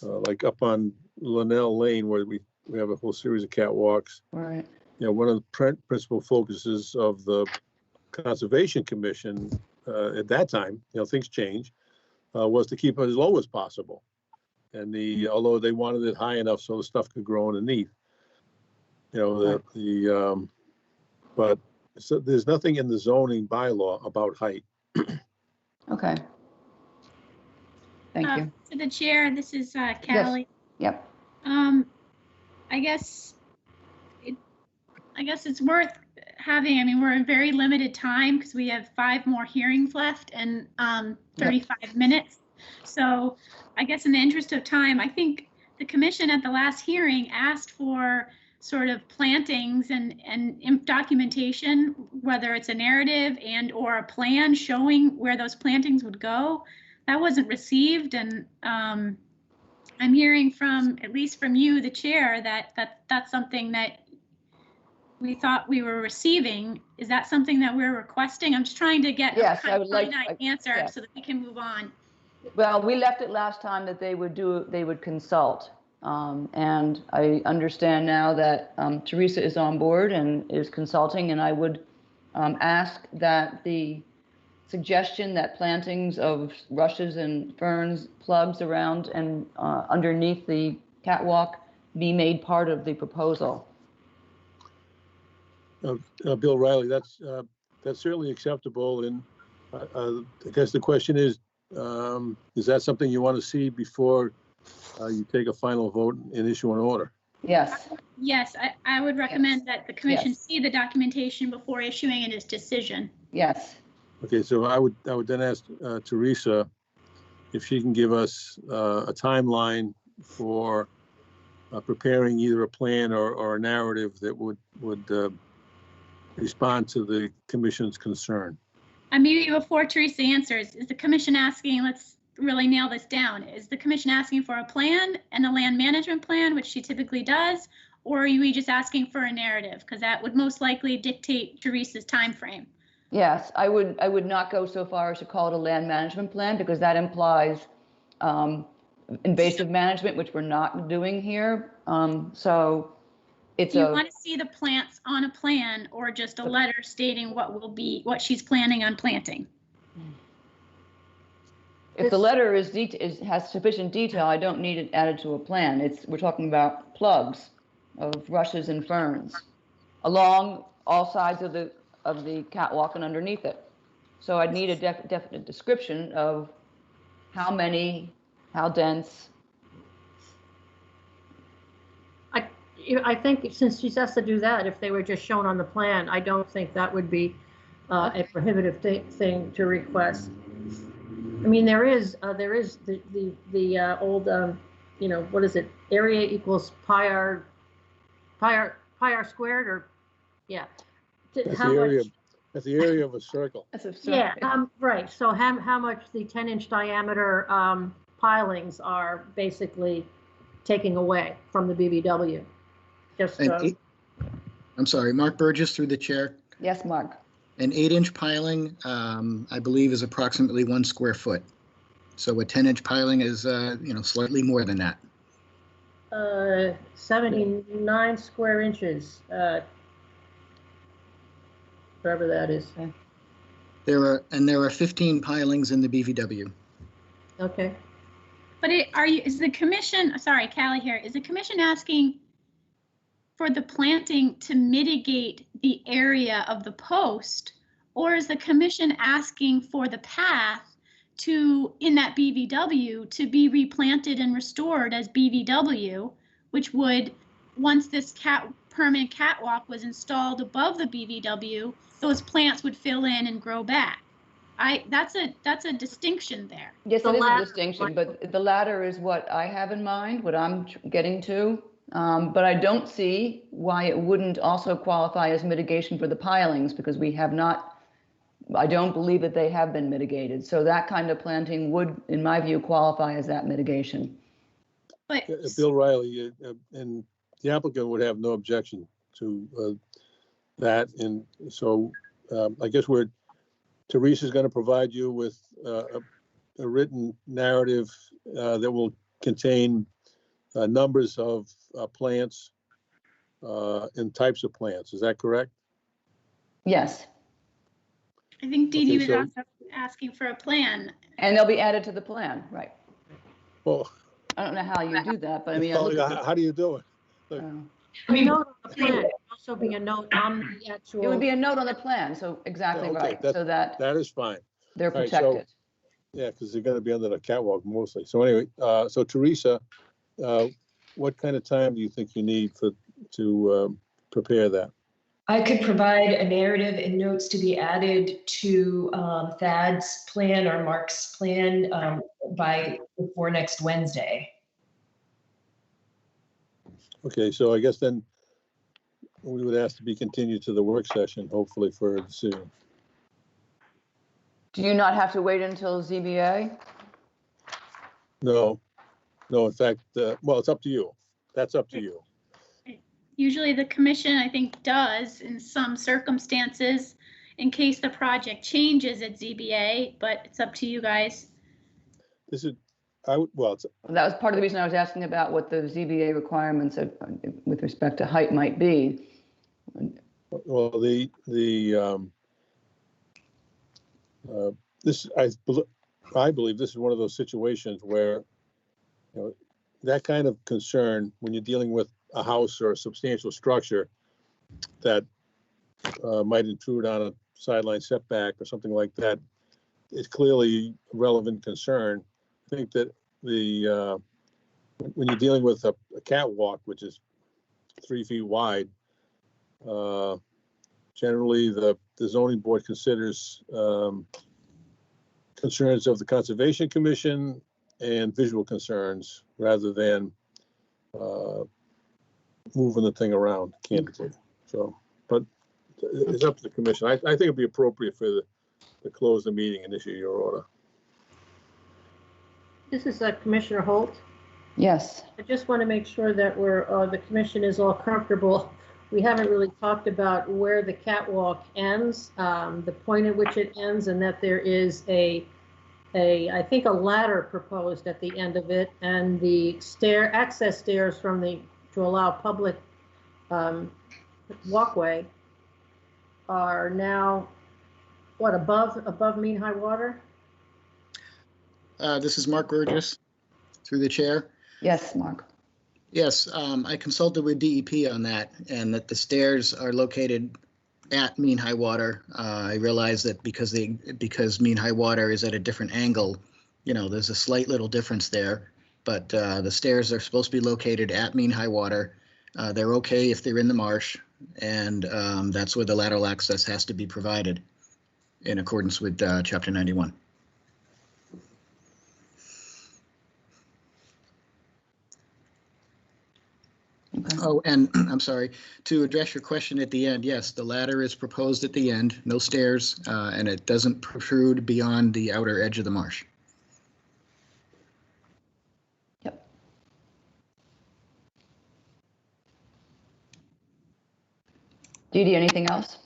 like up on Linnell Lane, where we have a whole series of catwalks. Right. One of the principal focuses of the Conservation Commission at that time, things change, was to keep it as low as possible. And although they wanted it high enough so the stuff could grow underneath, but so there's nothing in the zoning bylaw about height. Okay. Thank you. To the chair, this is Callie. Yes. Yep. I guess it's worth having. I mean, we're in very limited time because we have 5 more hearings left and 35 minutes. So I guess in the interest of time, I think the commission at the last hearing asked for sort of plantings and documentation, whether it's a narrative and or a plan showing where those plantings would go. That wasn't received, and I'm hearing from, at least from you, the chair, that's something that we thought we were receiving. Is that something that we're requesting? I'm just trying to get Yes, a kind I of would like, finite answer yes. so that we can move on. Well, we left it last time that they would consult. And I understand now that Teresa is on board and is consulting, and I would ask that the suggestion that plantings of rushes and ferns, plugs around and underneath the catwalk be made part of the proposal. Bill Riley, that's certainly acceptable. And I guess the question is that something you want to see before you take a final vote and issue an order? Yes. Yes, I would recommend that the commission Yes. see the documentation before issuing its decision. Yes. Okay, so I would then ask Teresa if she can give us a timeline for preparing either a plan or a narrative that would respond to the commission's concern. Maybe before Teresa answers, is the commission asking, let's really nail this down, is the commission asking for a plan and a land management plan, which she typically does, or are we just asking for a narrative? Because that would most likely dictate Teresa's time frame. Yes, I would not go so far as to call it a land management plan, because that implies invasive management, which we're not doing here. So it's Do you want to see the plants on a plan or just a letter stating what she's planning on planting? If the letter has sufficient detail, I don't need it added to a plan. We're talking about plugs of rushes and ferns along all sides of the catwalk and underneath it. So I'd need a definite description of how many, how dense. I think since she's asked to do that, if they were just shown on the plan, I don't think that would be a prohibitive thing to request. I mean, there is the old, what is it? Area equals pi r squared, or yeah. That's the area of a circle. Yeah, right. So how much the 10-inch diameter pilings are basically taking away from the BBW. Just. I'm sorry, Mark Burgess through the chair. Yes, Mark. An 8-inch piling, I believe, is approximately 1 square foot. So a 10-inch piling is, slightly more than that. 79 square inches, whatever that is. There are 15 pilings in the BVW. Okay. But is the commission, sorry, Callie here, is the commission asking for the planting to mitigate the area of the post, or is the commission asking for the path in that BVW to be replanted and restored as BVW, which would, once this permanent catwalk was installed above the BVW, those plants would fill in and grow back? That's a distinction there. Yes, it is a distinction, but the latter is what I have in mind, what I'm getting to. But I don't see why it wouldn't also qualify as mitigation for the pilings, because I don't believe that they have been mitigated. So that kind of planting would, in my view, qualify as that mitigation. But Bill Riley, and the applicant would have no objection to that. And so I guess Teresa's going to provide you with a written narrative that will contain numbers of plants and types of plants. Is that correct? Yes. I think Dee Dee was also asking for a plan. And they'll be added to the plan, right? Well, I don't know how you do that, but I mean, how do you do it? A note on the plan would also be a note on the actual. It would be a note on the plan, so exactly right. So that is fine. They're protected. Right, yeah, because they're going to be under the catwalk mostly. So anyway, so Teresa, what kind of time do you think you need to prepare that? I could provide a narrative and notes to be added to Thad's plan or Mark's plan before next Wednesday. Okay, so I guess then we would ask to be continued to the work session, hopefully for a decision. Do you not have to wait until ZBA? No, in fact, well, it's up to you. That's up to you. Usually the commission, I think, does in some circumstances in case the project changes at ZBA, but it's up to you guys. This is, that was part of the reason I was asking about what the ZBA requirements with respect to height might be. well, I believe this is one of those situations where, you know, that kind of concern when you're dealing with a house or a substantial structure that might intrude on a sideline setback or something like that is clearly a relevant concern. I think that when you're dealing with a catwalk, which is 3 feet wide, generally the zoning board considers concerns of the Conservation Commission and visual concerns rather than moving the thing around, candidly. So, but it's up to the commission. I think it'd be appropriate for to close the meeting and issue your order. This is Commissioner Holt. Yes. I just want to make sure that the commission is all comfortable. We haven't really talked about where the catwalk ends, the point at which it ends, and that there is I think a ladder proposed at the end of it, and the access stairs to allow public walkway are now what, above mean high water? This is Mark Burgess, through the chair. Yes, Mark. Yes, I consulted with DEP on that, and that the stairs are located at mean high water. I realize that because mean high water is at a different angle, you know, there's a slight little difference there, but the stairs are supposed to be located at mean high water. They're okay if they're in the marsh, and that's where the lateral access has to be provided in accordance with Chapter 91. Okay. Oh, and I'm sorry, to address your question at the end, yes, the ladder is proposed at the end, no stairs, and it doesn't protrude beyond the outer edge of the marsh. Yep. Dee Dee, anything else?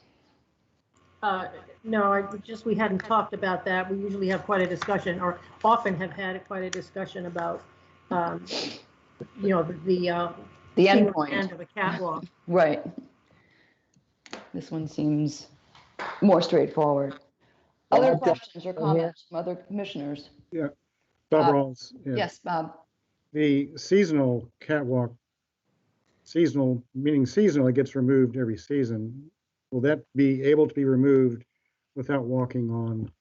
No, we hadn't talked about that. We usually have quite a discussion, or often have had quite a discussion about, you know, the end point of a catwalk. Right. This one seems more straightforward. Other questions or comments from other commissioners? Yeah, Bob Rawls. Yeah. Yes, Bob. The seasonal catwalk, meaning seasonal, it gets removed every season. Will that be able to be removed without walking on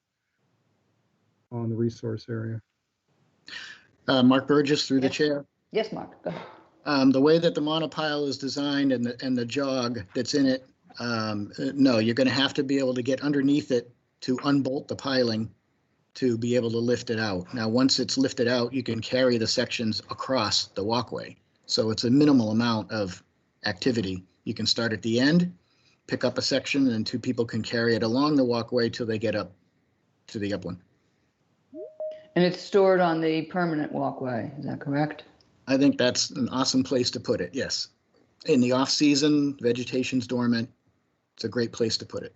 the resource area? Mark Burgess, through the chair. Yes, Mark, go ahead. The way that the monopile is designed and the jog that's in it, no, you're going to have to be able to get underneath it to unbolt the piling to be able to lift it out. Now, once it's lifted out, you can carry the sections across the walkway. So it's a minimal amount of activity. You can start at the end, pick up a section, and 2 people can carry it along the walkway till they get up to the upland. And it's stored on the permanent walkway, is that correct? I think that's an awesome place to put it, yes. In the off-season, vegetation's dormant. It's a great place to put it.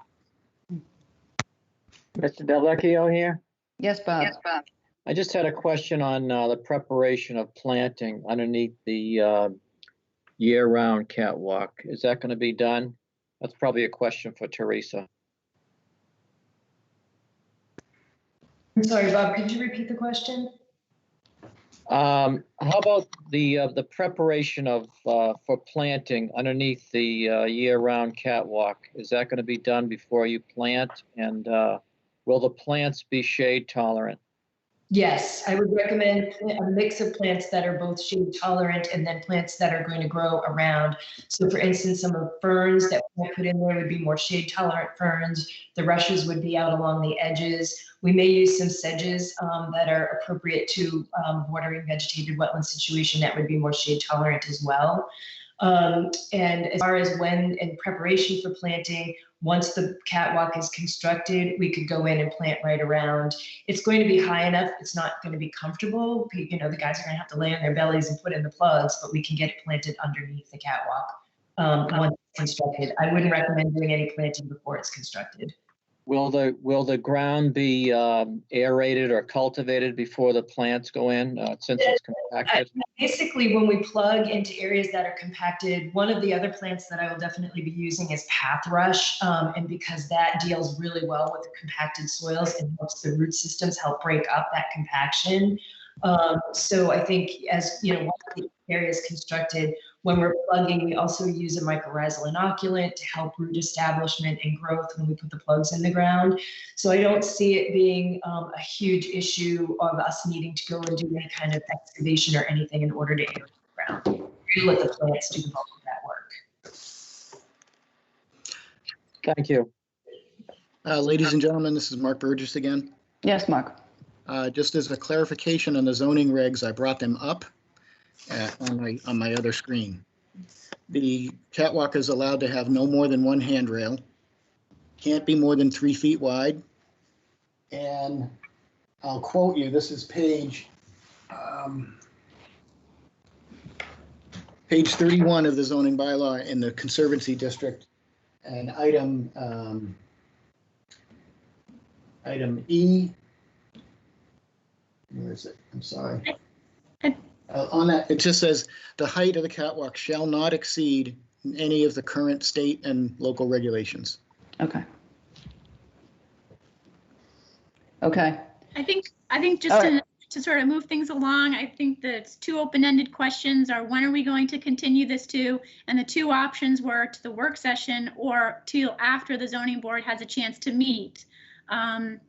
Mr. Delvecchio here. Yes, Bob. Yes, Bob. I just had a question on the preparation of planting underneath the year-round catwalk. Is that going to be done? That's probably a question for Teresa. I'm sorry, Bob, could you repeat the question? How about the preparation of for planting underneath the year-round catwalk? Is that going to be done before you plant? And will the plants be shade tolerant? Yes, I would recommend a mix of plants that are both shade tolerant and then plants that are going to grow around. So for instance, some of the ferns that I put in there would be more shade tolerant ferns. The rushes would be out along the edges. We may use some sedges that are appropriate to bordering vegetated wetland situation that would be more shade tolerant as well. And as far as when in preparation for planting, once the catwalk is constructed, we could go in and plant right around. It's going to be high enough. It's not going to be comfortable. You know, the guys are going to have to lay on their bellies and put in the plugs, but we can get it planted underneath the catwalk once it's constructed. I wouldn't recommend doing any planting before it's constructed. Will the ground be aerated or cultivated before the plants go in, since it's compacted? Basically, when we plug into areas that are compacted, one of the other plants that I will definitely be using is path rush, and because that deals really well with the compacted soils and helps the root systems help break up that compaction. So I think as you know, once the area is constructed, when we're plugging, we also use a mycorrhizal inoculant to help root establishment and growth when we put the plugs in the ground. So I don't see it being a huge issue of us needing to go and do any kind of excavation or anything in order to air the ground. We let the plants do the bulk of that work. Thank you. Ladies and gentlemen, this is Mark Burgess again. Yes, Mark. Just as a clarification on the zoning regs, I brought them up on my other screen. The catwalk is allowed to have no more than one handrail, can't be more than 3 feet wide, and I'll quote you, this is page 31 of the zoning bylaw in the Conservancy District, and item E. Where is it? I'm sorry. On that, it just says the height of the catwalk shall not exceed any of the current state and local regulations. Okay. Okay. I think just to sort of move things along, I think the two open-ended questions are when are we going to continue this to? And the two options were to the work session or till after the zoning board has a chance to meet. I'm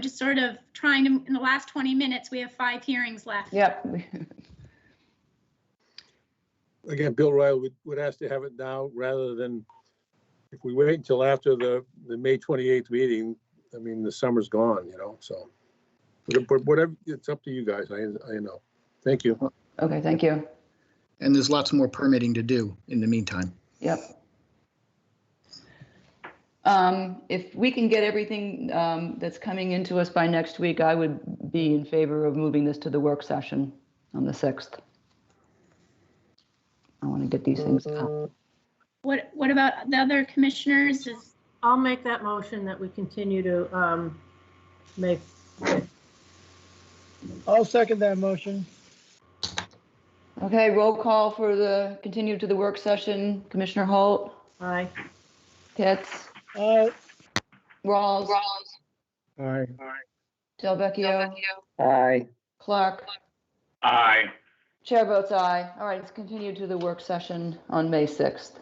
just sort of trying to, in the last 20 minutes, we have 5 hearings left. Yep. Again, Bill Riley would ask to have it now rather than if we wait until after the May 28th meeting. I mean, the summer's gone, you know, so. But whatever, it's up to you guys. I know. Thank you. Okay, thank you. And there's lots more permitting to do in the meantime. Yep. If we can get everything that's coming into us by next week, I would be in favor of moving this to the work session on the 6th. I want to get these things done. What about the other commissioners? I'll make that motion that we continue to make. I'll second that motion. Okay, roll call for the continue to the work session. Commissioner Holt? Aye. Pitts? Aye. Rawls? Aye. Delvecchio? Aye. Clark? Aye. Chair votes aye. All right, let's continue to the work session on May 6th.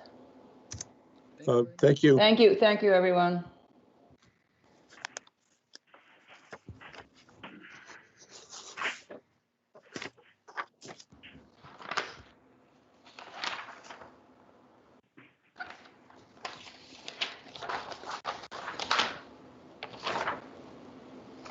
Thank you. Thank you. Thank you, everyone.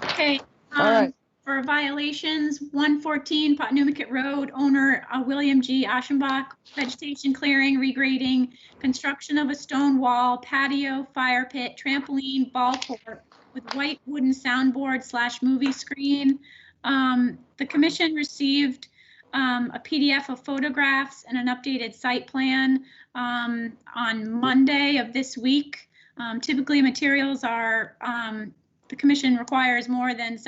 Okay. All right. For violations, 114 Potnumkett Road, owner William G. Aschenbach, vegetation clearing, regrading, construction of a stone wall, patio, fire pit, trampoline, ball court with white wooden soundboard / movie screen. The commission received a PDF of photographs and an updated site plan on Monday of this week. Typically materials are the commission requires more than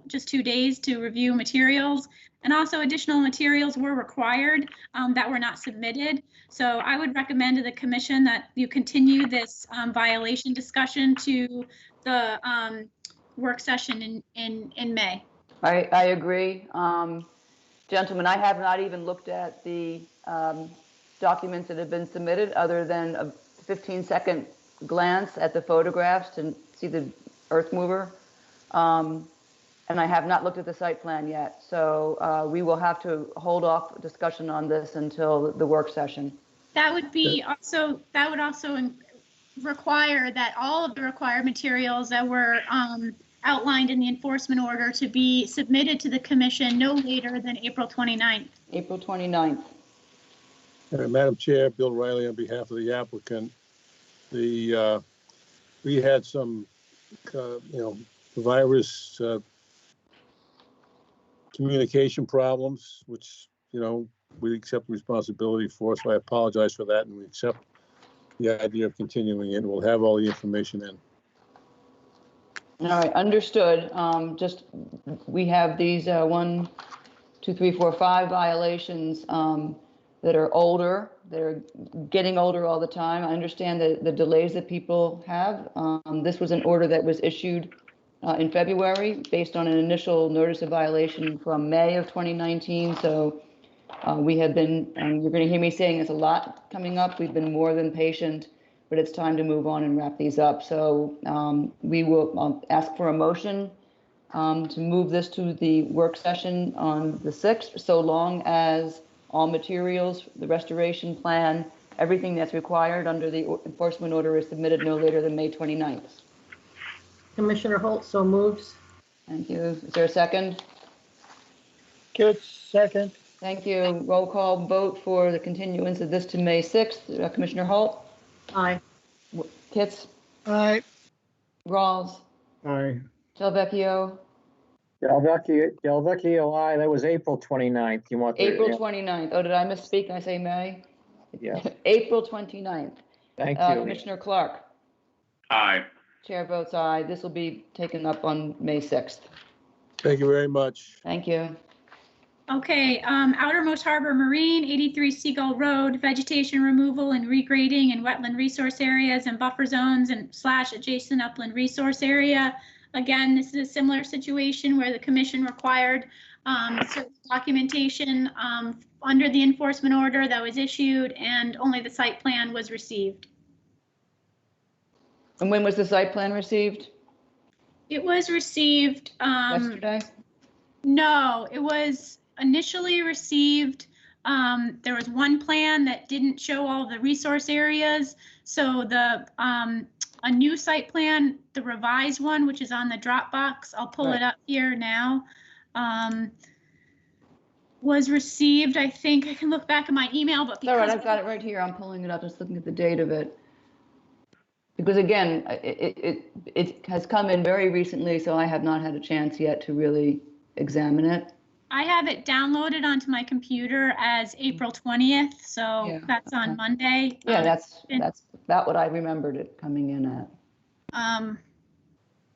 just 2 days to review materials, and also additional materials were required that were not submitted. So I would recommend to the commission that you continue this violation discussion to the work session in May. I agree. Gentlemen, I have not even looked at the documents that have been submitted other than a 15-second glance at the photographs to see the earth mover. And I have not looked at the site plan yet, so we will have to hold off discussion on this until the work session. That would also require that all of the required materials that were outlined in the enforcement order to be submitted to the commission no later than April 29th. April 29th. Madam Chair, Bill Riley on behalf of the applicant. We had some, virus communication problems, which, we accept responsibility for. So I apologize for that, and we accept the idea of continuing it. We'll have all the information in. All right, understood. Just, we have these 1, 2, 3, 4, 5 violations that are older. They're getting older all the time. I understand the delays that people have. This was an order that was issued in February based on an initial notice of violation from May of 2019. So we have been, you're going to hear me saying there's a lot coming up. We've been more than patient, but it's time to move on and wrap these up. So we will ask for a motion to move this to the work session on the 6th, so long as all materials, the restoration plan, everything that's required under the enforcement order is submitted no later than May 29th. Commissioner Holt so moves. Thank you. Is there a second? Kitts, second. Thank you. Roll call vote for the continuance of this to May 6th. Commissioner Holt? Aye. Kitts? Aye. Rawls? Aye. Delvecchio? Delvecchio, aye. That was April 29th. You want the April 29th. Oh, did I misspeak? I say May? Yes. April 29th. Thank you. Commissioner Clark? Aye. Chair votes aye. This will be taken up on May 6th. Thank you very much. Thank you. Okay, Outermost Harbor Marine, 83 Seagull Road, vegetation removal and regrading in wetland resource areas and buffer zones and / adjacent upland resource area. Again, this is a similar situation where the commission required certain documentation under the enforcement order that was issued, and only the site plan was received. And when was the site plan received? It was received yesterday? No, it was initially received. There was one plan that didn't show all the resource areas. So the a new site plan, the revised one, which is on the Dropbox, I'll pull it up here now, was received. I think I can look back at my email, but because all right, I've got it right here. I'm pulling it up, just looking at the date of it. Because again, it has come in very recently, so I have not had a chance yet to really examine it. I have it downloaded onto my computer as April 20th, so yeah, that's on Monday. Yeah, that's about what I remembered it coming in at.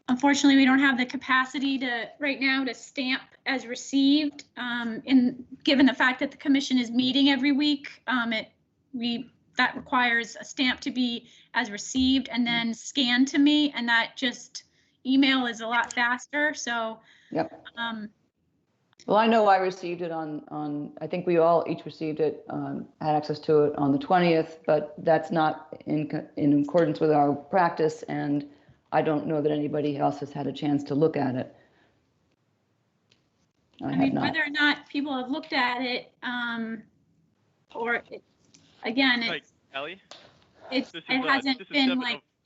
Unfortunately, we don't have the capacity to right now to stamp as received. Given the fact that the commission is meeting every week, that requires a stamp to be as received and then scanned to me, and that just email is a lot faster. So. Yep. Well, I know I received it on I think we all each received it, had access to it on the 20th, but that's not in accordance with our practice, and I don't know that anybody else has had a chance to look at it. I mean, whether or not people have looked at it, or again, it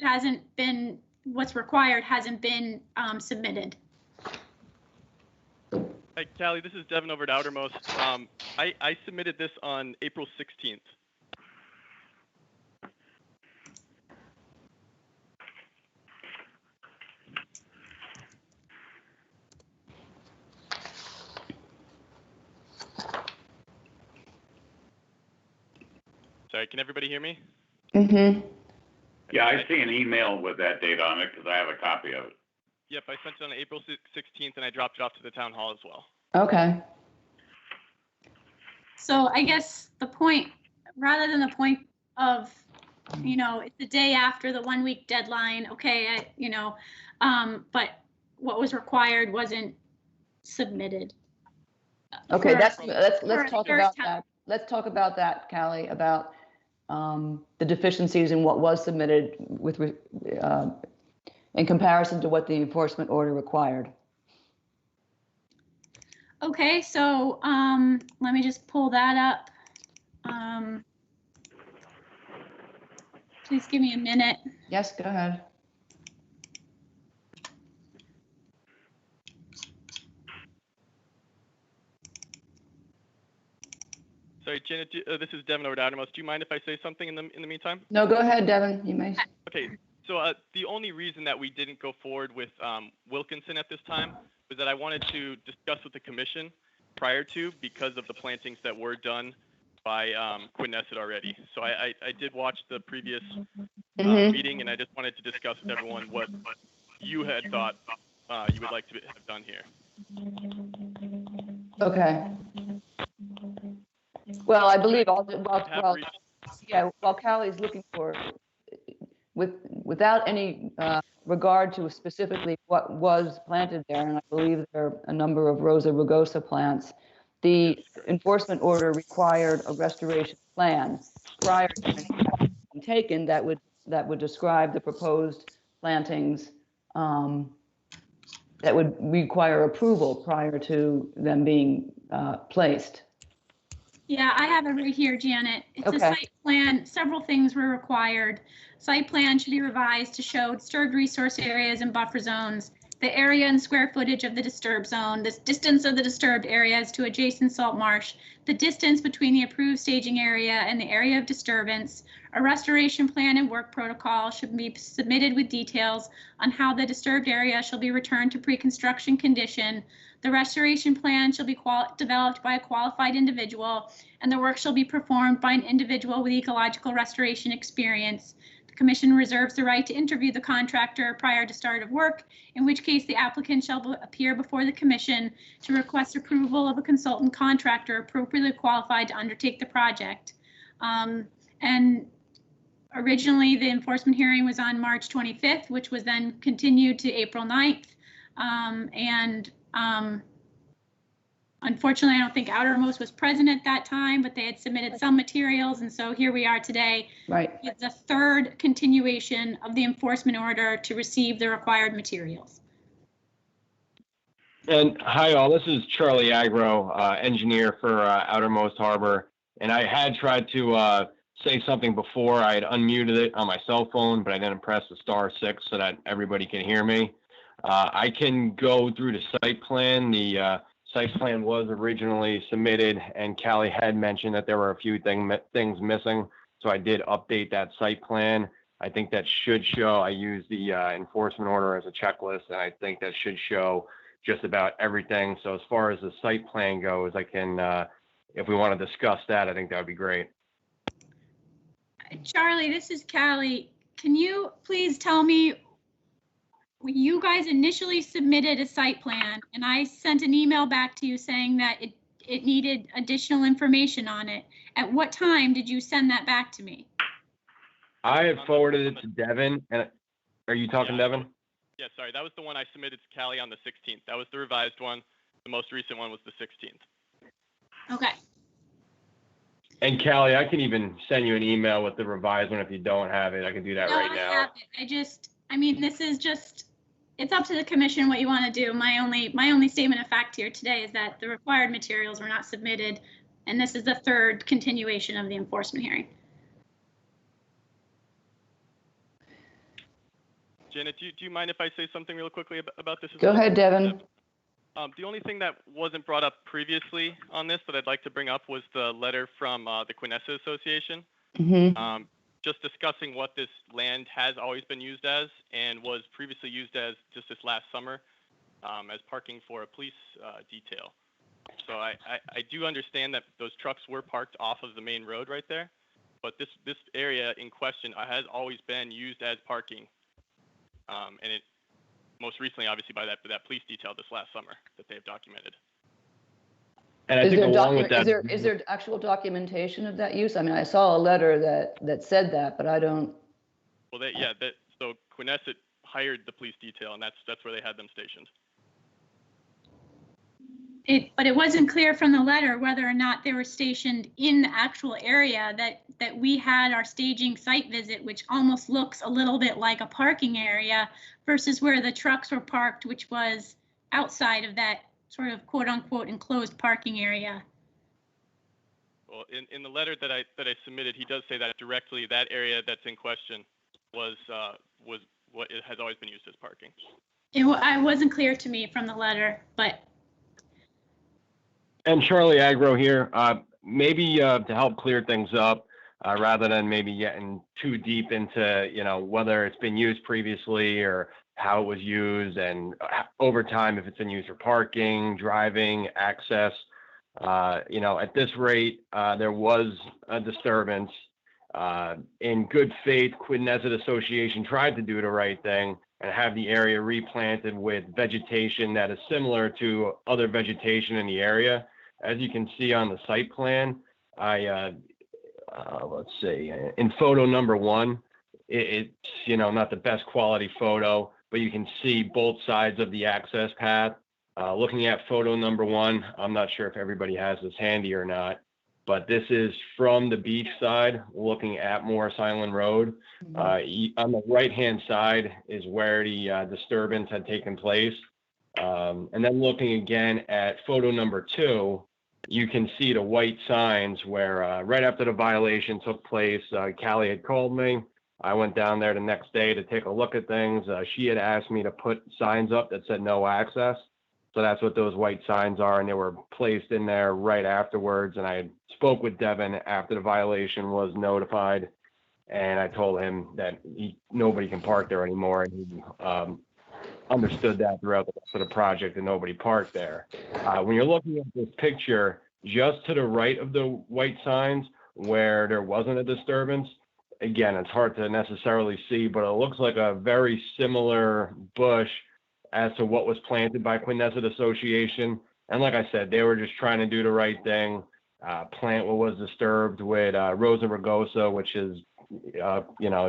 hasn't been what's required hasn't been submitted. Hi, Callie, this is Devin over at Outermost. I submitted this on April 16th. Sorry, can everybody hear me? Mm-hmm. Yeah, I see an email with that date on it because I have a copy of it. Yep, I sent it on April 16th, and I dropped it off to the town hall as well. Okay. So I guess the point, rather than the point of, it's the day after the 1 week deadline, okay, but what was required wasn't submitted. Okay, let's talk about that. Let's talk about that, Callie, about the deficiencies in what was submitted with in comparison to what the enforcement order required. Okay, so let me just pull that up. Please give me a minute. Yes, go ahead. Sorry, Janet, this is Devin over at Outermost. Do you mind if I say something in the meantime? No, go ahead, Devin. You may. Okay, so the only reason that we didn't go forward with Wilkinson at this time was that I wanted to discuss with the commission prior to, because of the plantings that were done by Quinnesset already. So I did watch the previous meeting, and I just wanted to discuss with everyone what you had thought you would like to have done here. Okay. Well, I believe while Callie's looking for, without any regard to specifically what was planted there, and I believe there are a number of Rosa rugosa plants, the enforcement order required a restoration plan prior to any action being taken that would describe the proposed plantings that would require approval prior to them being placed. Yeah, I have it right here, Janet. It's Okay. a site plan. Several things were required. Site plan should be revised to show disturbed resource areas and buffer zones, the area and square footage of the disturbed zone, the distance of the disturbed areas to adjacent salt marsh, the distance between the approved staging area and the area of disturbance. A restoration plan and work protocol should be submitted with details on how the disturbed area shall be returned to pre-construction condition. The restoration plan shall be developed by a qualified individual, and the work shall be performed by an individual with ecological restoration experience. The Commission reserves the right to interview the contractor prior to start of work, in which case the applicant shall appear before the Commission to request approval of a consultant contractor appropriately qualified to undertake the project. And originally, the enforcement hearing was on March 25th, which was then continued to April 9th. Unfortunately, I don't think Outermost was present at that time, but they had submitted some materials, and so here we are today. Right. With the third continuation of the enforcement order to receive the required materials. And hi all, this is Charlie Agro, engineer for Outermost Harbor. And I had tried to say something before. I had unmuted it on my cell phone, but I didn't press the *6 so that everybody can hear me. I can go through the site plan. The site plan was originally submitted, and Callie had mentioned that there were a few things missing. So I did update that site plan. I think that should show, I used the enforcement order as a checklist, and I think that should show just about everything. So as far as the site plan goes, I can, if we want to discuss that, I think that would be great. Charlie, this is Callie. Can you please tell me, you guys initially submitted a site plan and I sent an email back to you saying that it needed additional information on it. At what time did you send that back to me? I had forwarded it to Devin. And are you talking, Devin? Yeah, sorry, that was the one I submitted to Callie on the 16th. That was the revised one. The most recent one was the 16th. Okay. And Callie, I can even send you an email with the revised one if you don't have it. I can do that right now. I have it. I mean, this is just, it's up to the commission what you want to do. My only statement of fact here today is that the required materials were not submitted, and this is the third continuation of the enforcement hearing. Janet, do you mind if I say something real quickly about this? Go ahead, Devin. The only thing that wasn't brought up previously on this that I'd like to bring up was the letter from the Quinnesset Association. Mm-hmm. Just discussing what this land has always been used as and was previously used as just this last summer as parking for a police detail. So I do understand that those trucks were parked off of the main road right there, but this area in question has always been used as parking. And it most recently, obviously, by that police detail this last summer that they have documented. And I think along with that, is there actual documentation of that use? I mean, I saw a letter that said that, but I don't. Well, so Quinnesset hired the police detail, and that's where they had them stationed. But it wasn't clear from the letter whether or not they were stationed in the actual area that we had our staging site visit, which almost looks a little bit like a parking area, versus where the trucks were parked, which was outside of that sort of quote unquote enclosed parking area. Well, in the letter that I submitted, he does say that directly that area that's in question was what it has always been used as parking. It wasn't clear to me from the letter, but. And Charlie Agro here, maybe to help clear things up, rather than maybe getting too deep into, whether it's been used previously or how it was used and over time, if it's been used for parking, driving, access. At this rate, there was a disturbance. In good faith, Quinnesset Association tried to do the right thing and have the area replanted with vegetation that is similar to other vegetation in the area. As you can see on the site plan, let's see, in photo number 1, it's, not the best quality photo, but you can see both sides of the access path. Looking at photo number 1, I'm not sure if everybody has this handy or not, but this is from the beach side, looking at Morris Island Road. On the right-hand side is where the disturbance had taken place. And then looking again at photo number 2, you can see the white signs where right after the violation took place, Callie had called me. I went down there the next day to take a look at things. She had asked me to put signs up that said no access. So that's what those white signs are, and they were placed in there right afterwards. And I spoke with Devin after the violation was notified, and I told him that nobody can park there anymore, and he understood that throughout the rest of the project, and nobody parked there. When you're looking at this picture, just to the right of the white signs where there wasn't a disturbance, again, it's hard to necessarily see, but it looks like a very similar bush as to what was planted by Quinnesset Association. And like I said, they were just trying to do the right thing, plant what was disturbed with Rosa rugosa, which is,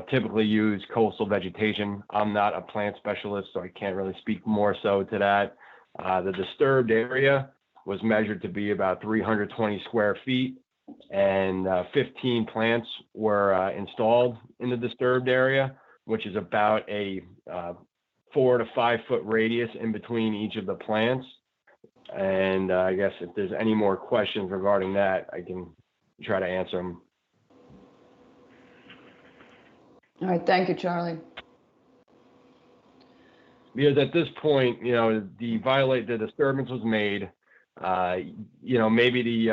typically used coastal vegetation. I'm not a plant specialist, so I can't really speak more so to that. The disturbed area was measured to be about 320 square feet, and 15 plants were installed in the disturbed area, which is about a 4 to 5 foot radius in between each of the plants. And I guess if there's any more questions regarding that, I can try to answer them. All right, thank you, Charlie. Because at this point, the disturbance was made. Maybe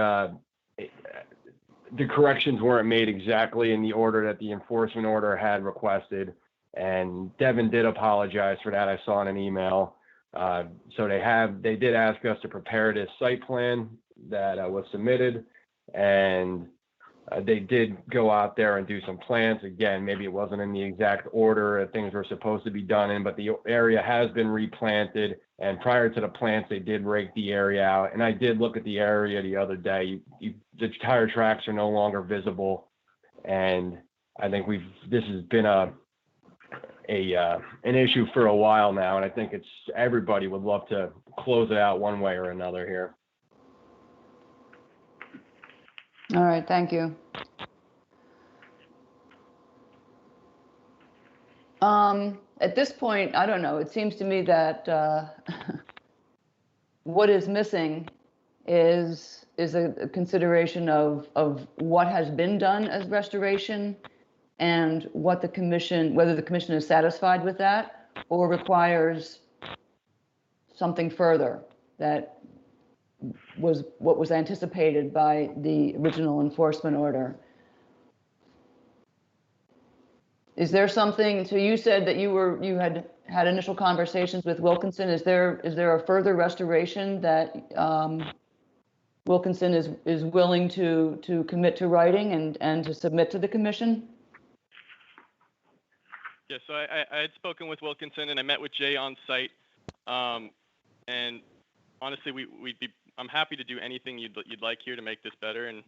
the corrections weren't made exactly in the order that the enforcement order had requested. And Devin did apologize for that. I saw in an email. So they did ask us to prepare this site plan that was submitted, and they did go out there and do some plants. Again, maybe it wasn't in the exact order that things were supposed to be done in, but the area has been replanted. And prior to the plants, they did rake the area out. And I did look at the area the other day. The tire tracks are no longer visible, and I think this has been an issue for a while now, and I think everybody would love to close it out one way or another here. All right, thank you. At this point, I don't know, it seems to me that what is missing is a consideration of what has been done as restoration and whether the commission is satisfied with that or requires something further that was what was anticipated by the original enforcement order. Is there something, so you said that you had initial conversations with Wilkinson. Is there a further restoration that Wilkinson is willing to commit to writing and to submit to the commission? Yeah, so I had spoken with Wilkinson and I met with Jay on site, and honestly, I'm happy to do anything you'd like here to make this better, and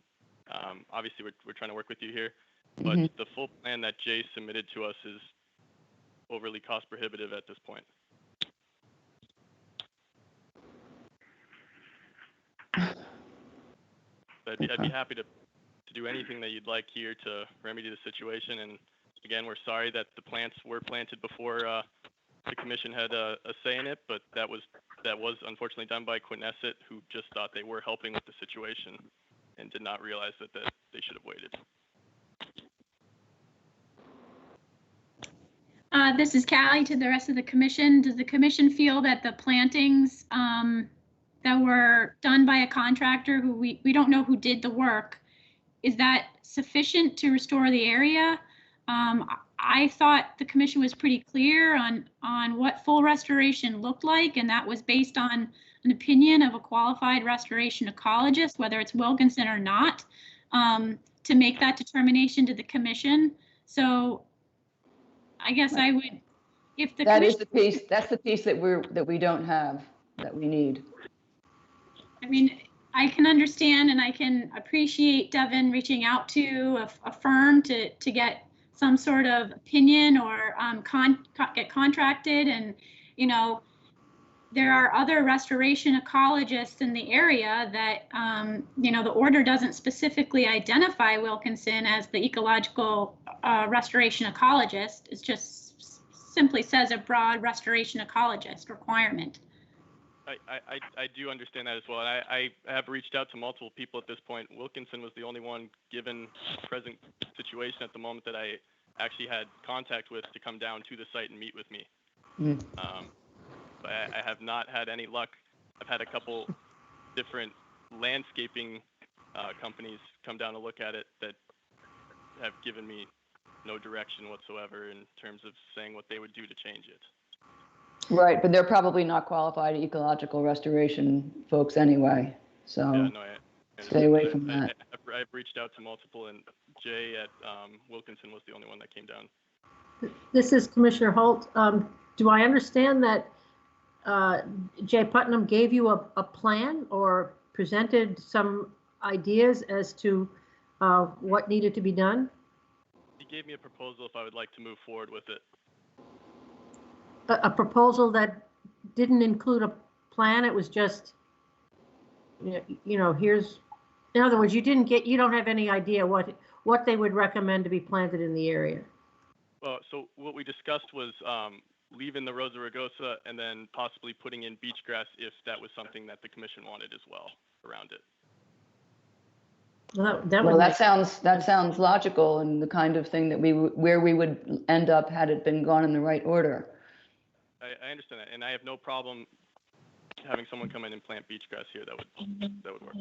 obviously we're trying to work with you here, but the full plan that Jay submitted to us is overly cost prohibitive at this point. I'd be happy to do anything that you'd like here to remedy the situation. And again, we're sorry that the plants were planted before the commission had a say in it, but that was unfortunately done by Quinnesset, who just thought they were helping with the situation and did not realize that they should have waited. This is Callie. To the rest of the commission, does the commission feel that the plantings that were done by a contractor who we don't know who did the work, is that sufficient to restore the area? I thought the commission was pretty clear on what full restoration looked like, and that was based on an opinion of a qualified restoration ecologist, whether it's Wilkinson or not, to make that determination to the commission. So I guess I would, if the that is the piece, that's the piece that we don't have, that we need. I mean, I can understand and I can appreciate Devin reaching out to a firm to get some sort of opinion or get contracted. And, you know, there are other restoration ecologists in the area that, you know, the order doesn't specifically identify Wilkinson as the ecological restoration ecologist. It just simply says a broad restoration ecologist requirement. I do understand that as well. I have reached out to multiple people at this point. Wilkinson was the only one, given the present situation at the moment, that I actually had contact with to come down to the site and meet with me. But I have not had any luck. I've had a couple different landscaping companies come down to look at it that have given me no direction whatsoever in terms of saying what they would do to change it. Right, but they're probably not qualified ecological restoration folks anyway, so Yeah, no, stay away from that. I've reached out to multiple, and Jay at Wilkinson was the only one that came down. This is Commissioner Holt. Do I understand that Jay Putnam gave you a plan or presented some ideas as to what needed to be done? He gave me a proposal if I would like to move forward with it. A proposal that didn't include a plan. It was just, you know, here's, in other words, you don't have any idea what they would recommend to be planted in the area. Well, so what we discussed was leaving the Rosa rugosa and then possibly putting in beach grass if that was something that the commission wanted as well around it. Well, that sounds logical and the kind of thing that where we would end up had it been gone in the right order. I understand that, and I have no problem having someone come in and plant beach grass here. That would work.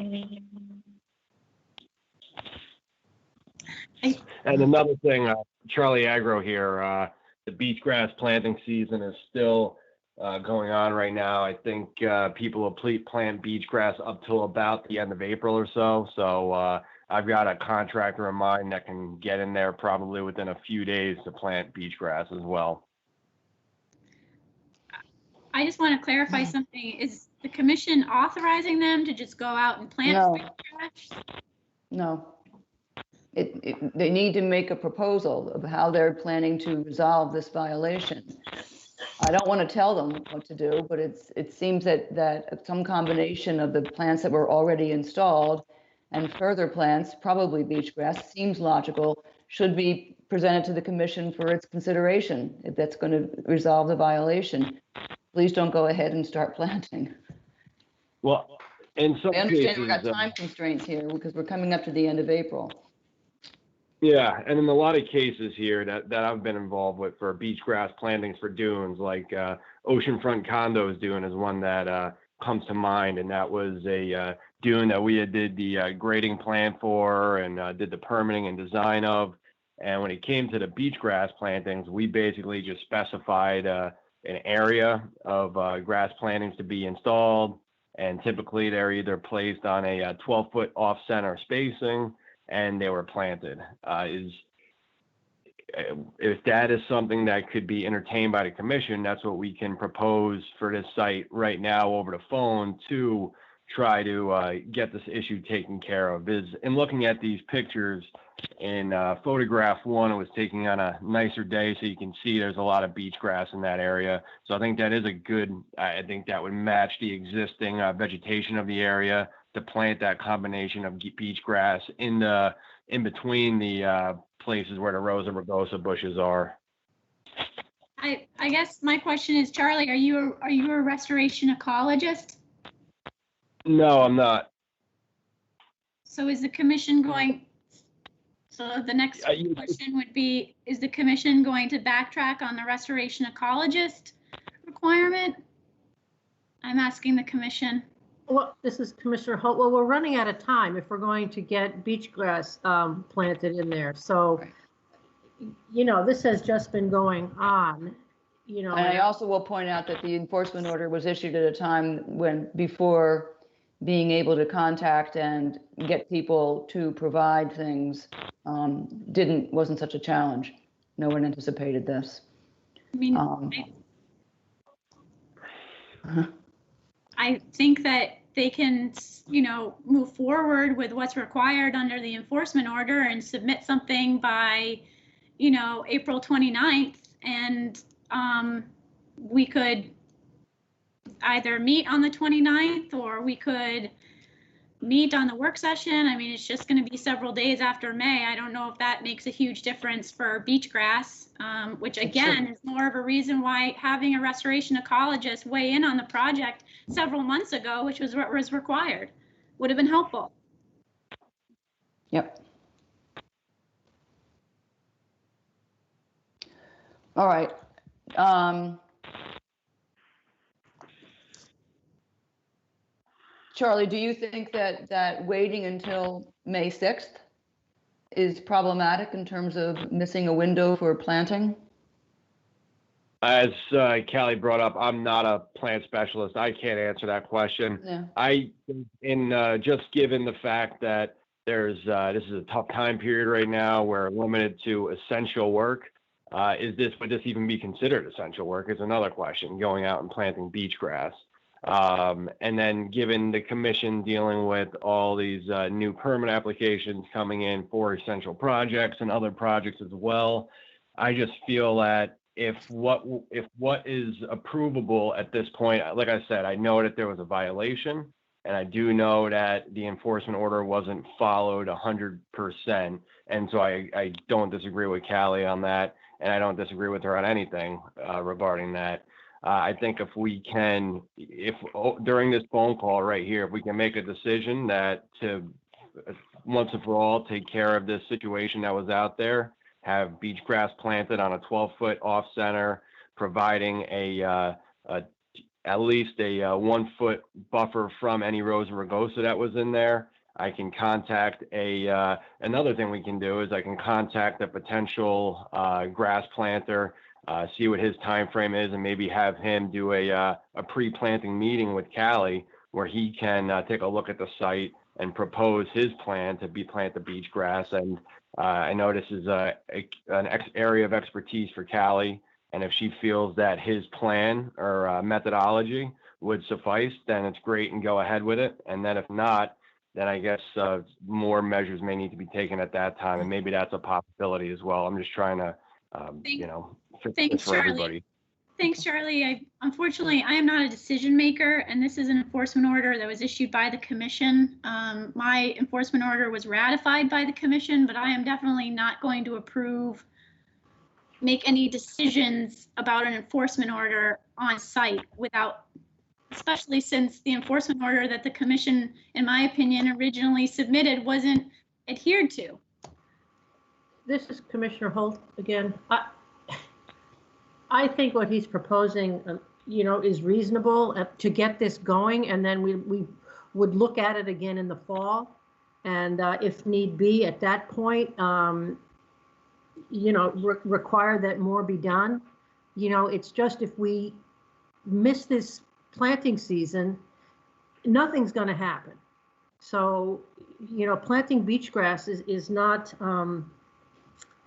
And another thing, Charlie Agro here, the beach grass planting season is still going on right now. I think people will plant beach grass up till about the end of April or so. So I've got a contractor of mine that can get in there probably within a few days to plant beach grass as well. I just want to clarify something. Is the commission authorizing them to just go out and plant beach grass? No. They need to make a proposal of how they're planning to resolve this violation. I don't want to tell them what to do, but it seems that some combination of the plants that were already installed and further plants, probably beach grass, seems logical, should be presented to the commission for its consideration if that's going to resolve the violation. Please don't go ahead and start planting. Well, in some I understand cases, we've got time constraints here because we're coming up to the end of April. Yeah, and in a lot of cases here that I've been involved with for beach grass plantings for dunes, like Oceanfront Condos dune is one that comes to mind, and that was a dune that we did the grading plan for and did the permitting and design of. And when it came to the beach grass plantings, we basically just specified an area of grass plantings to be installed, and typically they're either placed on a 12-foot off-center spacing, and they were planted. If that is something that could be entertained by the commission, that's what we can propose for this site right now over the phone to try to get this issue taken care of. In looking at these pictures, in photograph one, it was taken on a nicer day, so you can see there's a lot of beach grass in that area. So I think that is I think that would match the existing vegetation of the area to plant that combination of beach grass in between the places where the Rosa rugosa bushes are. I guess my question is, Charlie, are you a restoration ecologist? No, I'm not. So is the commission going, so the next question would be, is the commission going to backtrack on the restoration ecologist requirement? I'm asking the commission. Well, this is Commissioner Holt. Well, we're running out of time if we're going to get beach grass planted in there. So, you know, this has just been going on, you know. And I also will point out that the enforcement order was issued at a time when, before being able to contact and get people to provide things wasn't such a challenge. No one anticipated this. I mean, I think that they can, you know, move forward with what's required under the enforcement order and submit something by, you know, April 29th, and we could either meet on the 29th or we could meet on the work session. I mean, it's just going to be several days after May. I don't know if that makes a huge difference for beach grass, which again is more of a reason why having a restoration ecologist weigh in on the project several months ago, which was what was required, would have been helpful. Yep. All right. Charlie, do you think that waiting until May 6th is problematic in terms of missing a window for planting? As Callie brought up, I'm not a plant specialist. I can't answer that question. Yeah. Just given the fact that this is a tough time period right now, we're limited to essential work. Would this even be considered essential work is another question, going out and planting beach grass. And then given the commission dealing with all these new permit applications coming in for essential projects and other projects as well, I just feel that if what is approvable at this point, like I said, I know that there was a violation, and I do know that the enforcement order wasn't followed 100%. And so I don't disagree with Callie on that, and I don't disagree with her on anything regarding that. I think if during this phone call right here, if we can make a decision that to once and for all take care of this situation that was out there, have beach grass planted on a 12-foot off center, providing at least a 1 foot buffer from any Rosa rugosa that was in there. I can contact another thing we can do is I can contact a potential grass planter, see what his time frame is, and maybe have him do a pre-planting meeting with Callie where he can take a look at the site and propose his plan to plant the beach grass. And I know this is an area of expertise for Callie, and if she feels that his plan or methodology would suffice, then it's great and go ahead with it. And then if not, then I guess more measures may need to be taken at that time, and maybe that's a possibility as well. I'm just trying to, fix this for everybody. Thanks, Charlie. Unfortunately, I am not a decision maker, and this is an enforcement order that was issued by the commission. My enforcement order was ratified by the commission, but I am definitely not going to make any decisions about an enforcement order on site without, especially since the enforcement order that the commission, in my opinion, originally submitted wasn't adhered to. This is Commissioner Holt again. I think what he's proposing, is reasonable to get this going, and then we would look at it again in the fall, and if need be, at that point, require that more be done. It's just if we miss this planting season, nothing's going to happen. So, planting beach grass is not.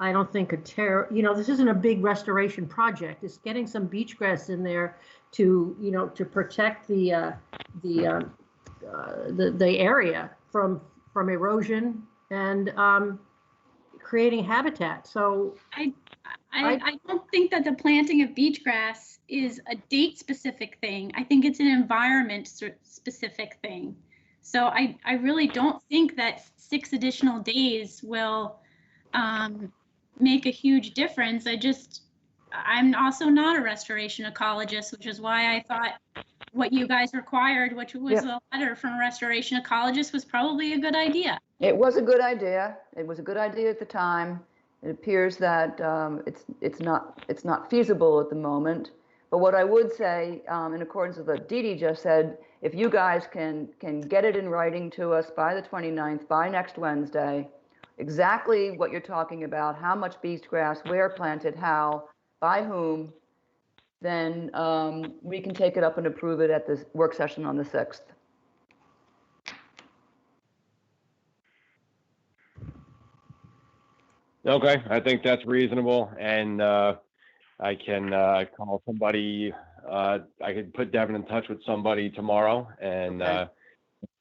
I don't think this isn't a big restoration project. It's getting some beach grass in there to protect the area from erosion and creating habitat. So I don't think that the planting of beach grass is a date specific thing. I think it's an environment specific thing. So I really don't think that 6 additional days will make a huge difference. I'm also not a restoration ecologist, which is why I thought what you guys required, which was a letter from a restoration ecologist, was probably a good idea. It was a good idea. It was a good idea at the time. It appears that it's not feasible at the moment. But what I would say, in accordance with what Dee Dee just said, if you guys can get it in writing to us by the 29th, by next Wednesday, exactly what you're talking about, how much beach grass, where planted, how, by whom, then we can take it up and approve it at the work session on the 6th. Okay, I think that's reasonable, and I can call somebody. I could put Devin in touch with somebody tomorrow, and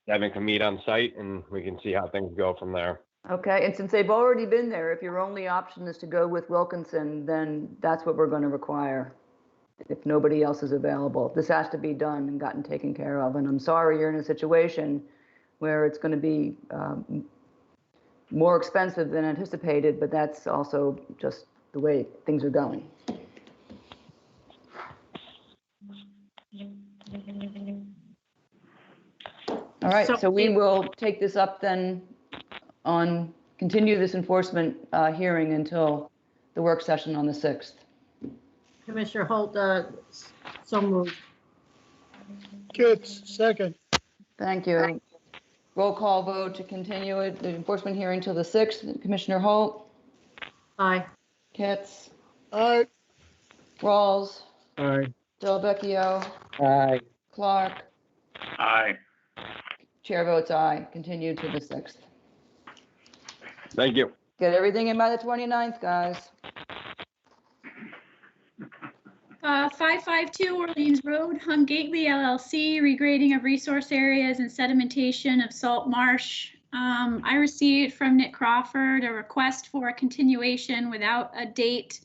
Devin can meet on site, and we can see how things go from there. Okay, and since they've already been there, if your only option is to go with Wilkinson, then that's what we're going to require. If nobody else is available, this has to be done and gotten taken care of. And I'm sorry you're in a situation where it's going to be more expensive than anticipated, but that's also just the way things are going. All right, so we will take this up then continue this enforcement hearing until the work session on the 6th. Commissioner Holt, so moved. Kits, second. Thank you. Roll call vote to continue it, the enforcement hearing till the 6th. Commissioner Holt? Aye. Kitts? Aye. Rawls? Aye. Delvecchio? Aye. Clark? Aye. Chair votes aye. Continue to the 6th. Thank you. Get everything in by the 29th, guys. 552 Orleans Road, Hum Gately LLC, regrading of resource areas and sedimentation of salt marsh. I received from Nick Crawford a request for a continuation without a date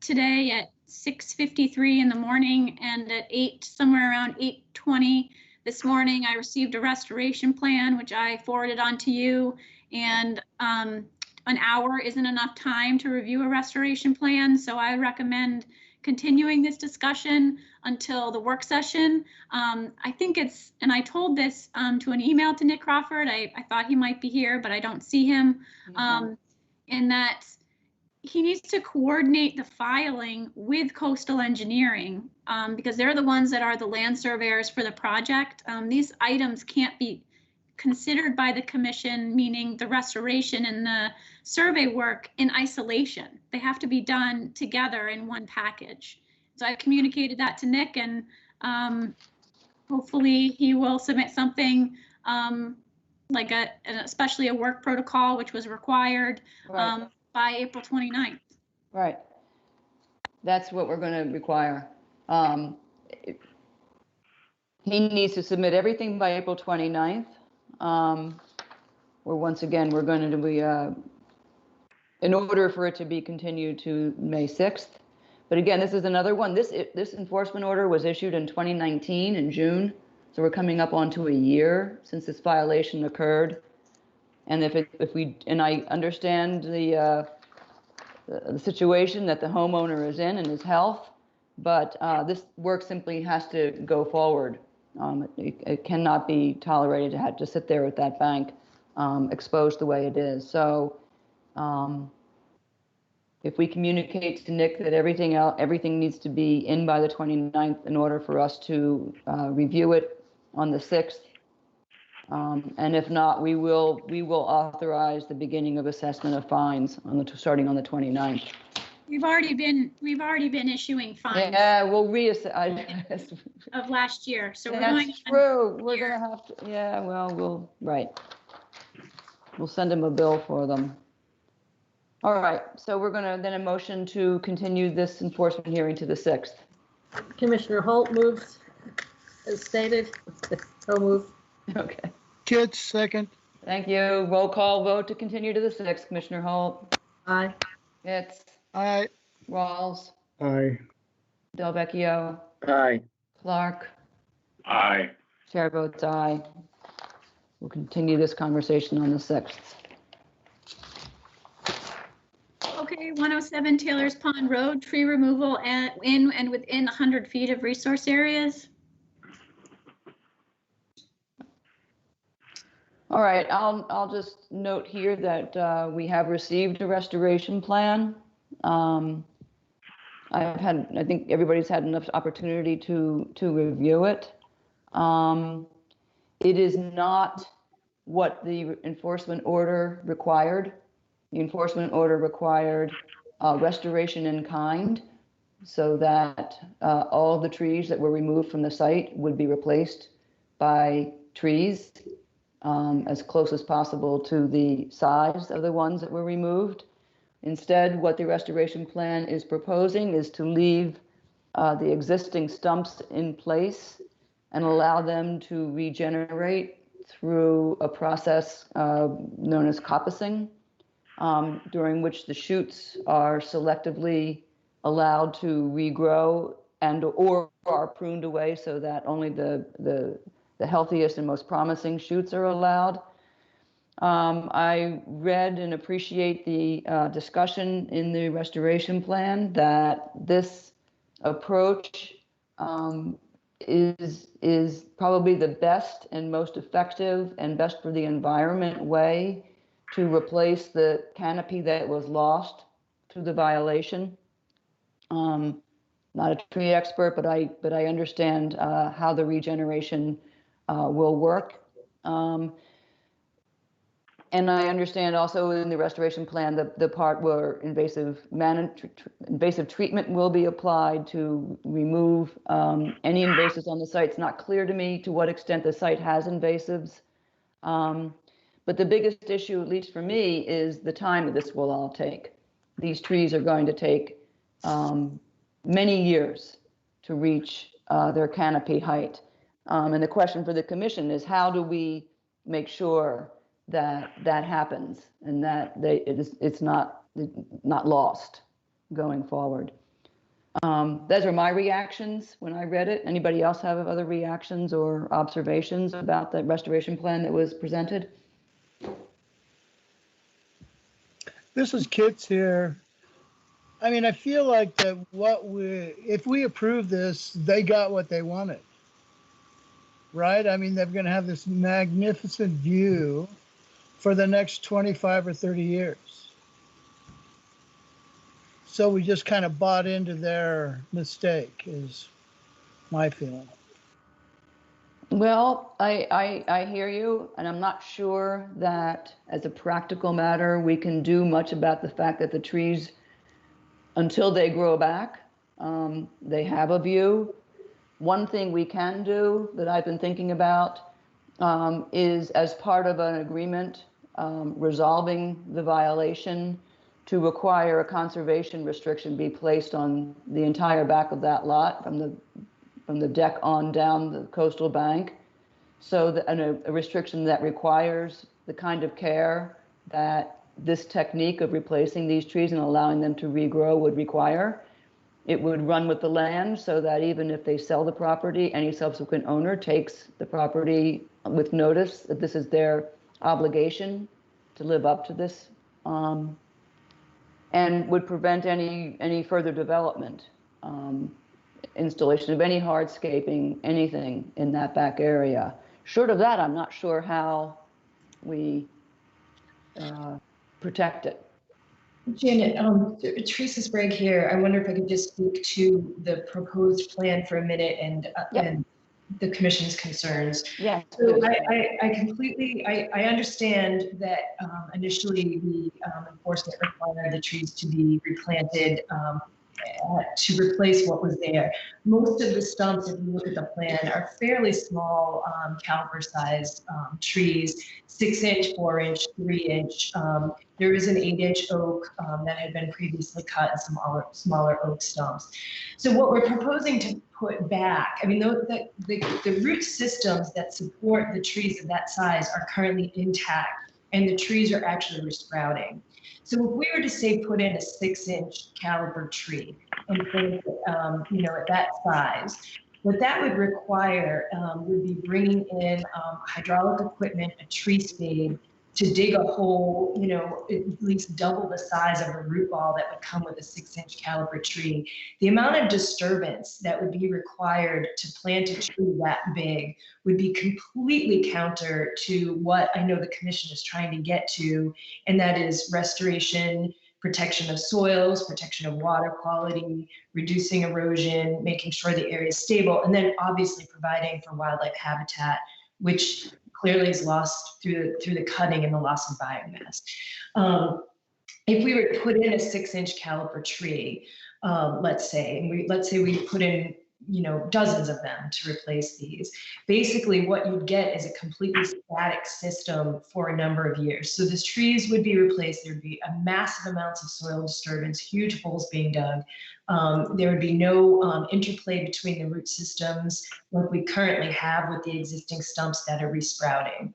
today at 6:53 in the morning, and at somewhere around 8:20 this morning, I received a restoration plan, which I forwarded on to you, and an hour isn't enough time to review a restoration plan, so I recommend continuing this discussion until the work session. I think and I told this to an email to Nick Crawford. I thought he might be here, but I don't see him. In that he needs to coordinate the filing with Coastal Engineering because they're the ones that are the land surveyors for the project. These items can't be considered by the commission, meaning the restoration and the survey work, in isolation. They have to be done together in one package. So I communicated that to Nick, and hopefully he will submit something like especially a work protocol, which was required by April 29th. Right. That's what we're going to require. He needs to submit everything by April 29th. Or once again, we're going to be, in order for it to be continued to May 6th. But again, this is another one. This enforcement order was issued in 2019 in June. So we're coming up onto a year since this violation occurred. And and I understand the situation that the homeowner is in and his health, but this work simply has to go forward. It cannot be tolerated to have to sit there with that bank exposed the way it is. So if we communicate to Nick that everything needs to be in by the 29th in order for us to review it on the 6th, and if not, we will authorize the beginning of assessment of fines starting on the 29th. We've already been issuing fines. Yeah, we'll reassess of last year. So that's true. We're gonna have to. Yeah, well, we'll send him a bill for them. All right. So we're gonna then a motion to continue this enforcement hearing to the 6th. Commissioner Holt moves as stated. So moved. Okay. Kits, second. Thank you. Roll call vote to continue to the 6th. Commissioner Holt. Aye. It's Aye. Rawls. Aye. Delvecchio. Aye. Clark. Aye. Chair votes aye. We'll continue this conversation on the 6th. Okay, Okay, 107 Taylor's Pond Road, tree removal in and within 100 feet of resource areas. All right, I'll just note here that we have received a restoration plan. I think everybody's had enough opportunity to review it. It is not what the enforcement order required. The enforcement order required restoration in kind, so that all the trees that were removed from the site would be replaced by trees as close as possible to the size of the ones that were removed. Instead, what the restoration plan is proposing is to leave the existing stumps in place and allow them to regenerate through a process known as coppicing, during which the shoots are selectively allowed to regrow and or are pruned away so that only the healthiest and most promising shoots are allowed. I read and appreciate the discussion in the restoration plan that this approach is probably the best and most effective and best for the environment way to replace the canopy that was lost through the violation. Not a tree expert, but I understand how the regeneration will work. And I understand also in the restoration plan the part where invasive treatment will be applied to remove any invasives on the site. It's not clear to me to what extent the site has invasives. But the biggest issue, at least for me, is the time that this will all take. These trees are going to take many years to reach their canopy height. And the question for the commission is, how do we make sure that that happens and that it's not lost going forward? Those are my reactions when I read it. Anybody else have other reactions or observations about the restoration plan that was presented? This is Kitts here. I mean, I feel like that if we approve this, they got what they wanted, right? I mean, they're going to have this magnificent view for the next 25 or 30 years. So we just kind of bought into their mistake, is my feeling. Well, I hear you, and I'm not sure that as a practical matter, we can do much about the fact that the trees, until they grow back, they have a view. One thing we can do that I've been thinking about is, as part of an agreement resolving the violation, to require a conservation restriction be placed on the entire back of that lot from the deck on down the coastal bank, so that a restriction that requires the kind of care that this technique of replacing these trees and allowing them to regrow would require. It would run with the land, so that even if they sell the property, any subsequent owner takes the property with notice that this is their obligation to live up to this, and would prevent any further development, installation of any hardscaping, anything in that back area. Short of that, I'm not sure how we protect it. Janet, Teresa Sprague here. I wonder if I could just speak to the proposed plan for a minute and the commission's concerns. Yeah. So I completely, I understand that initially the enforcement required the trees to be replanted to replace what was there. Most of the stumps, if you look at the plan, are fairly small caliber sized trees, 6-inch, 4-inch, 3-inch. There is an 8-inch oak that had been previously cut and some smaller oak stumps. So what we're proposing to put back, I mean, the root systems that support the trees of that size are currently intact, and the trees are actually resprouting. So if we were to say put in a 6-inch caliber tree and put it, at that size, what that would require would be bringing in hydraulic equipment, a tree spade, to dig a hole, you know, at least double the size of a root ball that would come with a 6-inch caliber tree. The amount of disturbance that would be required to plant a tree that big would be completely counter to what I know the commission is trying to get to, and that is restoration, protection of soils, protection of water quality, reducing erosion, making sure the area is stable, and then obviously providing for wildlife habitat, which clearly is lost through the cutting and the loss of biomass. If we were to put in a 6-inch caliber tree, let's say, and let's say we put in, you know, dozens of them to replace these, basically what you'd get is a completely static system for a number of years. So the trees would be replaced. There'd be a massive amounts of soil disturbance, huge holes being dug. There would be no interplay between the root systems like we currently have with the existing stumps that are resprouting.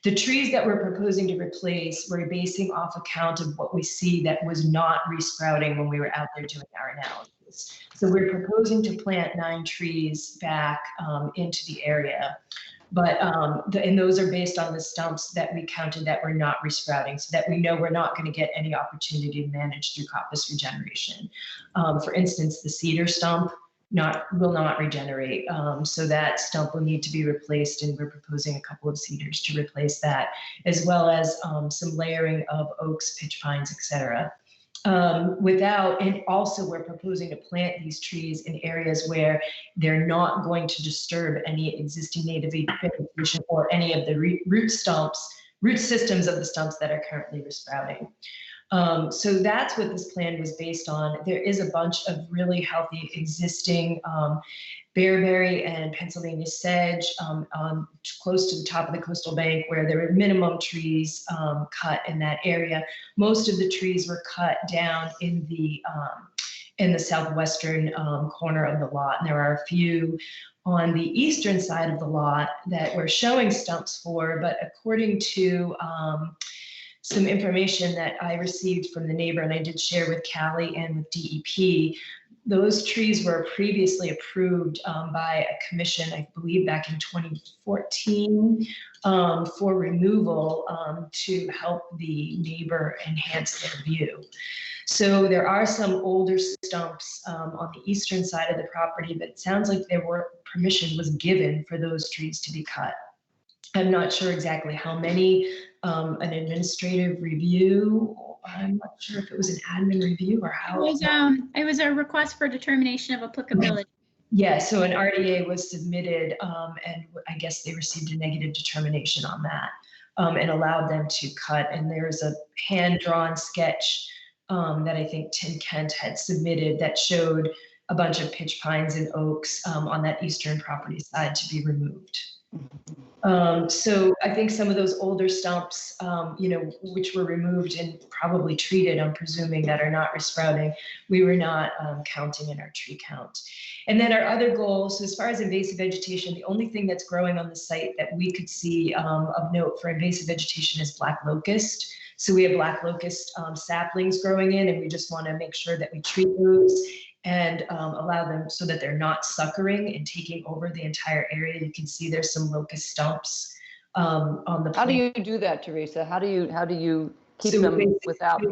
The trees that we're proposing to replace, we're basing off account of what we see that was not resprouting when we were out there doing our analysis. So we're proposing to plant 9 trees back into the area. But and those are based on the stumps that we counted that were not resprouting, so that we know we're not going to get any opportunity to manage through coppice regeneration. For instance, the cedar stump will not regenerate. So that stump will need to be replaced, and we're proposing a couple of cedars to replace that, as well as some layering of oaks, pitch pines, etc. And also we're proposing to plant these trees in areas where they're not going to disturb any existing native vegetation or any of the root systems of the stumps that are currently resprouting. So that's what this plan was based on. There is a bunch of really healthy existing bearberry and Pennsylvania sedge close to the top of the coastal bank where there were minimum trees cut in that area. Most of the trees were cut down in the southwestern corner of the lot, and there are a few on the eastern side of the lot that we're showing stumps for, but according to some information that I received from the neighbor, and I did share with Callie and with DEP, those trees were previously approved by a commission, I believe back in 2014, for removal to help the neighbor enhance their view. So there are some older stumps on the eastern side of the property, but it sounds like permission was given for those trees to be cut. I'm not sure exactly how many, an administrative review. I'm not sure if it was an admin review or how. It was a request for determination of applicability. Yeah, so an RDA was submitted, and I guess they received a negative determination on that, and allowed them to cut. And there's a hand-drawn sketch that I think Tim Kent had submitted that showed a bunch of pitch pines and oaks on that eastern property side to be removed. So I think some of those older stumps, you know, which were removed and probably treated, I'm presuming, that are not resprouting, we were not counting in our tree count. And then our other goals, so as far as invasive vegetation, the only thing that's growing on the site that we could see of note for invasive vegetation is black locust. So we have black locust saplings growing in, and we just want to make sure that we treat those and allow them so that they're not suckering and taking over the entire area. You can see there's some locust stumps on the. How do you do that, Teresa? How do you keep them without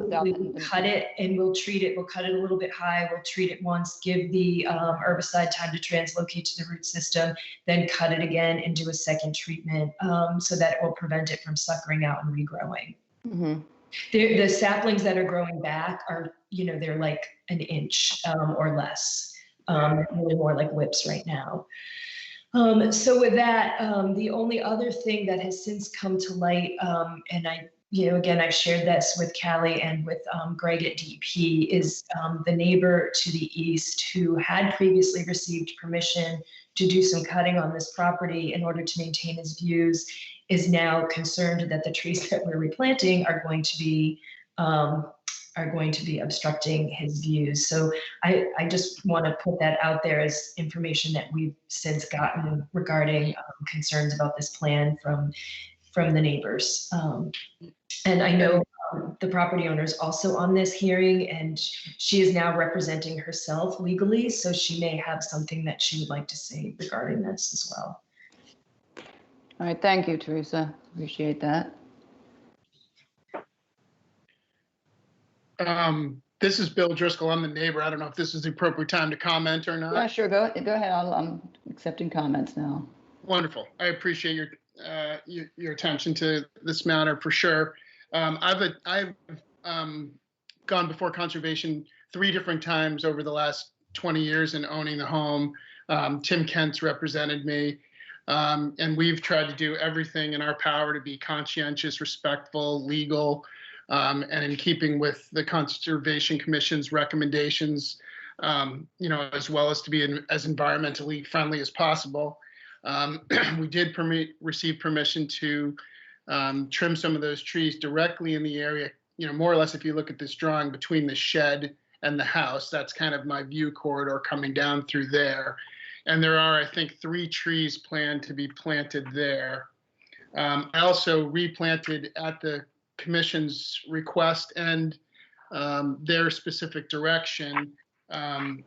cut it, and we'll treat it. We'll cut it a little bit high. We'll treat it once, give the herbicide time to translocate to the root system, then cut it again and do a second treatment so that it will prevent it from suckering out and regrowing. Mm-hmm. The saplings that are growing back are, you know, they're like an inch or less, really more like whips right now. So with that, the only other thing that has since come to light, and I, you know, again, I've shared this with Callie and with Greg at DP, is the neighbor to the east who had previously received permission to do some cutting on this property in order to maintain his views, is now concerned that the trees that we're replanting are going to be obstructing his views. So I just want to put that out there as information that we've since gotten regarding concerns about this plan from the neighbors. And I know the property owner is also on this hearing, and she is now representing herself legally, so she may have something that she would like to say regarding this as well. All right, thank you, Teresa. Appreciate that. This is Bill Driscoll. I'm the neighbor. I don't know if this is the appropriate time to comment or not. Yeah, sure. Go ahead. I'm accepting comments now. Wonderful. I appreciate your attention to this matter for sure. I've gone before conservation 3 different times over the last 20 years in owning the home. Tim Kent's represented me, and we've tried to do everything in our power to be conscientious, respectful, legal, and in keeping with the Conservation Commission's recommendations, as well as to be as environmentally friendly as possible. We did receive permission to trim some of those trees directly in the area, more or less if you look at this drawing, between the shed and the house. That's kind of my view corridor coming down through there. And there are, I think, 3 trees planned to be planted there. I also replanted at the Commission's request and their specific direction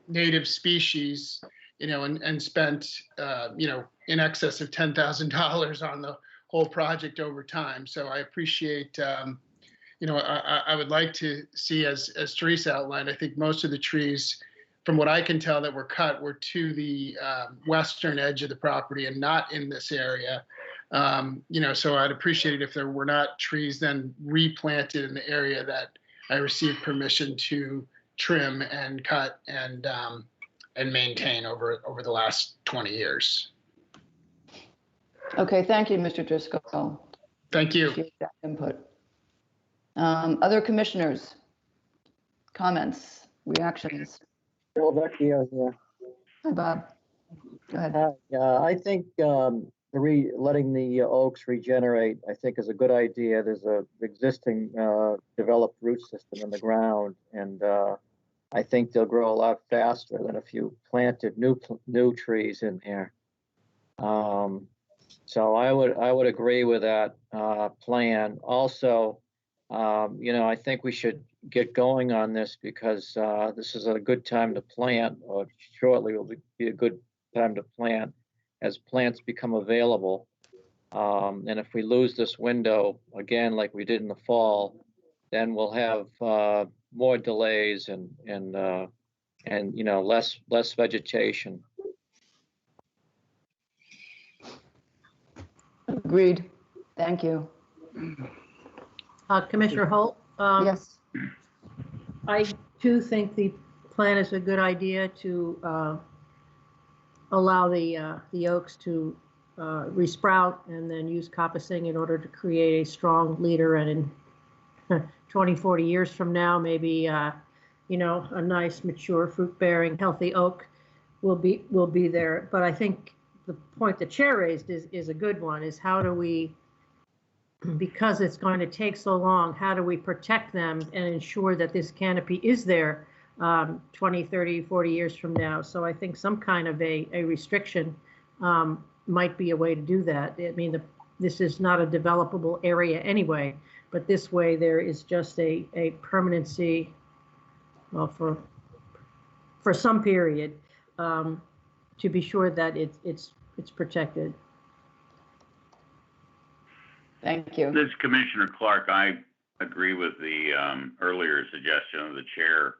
native species, and spent, in excess of $10,000 on the whole project over time. So I appreciate, I would like to see, as Teresa outlined, I think most of the trees, from what I can tell that were cut, were to the western edge of the property and not in this area. So I'd appreciate it if there were not trees then replanted in the area that I received permission to trim and cut and maintain over the last 20 years. Okay, thank you, Mr. Driscoll. Thank you. Appreciate that input. Other commissioners, comments, reactions? Bill Vecchio here. Hi, Bob. Go ahead. I think letting the oaks regenerate, I think, is a good idea. There's a existing developed root system in the ground, and I think they'll grow a lot faster than if you planted new trees in there. So I would agree with that plan. Also, I think we should get going on this because this is a good time to plant, or shortly will be a good time to plant as plants become available. And if we lose this window again, like we did in the fall, then we'll have more delays and less vegetation. Agreed. Thank you. Commissioner Holt? Yes. I too think the plan is a good idea to allow the oaks to resprout and then use coppicing in order to create a strong leader. And in 20, 40 years from now, maybe a nice, mature, fruit-bearing, healthy oak will be there. But I think the point the chair raised is a good one, is how do we, because it's going to take so long, how do we protect them and ensure that this canopy is there 20, 30, 40 years from now? So I think some kind of a restriction might be a way to do that. I mean, this is not a developable area anyway, but this way there is just a permanency, well, for some period, to be sure that it's protected. Thank you. This is Commissioner Clark. I agree with the earlier suggestion of the chair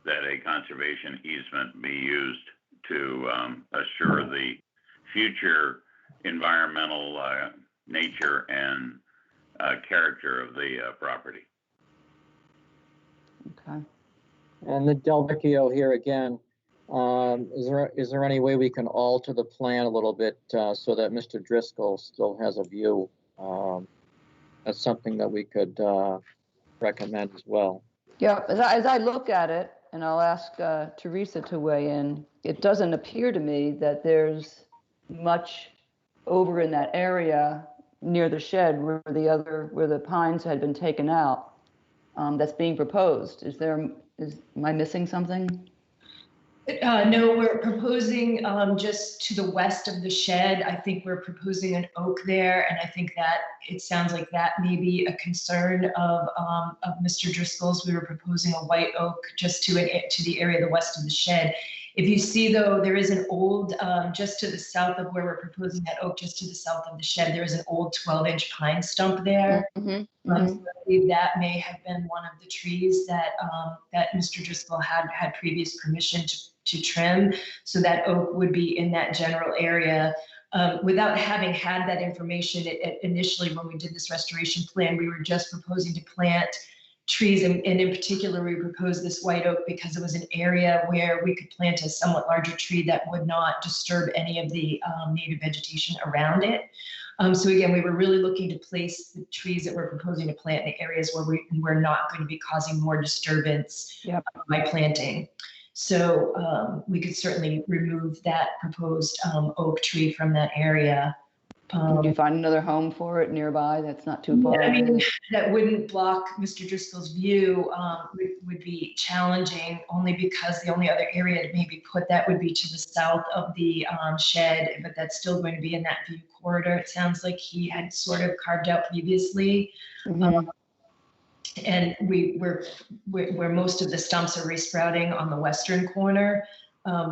that a conservation easement be used to assure the future environmental nature and character of the property. Okay. And the Del Vecchio here again. Is there any way we can alter the plan a little bit so that Mr. Driscoll still has a view? That's something that we could recommend as well. Yeah, as I look at it, and I'll ask Teresa to weigh in, it doesn't appear to me that there's much over in that area near the shed where the pines had been taken out that's being proposed. Am I missing something? No, we're proposing just to the west of the shed. I think we're proposing an oak there, and I think that it sounds like that may be a concern of Mr. Driscoll's. We were proposing a white oak just to the area of the west of the shed. If you see, though, there is an old, just to the south of where we're proposing that oak, just to the south of the shed, there is an old 12-inch pine stump there. So I believe that may have been one of the trees that that Mr. Driscoll had previous permission to trim. So that oak would be in that general area. Without having had that information, initially when we did this restoration plan, we were just proposing to plant trees, and in particular, we proposed this white oak because it was an area where we could plant a somewhat larger tree that would not disturb any of the native vegetation around it. So again, we were really looking to place the trees that we're proposing to plant in the areas where we're not going to be causing more disturbance by planting. So we could certainly remove that proposed oak tree from that area. Would you find another home for it nearby that's not too far? I mean, that wouldn't block Mr. Driscoll's view. Would be challenging, only because the only other area to maybe put that would be to the south of the shed, but that's still going to be in that view corridor. It sounds like he had sort of carved out previously. And where most of the stumps are resprouting on the western corner.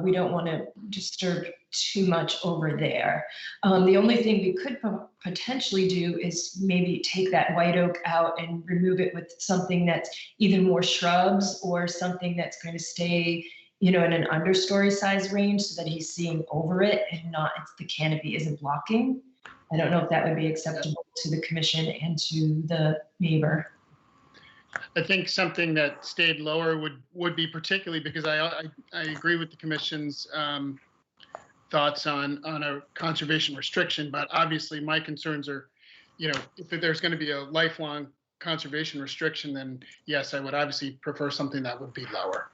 We don't want to disturb too much over there. The only thing we could potentially do is maybe take that white oak out and remove it with something that's either more shrubs or something that's going to stay, in an understory size range so that he's seeing over it and not, the canopy isn't blocking. I don't know if that would be acceptable to the commission and to the neighbor. I think something that stayed lower would be particularly, because I agree with the commission's thoughts on a conservation restriction, but obviously my concerns are, if there's going to be a lifelong conservation restriction, then yes, I would obviously prefer something that would be lower.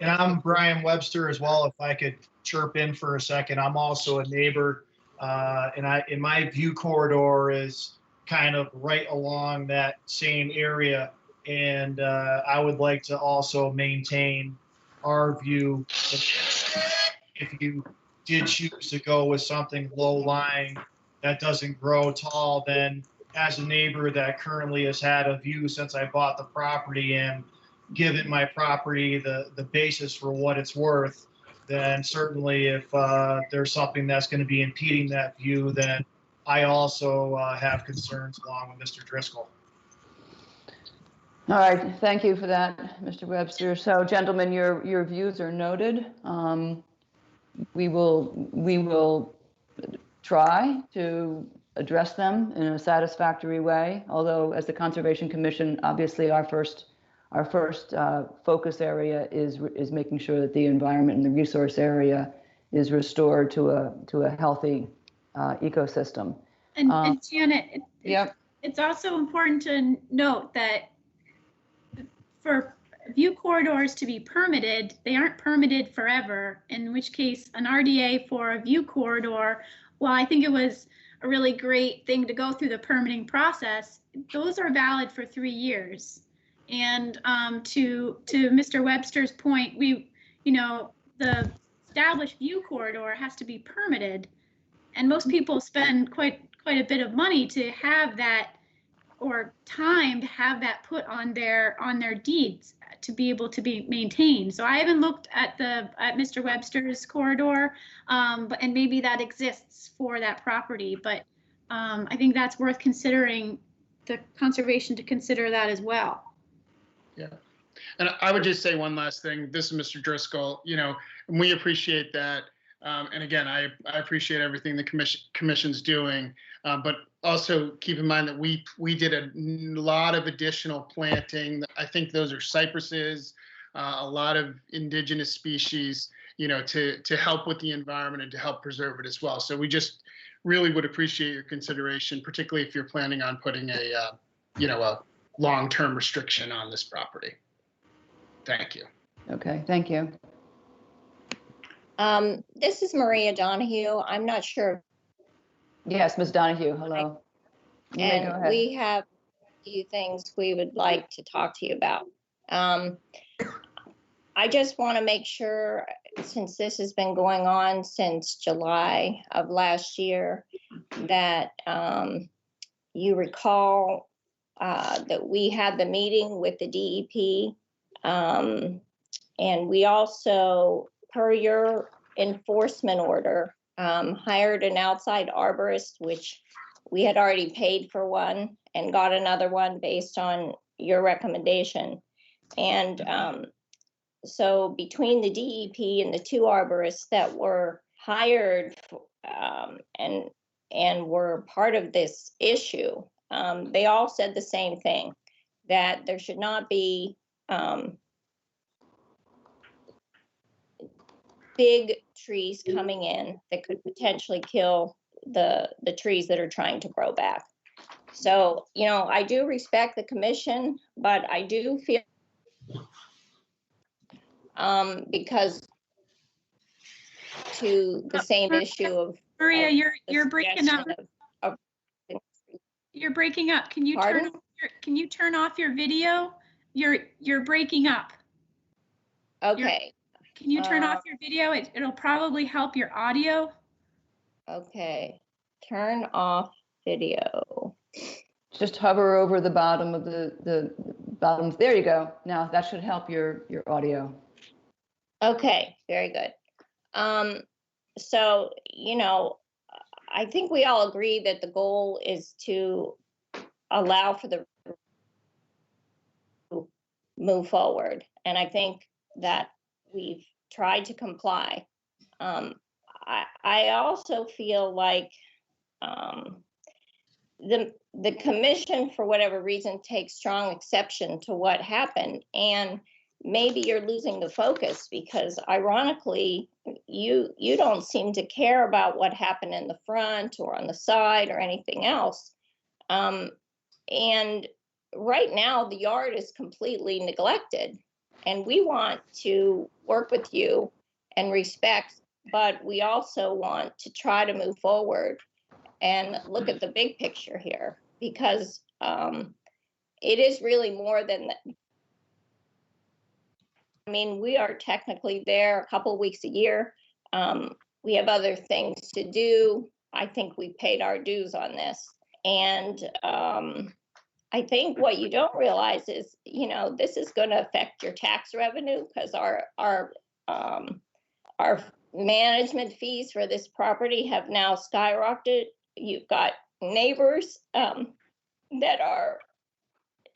And I'm Brian Webster as well, if I could chirp in for a second. I'm also a neighbor, and my view corridor is kind of right along that same area. And I would like to also maintain our view. If you did choose to go with something low lying that doesn't grow tall, then as a neighbor that currently has had a view since I bought the property and given my property the basis for what it's worth, then certainly if there's something that's going to be impeding that view, then I also have concerns along with Mr. Driscoll. All right, thank you for that, Mr. Webster. So, gentlemen, your views are noted. We will try to address them in a satisfactory way. Although, as the Conservation Commission, obviously our first focus area is making sure that the environment and the resource area is restored to a healthy ecosystem. And Janet, yep. It's also important to note that for view corridors to be permitted, they aren't permitted forever, in which case an RDA for a view corridor, while I think it was a really great thing to go through the permitting process, those are valid for 3 years. And to Mr. Webster's point, the established view corridor has to be permitted, and most people spend quite a bit of money to have that, or time to have that put on their deeds to be able to be maintained. So I haven't looked at Mr. Webster's corridor, and maybe that exists for that property, but I think that's worth considering, the conservation to consider that as well. Yeah, and I would just say one last thing. This is Mr. Driscoll, and we appreciate that. And again, I appreciate everything the commission's doing, but also keep in mind that we did a lot of additional planting. I think those are cypresses, a lot of indigenous species, to help with the environment and to help preserve it as well. So we just really would appreciate your consideration, particularly if you're planning on putting a long-term restriction on this property. Thank you. Okay, thank you. This is Maria Donahue. I'm not sure. Yes, Ms. Donahue, hello. And we have a few things we would like to talk to you about. I just want to make sure, since this has been going on since July of last year, that you recall that we had the meeting with the DEP, and we also per your enforcement order, hired an outside arborist, which we had already paid for one and got another one based on your recommendation. And so between the DEP and the two arborists that were hired and were part of this issue, they all said the same thing, that there should not be big trees coming in that could potentially kill the trees that are trying to grow back. So, you know, I do respect the commission, but I do feel because to the same issue of Maria, you're breaking up. You're breaking up. Can you turn off your video? You're breaking up. Okay. Can you turn off your video? It'll probably help your audio. Okay. Turn off video. Just hover over the bottom of the bottom. There you go. Now that should help your audio. Okay, very good. So, you know, I think we all agree that the goal is to allow for the move forward. And I think that we've tried to comply. I also feel like the commission, for whatever reason, takes strong exception to what happened. And maybe you're losing the focus because ironically, you don't seem to care about what happened in the front or on the side or anything else. And right now the yard is completely neglected, and we want to work with you and respect, but we also want to try to move forward and look at the big picture here, because it is really more than that. I mean, we are technically there a couple of weeks a year. We have other things to do. I think we paid our dues on this. And I think what you don't realize is, you know, this is going to affect your tax revenue, because our management fees for this property have now skyrocketed. You've got neighbors that are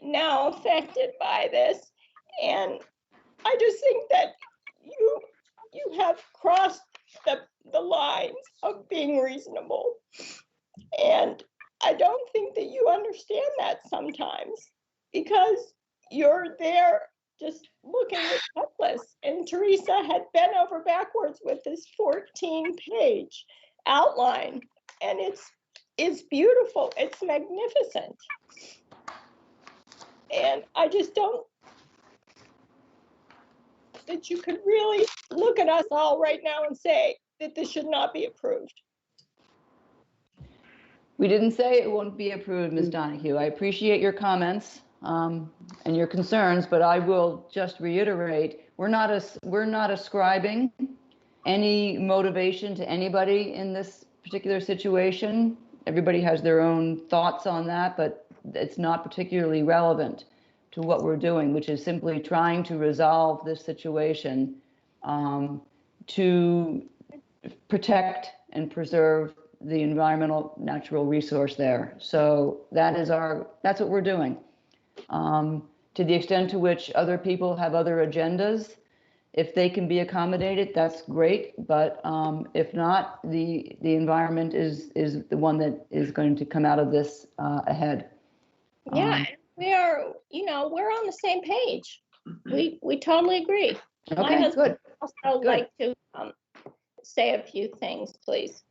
now affected by this. And I just think that you have crossed the lines of being reasonable. And I don't think that you understand that sometimes, because you're there just looking at checklists. And Teresa had bent over backwards with this 14-page outline, and it's beautiful. It's magnificent. And I just don't that you could really look at us all right now and say that this should not be approved. We didn't say it won't be approved, Ms. Donahue. I appreciate your comments and your concerns, but I will just reiterate, we're not ascribing any motivation to anybody in this particular situation. Everybody has their own thoughts on that, but it's not particularly relevant to what we're doing, which is simply trying to resolve this situation to protect and preserve the environmental natural resource there. So that's what we're doing. To the extent to which other people have other agendas, if they can be accommodated, that's great. But if not, the environment is the one that is going to come out of this ahead. Yeah, we are, you know, we're on the same page. We totally agree. Okay, My husband good. also like to say a few things, please.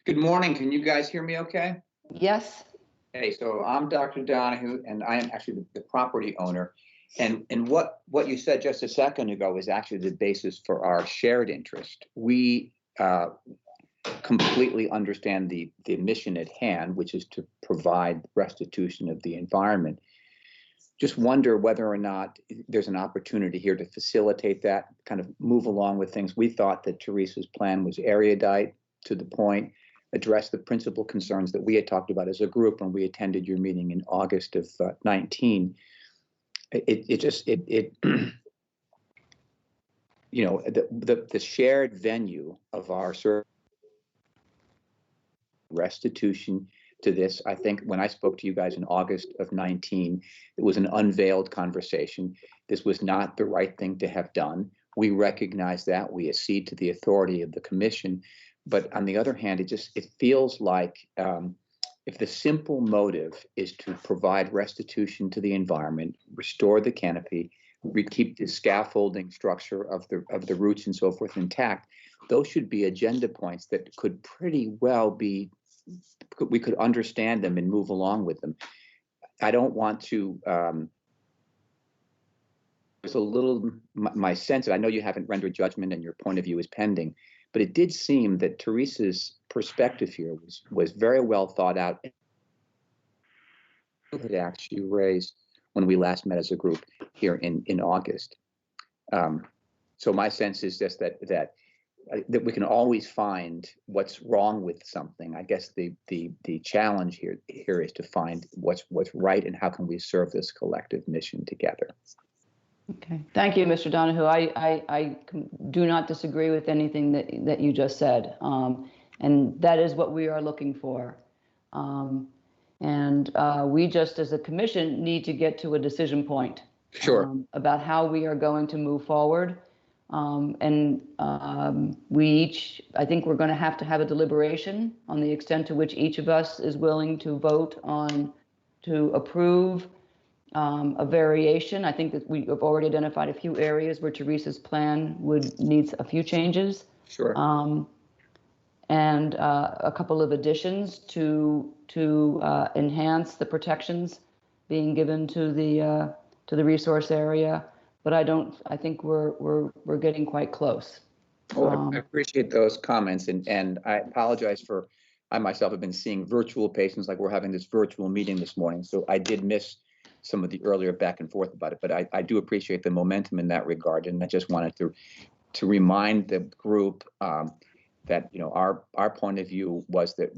Good morning. Can you guys hear me okay? Yes. Hey, so I'm Dr. Donahue, and I am actually the property owner. And what you said just a second ago is actually the basis for our shared interest. We completely understand the mission at hand, which is to provide restitution of the environment. Just wonder whether or not there's an opportunity here to facilitate that, kind of move along with things. We thought that Teresa's plan was erudite, to the point, address the principal concerns that we had talked about as a group when we attended your meeting in August of 19. you know, the shared venue of our restitution to this. I think when I spoke to you guys in August of 19, it was an unveiled conversation. This was not the right thing to have done. We recognize that. We accede to the authority of the commission. But on the other hand, it feels like if the simple motive is to provide restitution to the environment, restore the canopy, keep the scaffolding structure of the roots and so forth intact, those should be agenda points that could pretty well be, we could understand them and move along with them. I don't want to, there's a little, my sense, I know you haven't rendered judgment and your point of view is pending, but it did seem that Teresa's perspective here was very well thought out. It had actually raised when we last met as a group here in August. So my sense is just that we can always find what's wrong with something. I guess the challenge here is to find what's right and how can we serve this collective mission together. Okay, thank you, Mr. Donahue. I do not disagree with anything that you just said, and that is what we are looking for. And we just, as a commission, need to get to a decision point. Sure. About how we are going to move forward. We each, I think we're going to have a deliberation on the extent to which each of us is willing to vote on to approve a variation. I think that we have already identified a few areas where Teresa's plan needs a few changes. Sure. And a couple of additions to enhance the protections being given to the resource area. But I think we're getting quite close. Well, I appreciate those comments, and I apologize for, I myself have been seeing virtual patients, like we're having this virtual meeting this morning, so I did miss some of the earlier back and forth about it, but I do appreciate the momentum in that regard, and I just wanted to remind the group that, you know, our point of view was that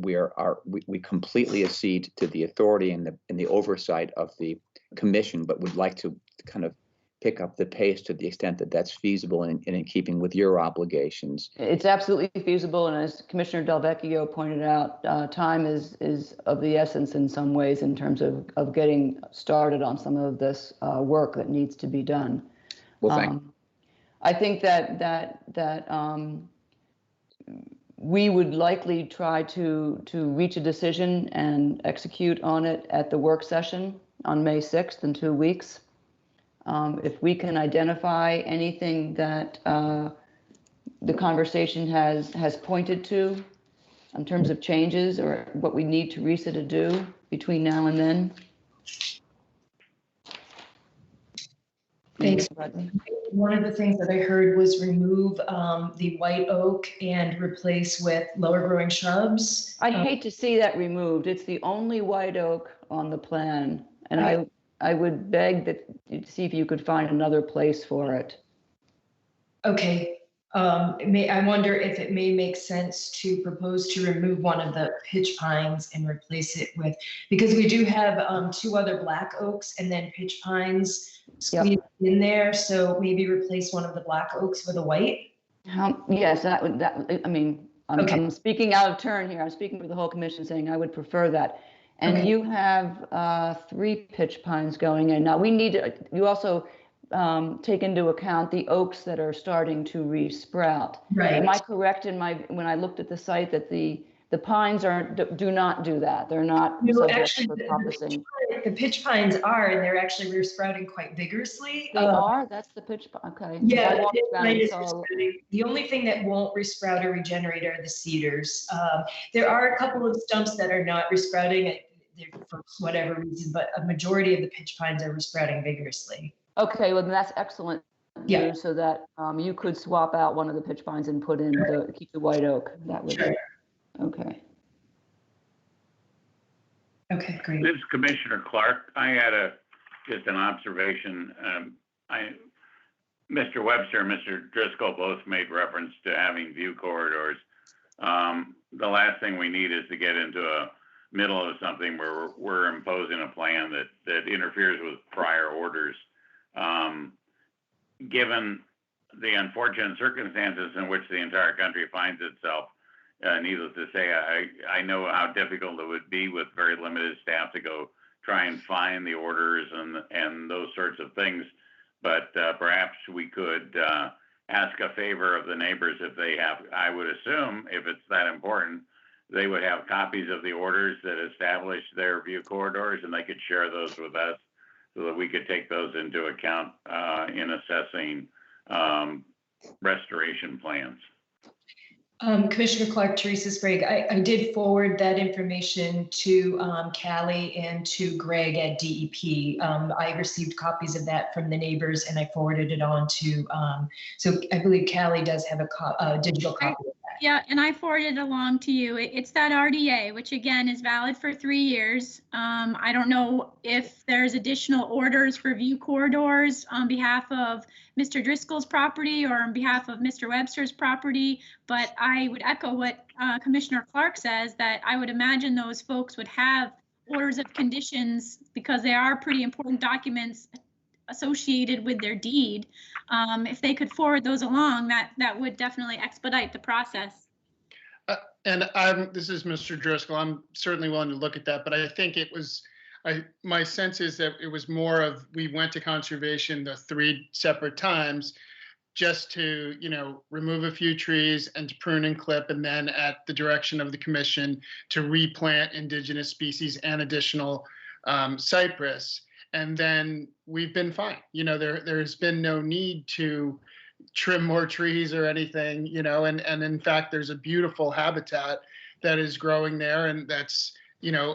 we completely accede to the authority and the oversight of the commission, but would like to kind of pick up the pace to the extent that that's feasible and in keeping with your obligations. It's absolutely feasible, and as Commissioner Del Vecchio pointed out, time is of the essence in some ways in terms of getting started on some of this work that needs to be done. Well, thank you. I think that we would likely try to reach a decision and execute on it at the work session on May 6th in 2 weeks. If we can identify anything that the conversation has pointed to in terms of changes or what we need Teresa to do between now and then. Thanks. One of the things that I heard was remove the white oak and replace with lower growing shrubs. I'd hate to see that removed. It's the only white oak on the plan, and I would beg that you'd see if you could find another place for it. Okay. I wonder if it may make sense to propose to remove one of the pitch pines and replace it with, because we do have 2 other black oaks and then pitch pines squeezed in there. So maybe replace one of the black oaks with a white. Yes, I mean, I'm speaking out of turn here. I'm speaking for the whole commission saying I would prefer that. And you have 3 pitch pines going in. Now we need to, you also take into account the oaks that are starting to resprout. Right. Am I correct in when I looked at the site that the pines do not do that? They're not actually, the pitch pines are, and they're actually resprouting quite vigorously. They are? That's the pitch pine. Okay. Yeah, the only thing that won't resprout or regenerate are the cedars. There are a couple of stumps that are not resprouting for whatever reason, but a majority of the pitch pines are resprouting vigorously. Okay, well, that's excellent news, so that you could swap out one of the pitch pines and put in keep the white oak. That would be okay. Okay, great. This is Commissioner Clark. I had just an observation. Mr. Webster and Mr. Driscoll both made reference to having view corridors. The last thing we need is to get into a middle of something where we're imposing a plan that interferes with prior orders. Given the unfortunate circumstances in which the entire country finds itself. Needless to say, I know how difficult it would be with very limited staff to go try and find the orders and those sorts of things. But perhaps we could ask a favor of the neighbors if they have, I would assume, if it's that important, they would have copies of the orders that establish their view corridors, and they could share those with us so that we could take those into account in assessing restoration plans. Commissioner Clark, Teresa Sprague, I did forward that information to Callie and to Greg at DEP. I received copies of that from the neighbors and I forwarded it on to, so I believe Callie does have a digital copy of that. Yeah, and I forwarded it along to you. It's that RDA, which again is valid for 3 years. I don't know if there's additional orders for view corridors on behalf of Mr. Driscoll's property or on behalf of Mr. Webster's property, but I would echo what Commissioner Clark says, that I would imagine those folks would have orders of conditions because they are pretty important documents associated with their deed. If they could forward those along, that would definitely expedite the process. And this is Mr. Driscoll. I'm certainly willing to look at that, but I think it was, my sense is that it was more of, we went to conservation the 3 separate times just to, remove a few trees and to prune and clip, and then at the direction of the commission to replant indigenous species and additional cypress. And then we've been fine. There's been no need to trim more trees or anything, and in fact, there's a beautiful habitat that is growing there, and that's,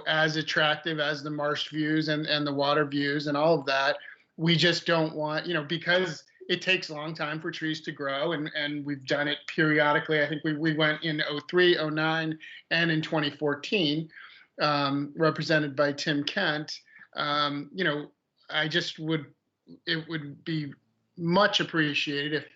as attractive as the marsh views and the water views and all of that. We just don't want, because it takes a long time for trees to grow, and we've done it periodically. I think we went in 03, 09, and in 2014, represented by Tim Kent. I just it would be much appreciated if,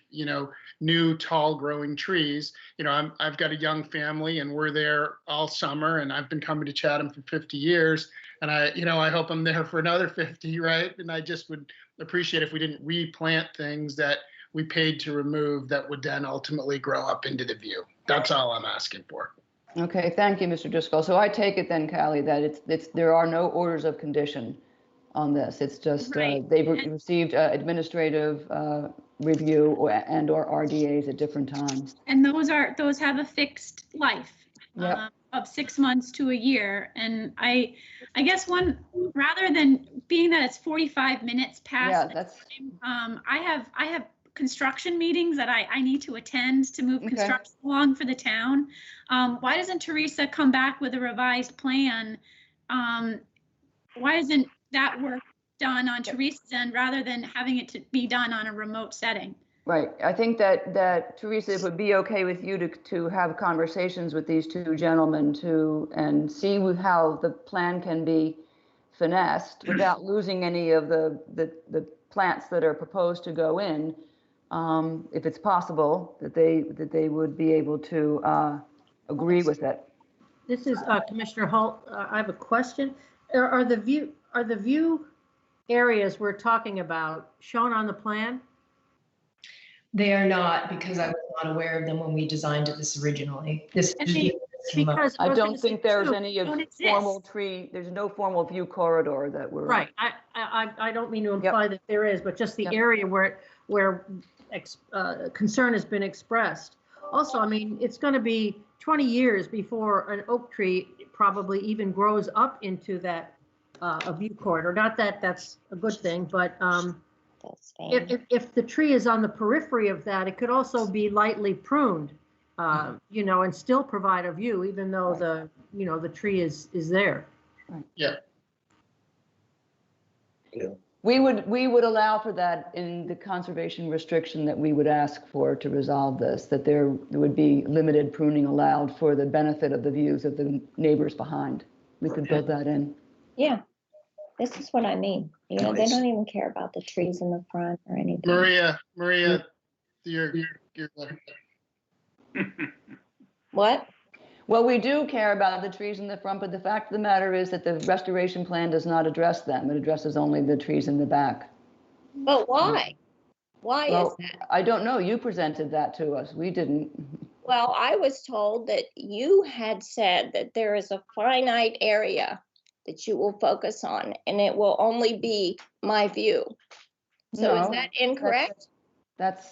new tall growing trees, I've got a young family and we're there all summer, and I've been coming to Chatham for 50 years, and I hope I'm there for another 50, right? And I just would appreciate if we didn't replant things that we paid to remove that would then ultimately grow up into the view. That's all I'm asking for. Okay, thank you, Mr. Driscoll. So I take it then, Callie, that there are no orders of condition on this. It's just Right. they've received administrative review or RDAs at different times. And those have a fixed life. Yep. Of 6 months to a year. And I guess rather than being that it's 45 minutes past, I have construction meetings that I need to attend to move construction along for the town. Why doesn't Teresa come back with a revised plan? Why isn't that work done on Teresa's end rather than having it to be done on a remote setting? Right. I think that Teresa, it would be okay with you to have conversations with these 2 gentlemen and see how the plan can be finessed without losing any of the plants that are proposed to go in. If it's possible that they would be able to agree with it. This is Commissioner Holt. I have a question. Are the view areas we're talking about shown on the plan? They are not, because I was not aware of them when we designed this originally. Because I don't think there's any formal tree. There's no formal view corridor that we're right. I don't mean to imply that there is, but just the area where concern has been expressed. Also, I mean, it's going to be 20 years before an oak tree probably even grows up into that a view corridor. Not that that's a good thing, but if the tree is on the periphery of that, it could also be lightly pruned, and still provide a view, even though the tree is there. Right. Yeah. We would allow for that in the conservation restriction that we would ask for to resolve this, that there would be limited pruning allowed for the benefit of the views of the neighbors behind. We could build that in. Yeah, this is what I mean. They don't even care about the trees in the front or anything. Maria, you're What? Well, we do care about the trees in the front, but the fact of the matter is that the restoration plan does not address them. It addresses only the trees in the back. But why? Why is that? I don't know. You presented that to us. We didn't. Well, I was told that you had said that there is a finite area that you will focus on, and it will only be my view. So is that incorrect? That's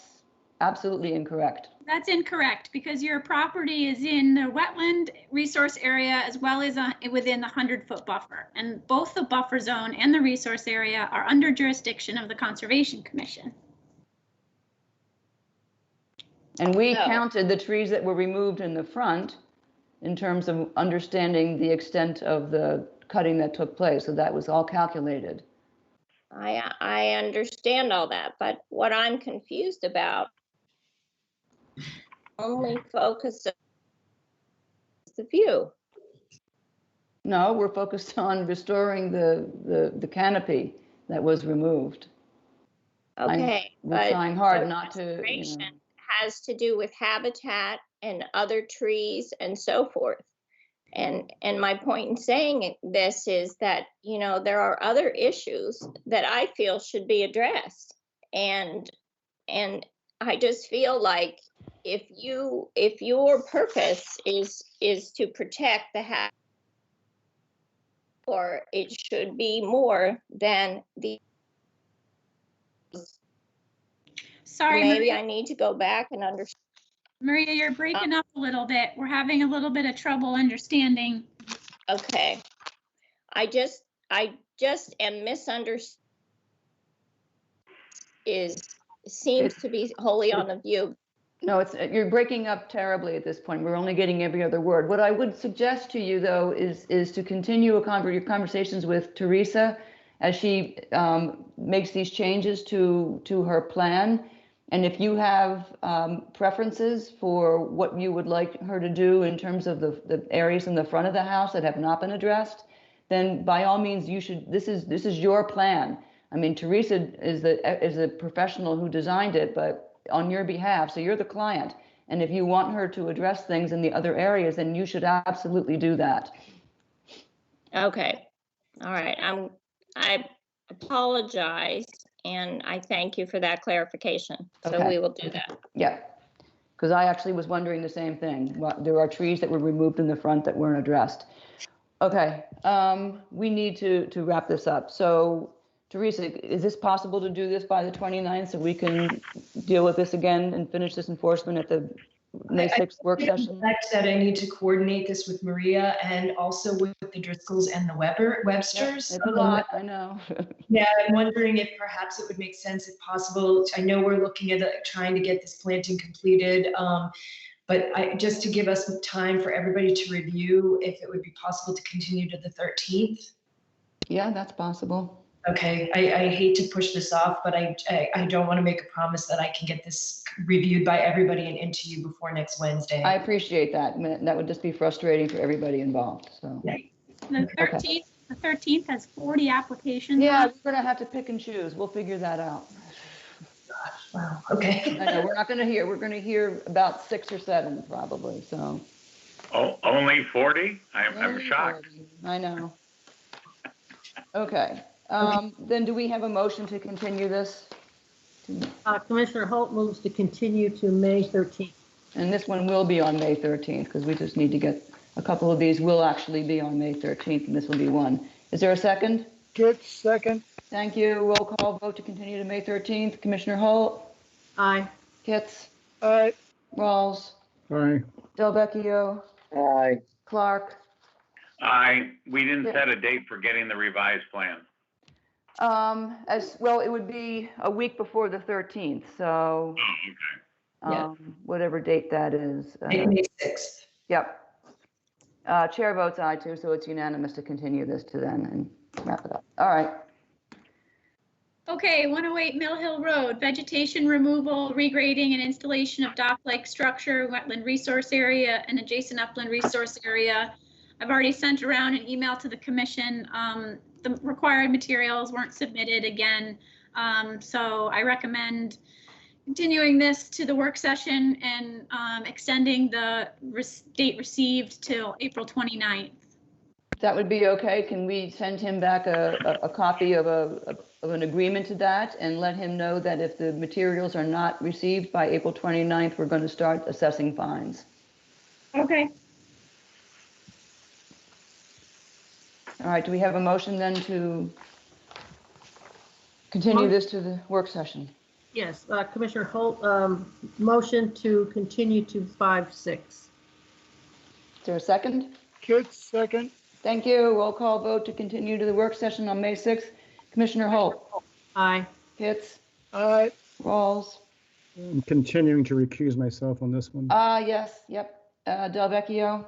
absolutely incorrect. That's incorrect because your property is in the wetland resource area as well as within the 100-foot buffer. And both the buffer zone and the resource area are under jurisdiction of the Conservation Commission. And we counted the trees that were removed in the front in terms of understanding the extent of the cutting that took place. So that was all calculated. I understand all that, but what I'm confused about only focus on the view. No, we're focused on restoring the canopy that was removed. Okay, we're trying hard not to. Has to do with habitat and other trees and so forth. And my point in saying this is that, you know, there are other issues that I feel should be addressed. And I just feel like if your purpose is to protect the habitat, or it should be more than the. Sorry, maybe Maria. I need to go back and understand. Maria, you're breaking up a little bit. We're having a little bit of trouble understanding. Okay. I just am misunderstanding. Seems to be wholly on the view. No, you're breaking up terribly at this point. We're only getting every other word. What I would suggest to you, though, is to continue your conversations with Teresa as she makes these changes to her plan. And if you have preferences for what you would like her to do in terms of the areas in the front of the house that have not been addressed, then by all means you should. This is your plan. I mean, Teresa is the professional who designed it, but on your behalf, so you're the client. And if you want her to address things in the other areas, then you should absolutely do that. Okay. All right. I apologize. And I thank you for that clarification. So we will do that. Yeah, because I actually was wondering the same thing. There are trees that were removed in the front that weren't addressed. Okay, we need to wrap this up. So Teresa, is this possible to do this by the 29th so we can deal with this again and finish this enforcement at the May 6th work session? Like I said, I need to coordinate this with Maria and also with the Driscolls and the Websters. It's a lot, I know. Yeah, I'm wondering if perhaps it would make sense, if possible. I know we're looking at trying to get this planting completed, but just to give us time for everybody to review, if it would be possible to continue to the 13th. Yeah, that's possible. Okay, I hate to push this off, but I don't want to make a promise that I can get this reviewed by everybody and into you before next Wednesday. I appreciate that. That would just be frustrating for everybody involved. So the 13th has 40 applications. Yeah, we're gonna have to pick and choose. We'll figure that out. Gosh, wow. Okay. I know, we're gonna hear about 6 or 7 probably. So. Oh, only 40? I'm shocked. 40. I know. Okay. Then do we have a motion to continue this? Commissioner Holt moves to continue to May 13th. And this one will be on May 13th because we just need to get a couple of these will actually be on May 13th and this will be one. Is there a second? Good, second. Thank you. Roll call vote to continue to May 13th. Commissioner Holt? Aye. Kitts? Aye. Rawls? Aye. Delvecchio? Aye. Clark? We didn't set a date for getting the revised plan. As well, it would be a week before the 13th. So, whatever date that is. May 6th. Yep. Chair votes aye too, so it's unanimous to continue this to then and wrap it up. All right. Okay, 108 Mill Hill Road, vegetation removal, regrading and installation of dock-like structure, wetland resource area, and adjacent upland resource area. I've already sent around an email to the commission. The required materials weren't submitted again. So I recommend continuing this to the work session and extending the date received till April 29th. That would be okay. Can we send him back a copy of a an agreement to that and let him know that if the materials are not received by April 29th, we're going to start assessing fines. Okay. All right, do we have a motion then to continue this to the work session? Yes, Commissioner Holt, motion to continue to 5/6. Is there a second? Kits, second. Thank you. Roll call vote to continue to the work session on May 6th. Commissioner Holt. Aye. Pitts. Aye. Rawls. I'm continuing to recuse myself on this one. Yes, yep. Delvecchio.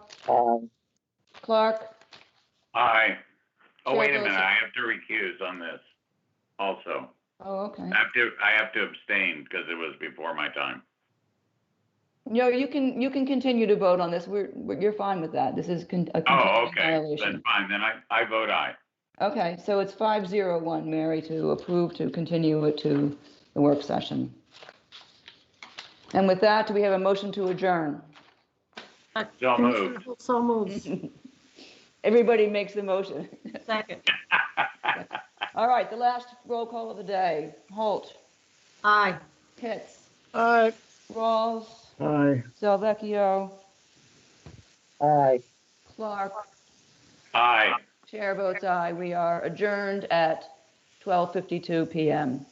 Clark. Aye. Oh, Chair wait a votes minute, I have to recuse on this also. Oh, okay. I have to abstain because it was before my time. No, you can continue to vote on this. You're fine with that. This is a Oh, continuing okay, violation. then fine, then I vote aye. Okay, so it's 501, Mary, to approve to continue it to the work session. And with that, do we have a motion to adjourn? So Commissioner moved. Holt so moves. Everybody makes the motion. Second. All right, the last roll call of the day. Holt. Aye. Pitts. Aye. Rawls. Aye. Delvecchio. Aye. Clark. Aye. Chair votes aye. We are adjourned at 12:52 p.m.